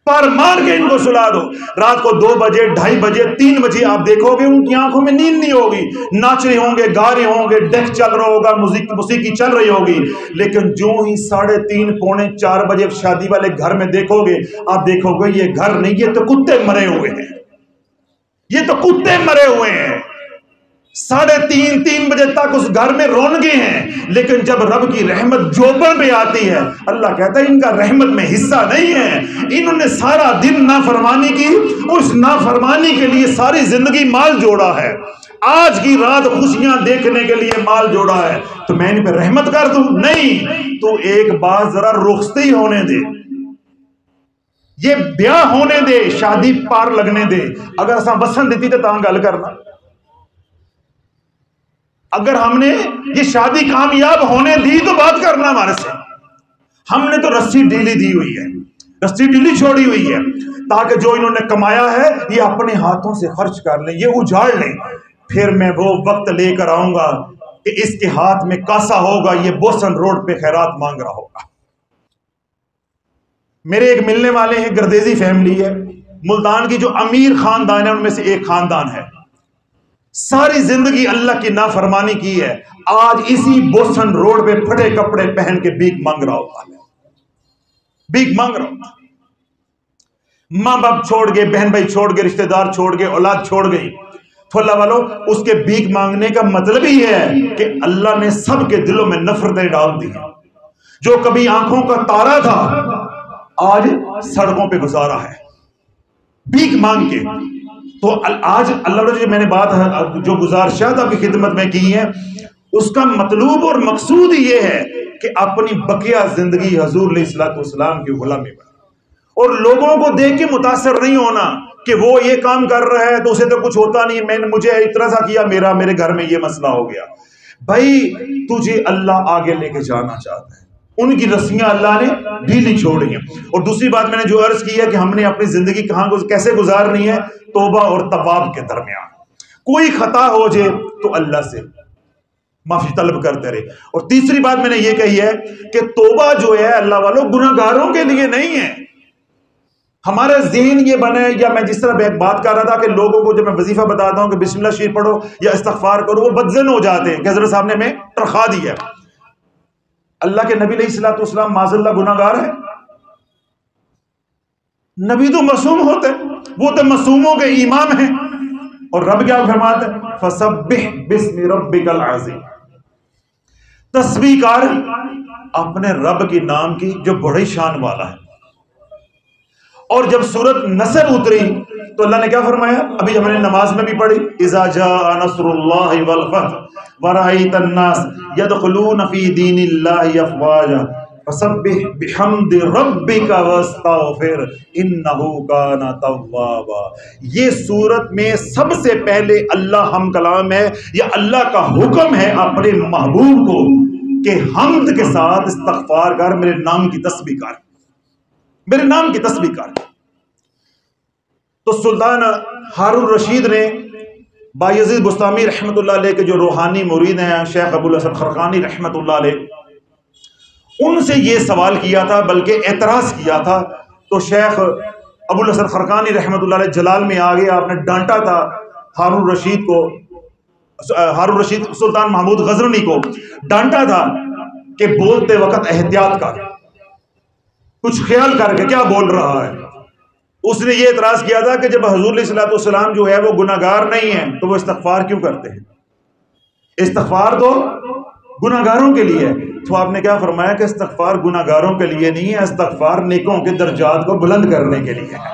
پر مار کے ان کو سلا دو۔ رات کو 2 بجے 2:30 بجے 3 بجے آپ دیکھو گے ان کی آنکھوں میں نیند نہیں ہوگی، ناچ رہے ہوں گے، گا رہے ہوں گے، ڈیک چل رہا ہوگا، موسیقی چل رہی ہوگی، لیکن جو ہی 3:30 پونے 4 بجے شادی والے گھر میں دیکھو گے آپ دیکھو گے یہ گھر نہیں، یہ تو کتے مرے ہوئے ہیں، یہ تو کتے مرے ہوئے ہیں۔ 3:30 بجے تک اس گھر میں رونقیں ہیں، لیکن جب رب کی رحمت جوبن پہ آتی ہے اللہ کہتا ہے ان کا رحمت میں حصہ نہیں ہے، انہوں نے سارا دن نافرمانی کی، اس نافرمانی کے لیے ساری زندگی مال جوڑا ہے، آج کی رات خوشیاں دیکھنے کے لیے مال جوڑا ہے تو میں ان پہ رحمت کر دوں؟ نہیں، تو ایک بات ذرا رخصتی ہونے دے، یہ بیاہ ہونے دے، شادی پار لگنے دے۔ اگر اساں وسن دیتی تو تاں گل کرنا، اگر ہم نے یہ شادی کامیاب ہونے دی تو بات کرنا ہمارے سے۔ ہم نے تو رسی ڈھیلی دی ہوئی ہے، رسی ڈھیلی چھوڑی ہوئی ہے، تاکہ جو انہوں نے کمایا ہے یہ اپنے ہاتھوں سے خرچ کر لیں، یہ اجاڑ لیں، پھر میں وہ وقت لے کر آؤں گا کہ اس کے ہاتھ میں کاسا ہوگا، یہ بوسن روڈ پہ خیرات مانگ رہا ہوگا۔ میرے ایک ملنے والے ہیں، گردیزی فیملی ہے، ملتان کی جو امیر خاندان ہے ان میں سے ایک خاندان ہے، ساری زندگی اللہ کی نافرمانی کی ہے، آج اسی بوسن روڈ پہ پھٹے کپڑے پہن کے بھیک مانگ رہا ہوتا ہے، بھیک مانگ رہا ہوتا ہے۔ ماں باپ چھوڑ گئے، بہن بھائی چھوڑ گئے، رشتہ دار چھوڑ گئے، اولاد چھوڑ گئی، تو اللہ والوں اس کے بھیک مانگنے کا مطلب ہی ہے کہ اللہ نے سب کے دلوں میں نفرتیں ڈال دی۔ جو کبھی آنکھوں کا تارا تھا آج سڑکوں پہ گزارا ہے بھیک مانگ کے۔ تو آج اللہ جو میں نے بات جو گزارشات آپ کی خدمت میں کی ہیں اس کا مطلوب اور مقصود یہ ہے کہ اپنی بقیہ زندگی حضور علیہ الصلوۃ والسلام کی غلامی بنے، اور لوگوں کو دیکھ کے متاثر نہیں ہونا کہ وہ یہ کام کر رہا ہے تو اسے تو کچھ ہوتا نہیں، مجھے اتنا سا کیا، میرے گھر میں یہ مسئلہ ہو گیا۔ بھائی تجھے اللہ آگے لے کے جانا چاہتا ہے، ان کی رسیاں اللہ نے ڈھیلی چھوڑی ہیں۔ اور دوسری بات میں نے جو عرض کی ہے کہ ہم نے اپنی زندگی کیسے گزارنی ہے، توبہ اور تواب کے درمیان۔ کوئی خطا ہو جائے تو اللہ سے معافی طلب کرتے رہے۔ اور تیسری بات میں نے یہ کہی ہے کہ توبہ جو ہے اللہ والوں گناہگاروں کے لیے نہیں ہے۔ ہمارا ذہن یہ بنے، یا میں جس طرح بات کر رہا تھا کہ لوگوں کو جب میں وظیفہ بتاتا ہوں کہ بسم اللہ شریف پڑھو یا استغفار کرو، وہ بدذن ہو جاتے ہیں کہ حضرت صاحب نے ہمیں ترخا دی ہے۔ اللہ کے نبی علیہ الصلوۃ والسلام معاذ اللہ گناہگار ہے؟ نبی تو معصوم ہوتے، وہ تو معصوموں کے امام ہیں، اور رب کیا فرماتا ہے؟ فسبح باسم ربک العظیم، تسبیح کر اپنے رب کے نام کی جو بڑی شان والا ہے۔ اور جب سورت نصر اتری تو اللہ نے کیا فرمایا؟ ابھی ہم نے نماز میں بھی پڑھی، اذا جاء نصر اللہ والفتح ورأیت الناس یدخلون فی دین اللہ افواجا فسبح بحمد ربک واستغفر انہ کان توابا۔ یہ سورت میں سب سے پہلے اللہ ہم کلام ہے، یا اللہ کا حکم ہے اپنے محبوب کو کہ حمد کے ساتھ استغفار کر، میرے نام کی تسبیح کر، میرے نام کی تسبیح کر۔ تو سلطان ہارون رشید نے بایزید بستامی رحمت اللہ علیہ کے جو روحانی مرید ہیں شیخ ابو الحسن خرقانی رحمت اللہ علیہ، ان سے یہ سوال کیا تھا، بلکہ اعتراض کیا تھا۔ تو شیخ ابو الحسن خرقانی رحمت اللہ علیہ جلال میں آگے آپ نے ڈانٹا تھا ہارون رشید کو، ہارون رشید سلطان محمود غزنوی کو ڈانٹا تھا کہ بولتے وقت احتیاط کر، کچھ خیال کر کے کیا بول رہا ہے۔ اس نے یہ اعتراض کیا تھا کہ جب حضور علیہ الصلوۃ والسلام جو ہے وہ گناہگار نہیں ہیں تو وہ استغفار کیوں کرتے ہیں؟ استغفار تو گناہگاروں کے لیے ہے۔ تو آپ نے کیا فرمایا کہ استغفار گناہگاروں کے لیے نہیں ہے، استغفار نیکوں کے درجات کو بلند کرنے کے لیے ہے،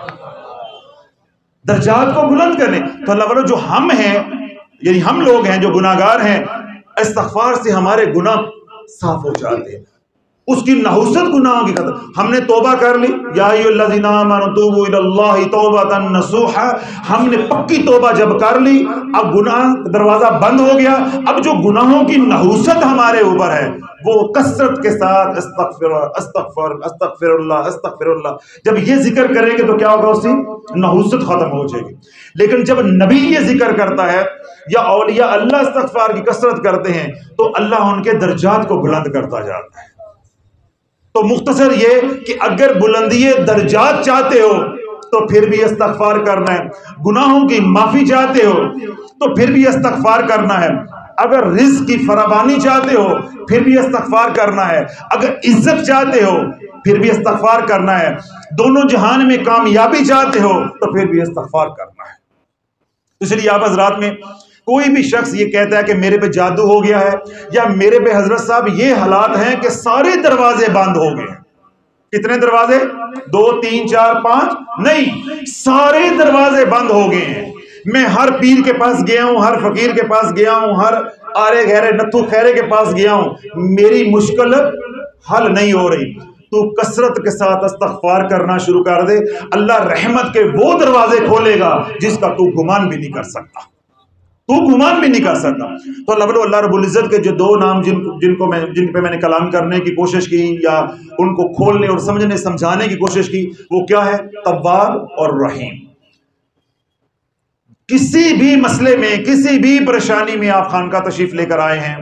درجات کو بلند کرنے۔ تو اللہ والوں جو ہم ہیں، یعنی ہم لوگ ہیں جو گناہگار ہیں، استغفار سے ہمارے گناہ صاف ہو جاتے ہیں، اس کی نحوست گناہوں کی قدر۔ ہم نے توبہ کر لی، یا ایھا الذین آمنوا توبوا الی اللہ توبۃ نصوحا، ہم نے پکی توبہ جب کر لی، اب گناہ دروازہ بند ہو گیا۔ اب جو گناہوں کی نحوست ہمارے اوپر ہے وہ کثرت کے ساتھ استغفر استغفر استغفر اللہ استغفر اللہ، جب یہ ذکر کریں گے تو کیا ہوگا؟ اس کی نحوست ختم ہو جائے گی۔ لیکن جب نبی یہ ذکر کرتا ہے یا اولیاء اللہ استغفار کی کثرت کرتے ہیں تو اللہ ان کے درجات کو بلند کرتا جاتا ہے۔ تو مختصر یہ کہ اگر بلندی درجات چاہتے ہو تو پھر بھی استغفار کرنا ہے، گناہوں کی معافی چاہتے ہو تو پھر بھی استغفار کرنا ہے، اگر رزق کی فراوانی چاہتے ہو پھر بھی استغفار کرنا ہے، اگر عزت چاہتے ہو پھر بھی استغفار کرنا ہے، دونوں جہان میں کامیابی چاہتے ہو تو پھر بھی استغفار کرنا ہے۔ اس لیے آپ حضرات میں کوئی بھی شخص یہ کہتا ہے کہ میرے پہ جادو ہو گیا ہے یا میرے پہ حضرت صاحب یہ حالات ہیں کہ سارے دروازے بند ہو گئے، کتنے دروازے؟ 2 3 4 5 نہیں، سارے دروازے بند ہو گئے ہیں۔ میں ہر پیر کے پاس گیا ہوں، ہر فقیر کے پاس گیا ہوں، ہر آرے گہرے نتھو خیرے کے پاس گیا ہوں، میری مشکل حل نہیں ہو رہی۔ تو کثرت کے ساتھ استغفار کرنا شروع کر دے، اللہ رحمت کے وہ دروازے کھولے گا جس کا تو گمان بھی نہیں کر سکتا، تو گمان بھی نہیں کر سکتا۔ تو اللہ رب العزت کے جو دو نام جن پہ میں نے کلام کرنے کی کوشش کی یا ان کو کھولنے اور سمجھنے سمجھانے کی کوشش کی، وہ کیا ہے؟ تواب اور رحیم۔ کسی بھی مسئلے میں، کسی بھی پریشانی میں آپ خانقاہ تشریف لے کر آئے ہیں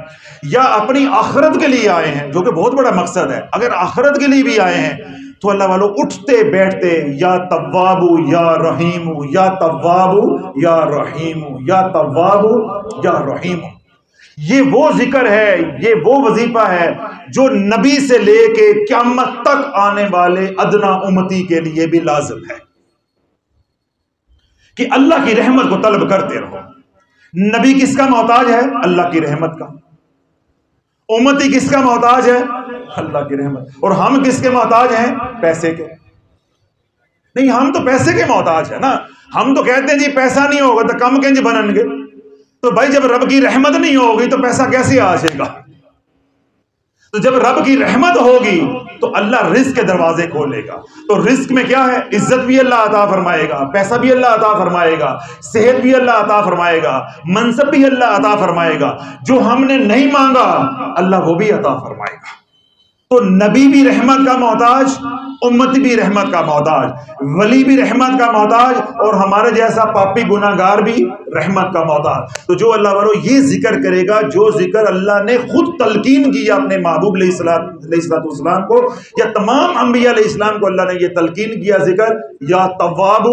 یا اپنی آخرت کے لیے آئے ہیں، جو کہ بہت بڑا مقصد ہے، اگر آخرت کے لیے بھی آئے ہیں تو اللہ والوں اٹھتے بیٹھتے یا تواب یا رحیم، یا تواب یا رحیم، یا تواب یا رحیم، یہ وہ ذکر ہے، یہ وہ وظیفہ ہے جو نبی سے لے کے قیامت تک آنے والے ادنا امتی کے لیے بھی لازم ہے کہ اللہ کی رحمت کو طلب کرتے رہو۔ نبی کس کا محتاج ہے؟ اللہ کی رحمت کا۔ امتی کس کا محتاج ہے؟ اللہ کی رحمت۔ اور ہم کس کے محتاج ہیں؟ پیسے کے نہیں، ہم تو پیسے کے محتاج ہیں نا۔ ہم تو کہتے ہیں جی پیسہ نہیں ہوگا تو کم کنج بنن گے، تو بھائی جب رب کی رحمت نہیں ہوگی تو پیسہ کیسے آ جائے گا؟ تو جب رب کی رحمت ہوگی تو اللہ رزق کے دروازے کھولے گا۔ تو رزق میں کیا ہے؟ عزت بھی اللہ عطا فرمائے گا، پیسہ بھی اللہ عطا فرمائے گا، صحت بھی اللہ عطا فرمائے گا، منصب بھی اللہ عطا فرمائے گا، جو ہم نے نہیں مانگا اللہ وہ بھی عطا فرمائے گا۔ تو نبی بھی رحمت کا محتاج، امت بھی رحمت کا محتاج، ولی بھی رحمت کا محتاج، اور ہمارے جیسا پاپی گناہگار بھی رحمت کا محتاج۔ تو جو اللہ والو یہ ذکر کرے گا، جو ذکر اللہ نے خود تلقین کیا اپنے محبوب علیہ السلام کو، یا تمام انبیاء علیہ السلام کو اللہ نے یہ تلقین کیا ذکر، یا تواب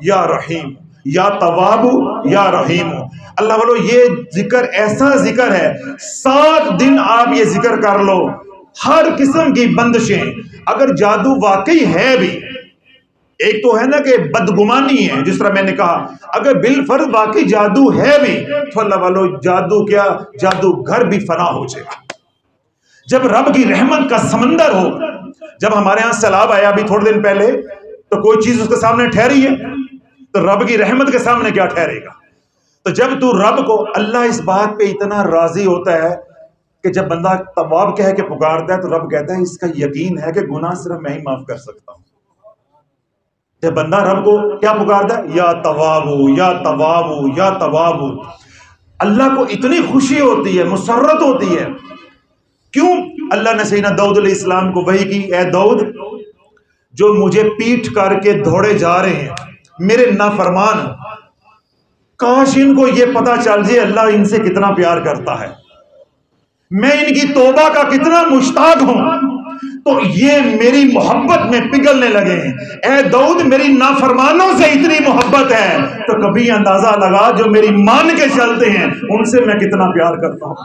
یا رحیم، یا تواب یا رحیم۔ اللہ والو یہ ذکر ایسا ذکر ہے، 7 دن آپ یہ ذکر کر لو، ہر قسم کی بندشیں، اگر جادو واقعی ہے بھی، ایک تو ہے نا کہ بدگمانی ہے، جس طرح میں نے کہا، اگر بالفرض واقعی جادو ہے بھی تو اللہ والو جادو کیا، جادو گھر بھی فنا ہو جائے گا۔ جب رب کی رحمت کا سمندر ہو، جب ہمارے ہاں سیلاب آیا ابھی تھوڑے دن پہلے، تو کوئی چیز اس کے سامنے ٹھہری ہے؟ تو رب کی رحمت کے سامنے کیا ٹھہرے گا؟ تو جب تو رب کو، اللہ اس بات پہ اتنا راضی ہوتا ہے کہ جب بندہ تواب کہہ کے پکارتا ہے تو رب کہتا ہے اس کا یقین ہے کہ گناہ صرف میں ہی معاف کر سکتا ہوں۔ جب بندہ رب کو کیا پکارتا ہے؟ یا تواب یا تواب یا تواب، اللہ کو اتنی خوشی ہوتی ہے، مسرت ہوتی ہے۔ کیوں؟ اللہ نے سیدنا داؤد علیہ السلام کو وحی کی، اے داؤد، جو مجھے پیٹ کر کے دوڑے جا رہے ہیں میرے نافرمان، کاش ان کو یہ پتا چل جائے اللہ ان سے کتنا پیار کرتا ہے، میں ان کی توبہ کا کتنا مشتاق ہوں، تو یہ میری محبت میں پگھلنے لگے ہیں۔ اے داؤد، میری نافرمانوں سے اتنی محبت ہے تو کبھی اندازہ لگا جو میری مان کے چلتے ہیں ان سے میں کتنا پیار کرتا ہوں،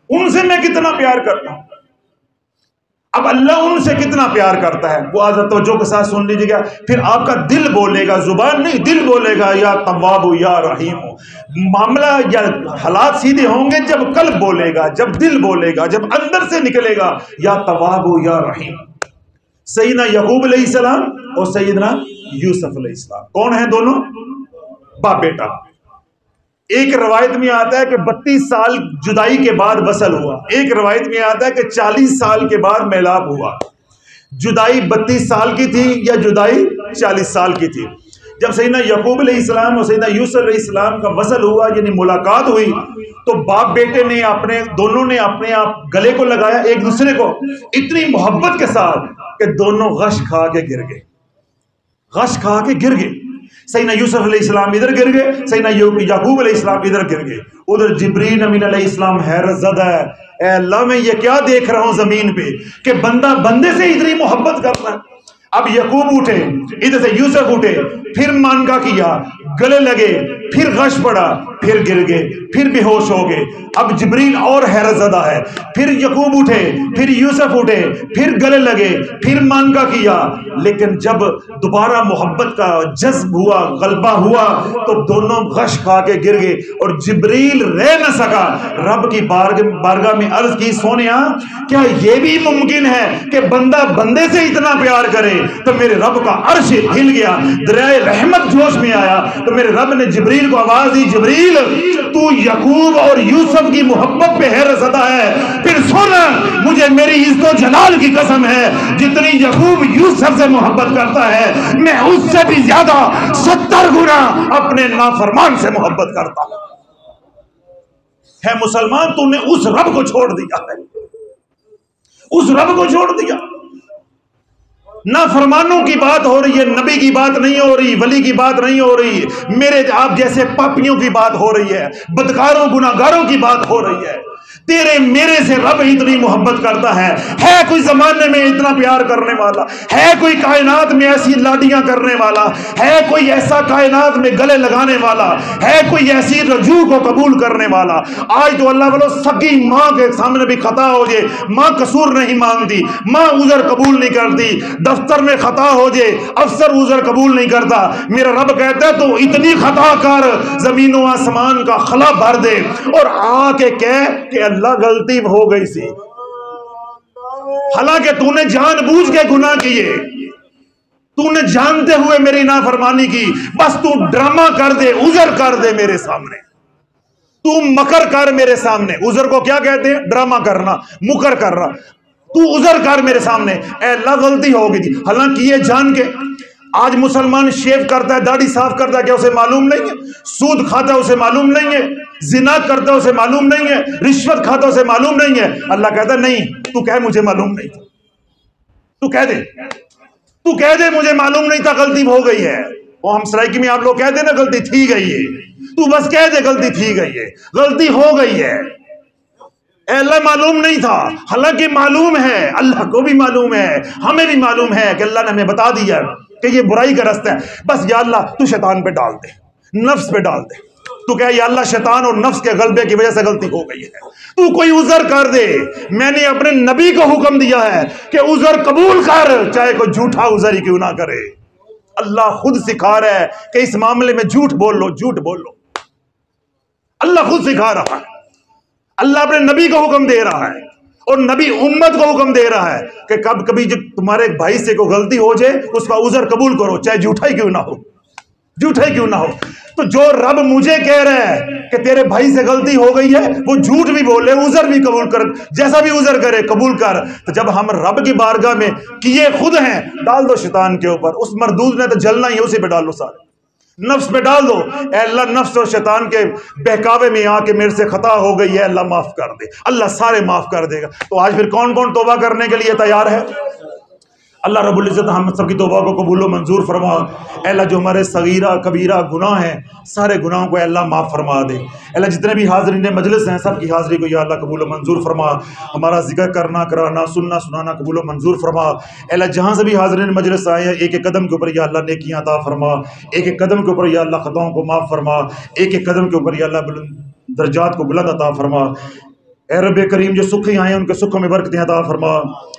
ان سے میں کتنا پیار کرتا ہوں۔ اب اللہ ان سے کتنا پیار کرتا ہے وہ آج توجہ کے ساتھ سن لیجیے گا، پھر آپ کا دل بولے گا، زبان نہیں، دل بولے گا یا تواب یا رحیم۔ معاملہ یا حالات سیدھے ہوں گے جب قلب بولے گا، جب دل بولے گا، جب اندر سے نکلے گا یا تواب یا رحیم۔ سیدنا یعقوب علیہ السلام اور سیدنا یوسف علیہ السلام کون ہیں؟ دونوں باپ بیٹا۔ ایک روایت میں آتا ہے کہ 32 سال جدائی کے بعد وصل ہوا، ایک روایت میں آتا ہے کہ 40 سال کے بعد میلاب ہوا۔ جدائی 32 سال کی تھی یا جدائی 40 سال کی تھی؟ جب سیدنا یعقوب علیہ السلام اور سیدنا یوسف علیہ السلام کا وصل ہوا، یعنی ملاقات ہوئی، تو باپ بیٹے نے دونوں نے اپنے آپ گلے کو لگایا ایک دوسرے کو اتنی محبت کے ساتھ کہ دونوں غش کھا کے گر گئے، غش کھا کے گر گئے۔ سیدنا یوسف علیہ السلام ادھر گر گئے، سیدنا یعقوب علیہ السلام ادھر گر گئے۔ ادھر جبرائیل امین علیہ السلام حیرت زدہ ہے، اے اللہ میں یہ کیا دیکھ رہا ہوں زمین پہ کہ بندہ بندے سے اتنی محبت کرتا ہے۔ اب یعقوب اٹھے، ادھر سے یوسف اٹھے، پھر مانگا کیا، گلے لگے، پھر غش پڑا، پھر گر گئے، پھر بے ہوش ہو گئے۔ اب جبرائیل اور حیرت زدہ ہے، پھر یعقوب اٹھے، پھر یوسف اٹھے، پھر گلے لگے، پھر مانگا کیا، لیکن جب دوبارہ محبت کا جذب ہوا، غلبہ ہوا، تو دونوں غش کھا کے گر گئے۔ اور جبرائیل رہ نہ سکا، رب کی بارگاہ میں عرض کی، سونیا کیا یہ بھی ممکن ہے کہ بندہ بندے سے اتنا پیار کرے؟ تو میرے رب کا عرش ہل گیا، دریائے رحمت جوش میں آیا تو میرے رب نے جبریل کو آواز دی، جبریل تو یعقوب اور یوسف کی محبت پہ حیرت زدہ ہے، پھر سن مجھے میری عزت و جلال کی قسم ہے، جتنی یعقوب یوسف سے محبت کرتا ہے میں اس سے بھی زیادہ 70 گنا اپنے نافرمان سے محبت کرتا ہوں۔ ہے مسلمان، تو نے اس رب کو چھوڑ دیا ہے، اس رب کو چھوڑ دیا۔ نافرمانوں کی بات ہو رہی ہے، نبی کی بات نہیں ہو رہی، ولی کی بات نہیں ہو رہی، میرے آپ جیسے پاپیوں کی بات ہو رہی ہے، بدکاروں گناہگاروں کی بات ہو رہی ہے۔ تیرے میرے سے رب اتنی محبت کرتا ہے کوئی زمانے میں اتنا پیار کرنے والا، ہے کوئی کائنات میں ایسی لاڈیاں کرنے والا، ہے کوئی ایسا کائنات میں گلے لگانے والا، ہے کوئی ایسی رجوع کو قبول کرنے والا۔ آج تو اللہ والو سگی ماں کے سامنے بھی خطا ہو جائے، ماں قصور نہیں مانتی، ماں عذر قبول نہیں کرتی، دفتر میں خطا ہو جائے افسر عذر قبول نہیں کرتا، میرا رب کہتا ہے تو اتنی خطا کر زمین و آسمان کا خلا بھر دے اور آ کے کہہ کہ اللہ غلطی ہو گئی سی، حالانکہ تو نے جان بوجھ کے گناہ کیے، تو نے جانتے ہوئے میری نافرمانی کی، بس تو ڈرامہ کر دے، عذر کر دے میرے سامنے، تو مکر کر میرے سامنے۔ عذر کو کیا کہتے ہیں؟ ڈرامہ کرنا، مکر کرنا۔ تو عذر کر میرے سامنے، اے اللہ غلطی ہو گئی تھی، حالانکہ یہ جان کے آج مسلمان شیو کرتا ہے، داڑھی صاف کرتا ہے، کیا اسے معلوم نہیں ہے؟ سود کھاتا ہے، اسے معلوم نہیں ہے؟ زنا کرتا ہے، اسے معلوم نہیں ہے؟ رشوت کھاتا ہے، اسے معلوم نہیں ہے؟ اللہ کہتا ہے نہیں، تو کہہ مجھے معلوم نہیں تھا، تو کہہ دے مجھے معلوم نہیں تھا، غلطی ہو گئی ہے۔ وہ ہم سرائکی میں آپ لوگ کہہ دیں نا غلطی تھی گئی ہے، تو بس کہہ دے غلطی تھی گئی ہے، غلطی ہو گئی ہے، اے اللہ معلوم نہیں تھا، حالانکہ معلوم ہے، اللہ کو بھی معلوم ہے، ہمیں بھی معلوم ہے کہ اللہ نے ہمیں بتا دیا کہ یہ برائی کا راستہ ہے، بس یا اللہ تو شیطان پہ ڈال دے، نفس پہ ڈال دے، تو کہ یا اللہ شیطان اور نفس کے غلبے کی وجہ سے غلطی ہو گئی ہے، تو کوئی عذر کر دے۔ میں نے اپنے نبی کو حکم دیا ہے کہ عذر قبول کر، چاہے کوئی جھوٹا عذر ہی کیوں نہ کرے۔ اللہ خود سکھا رہا ہے کہ اس معاملے میں جھوٹ بول لو، جھوٹ بول لو، اللہ خود سکھا رہا ہے، اللہ اپنے نبی کو حکم دے رہا ہے اور نبی امت کو حکم دے رہا ہے کہ کبھی جب تمہارے بھائی سے کوئی غلطی ہو جائے اس کا عذر قبول کرو، چاہے جھوٹا ہی کیوں نہ ہو، جھوٹا ہی کیوں نہ ہو۔ تو جو رب مجھے کہہ رہا ہے کہ تیرے بھائی سے غلطی ہو گئی ہے، وہ جھوٹ بھی بولے، عذر بھی قبول کر، جیسا بھی عذر کرے قبول کر، تو جب ہم رب کی بارگاہ میں کیے خود ہیں، ڈال دو شیطان کے اوپر، اس مردود نے تو جلنا ہی، اسی پہ ڈال دو، سارے نفس پہ ڈال دو۔ اے اللہ نفس اور شیطان کے بہکاوے میں آ کے میرے سے خطا ہو گئی ہے، اللہ معاف کر دے، اللہ سارے معاف کر دے گا۔ تو آج پھر کون کون توبہ کرنے کے لیے تیار ہے؟ اللہ رب العزت ہم سب کی توبہ کو قبول و منظور فرما۔ اے اللہ جو ہمارے صغیرہ کبیرہ گناہ ہیں، سارے گناہوں کو اے اللہ معاف فرما دے۔ اے اللہ جتنے بھی حاضرین مجلس ہیں سب کی حاضری کو یا اللہ قبول و منظور فرما، ہمارا ذکر کرنا کرانا سننا سنانا قبول و منظور فرما۔ اے اللہ جہاں سے بھی حاضرین مجلس آئے ہیں ایک ایک قدم کے اوپر یا اللہ نیکیاں عطا فرما، ایک ایک قدم کے اوپر یا اللہ خطاؤں کو معاف فرما، ایک ایک قدم کے اوپر یا اللہ درجات کو بلند عطا فرما۔ اے رب کریم جو سکھی آئے ہیں ان کے سکھوں میں برکتیں عطا فرما،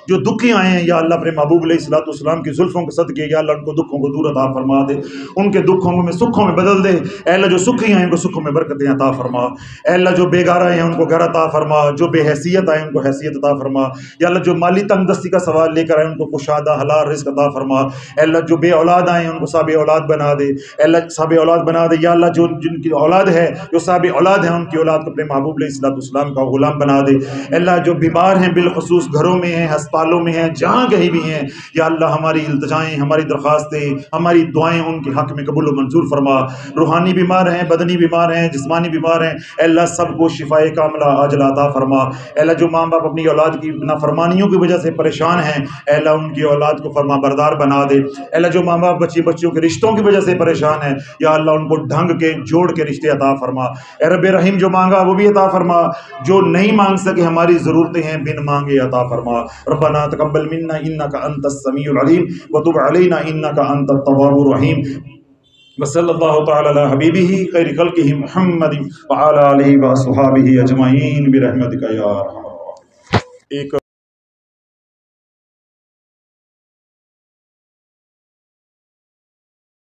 جو دکھی آئے ہیں یا اللہ اپنے محبوب علیہ الصلوۃ والسلام کی زلفوں کے صدقے یا اللہ ان کو دکھوں کو دور عطا فرما دے، ان کے دکھوں میں سکھوں میں بدل دے۔ اے اللہ جو سکھی آئے ہیں ان کو سکھوں میں برکتیں عطا فرما، اے اللہ جو بے گھر آئے ہیں ان کو گھر عطا فرما، جو بے حیثیت آئے ہیں ان کو حیثیت عطا فرما، یا اللہ جو مالی تنگ دستی کا سوال لے کر آئے ہیں ان کو کشادہ حلال رزق عطا فرما۔ اے اللہ جو بے اولاد آئے ہیں ان کو صاحب اولاد بنا دے، اے اللہ صاحب اولاد بنا دے، یا اللہ جو جن کی اولاد ہے جو صاحب اولاد ہیں ان کی اولاد کو اپنے محبوب علیہ الصلوۃ والسلام کا غلام بنا دے۔ اللہ جو بیمار ہیں بالخصوص گھروں میں ہیں، ہسپتالوں میں ہیں، جہاں کہیں بھی ہیں، یا اللہ ہماری التجائیں ہماری درخواستیں ہماری دعائیں ان کے حق میں قبول و منظور فرما۔ روحانی بیمار ہیں، بدنی بیمار ہیں، جسمانی بیمار ہیں، اے اللہ سب کو شفاء کاملہ عاجلہ عطا فرما۔ اے اللہ جو ماں باپ اپنی اولاد کی نافرمانیوں کی وجہ سے پریشان ہیں، اے اللہ ان کی اولاد کو فرما بردار بنا دے۔ اے اللہ جو ماں باپ بچیوں کے رشتوں کی وجہ سے پریشان ہیں، یا اللہ ان کو ڈھنگ کے جوڑ کے رشتے عطا فرما۔ اے رب رحیم جو مانگا وہ بھی عطا فرما، جو نہیں مانگ سکے ہماری ضرورتیں ہیں بن مانگے عطا فرما۔ ربنا تقبل منا انک انت السمیع العلیم وتب علینا انک انت التواب الرحیم، وصلی اللہ تعالی علی حبیبہ خیر خلقہ محمد وعلی آلہ وصحبہ اجمعین برحمتک یا ارحم۔ ایک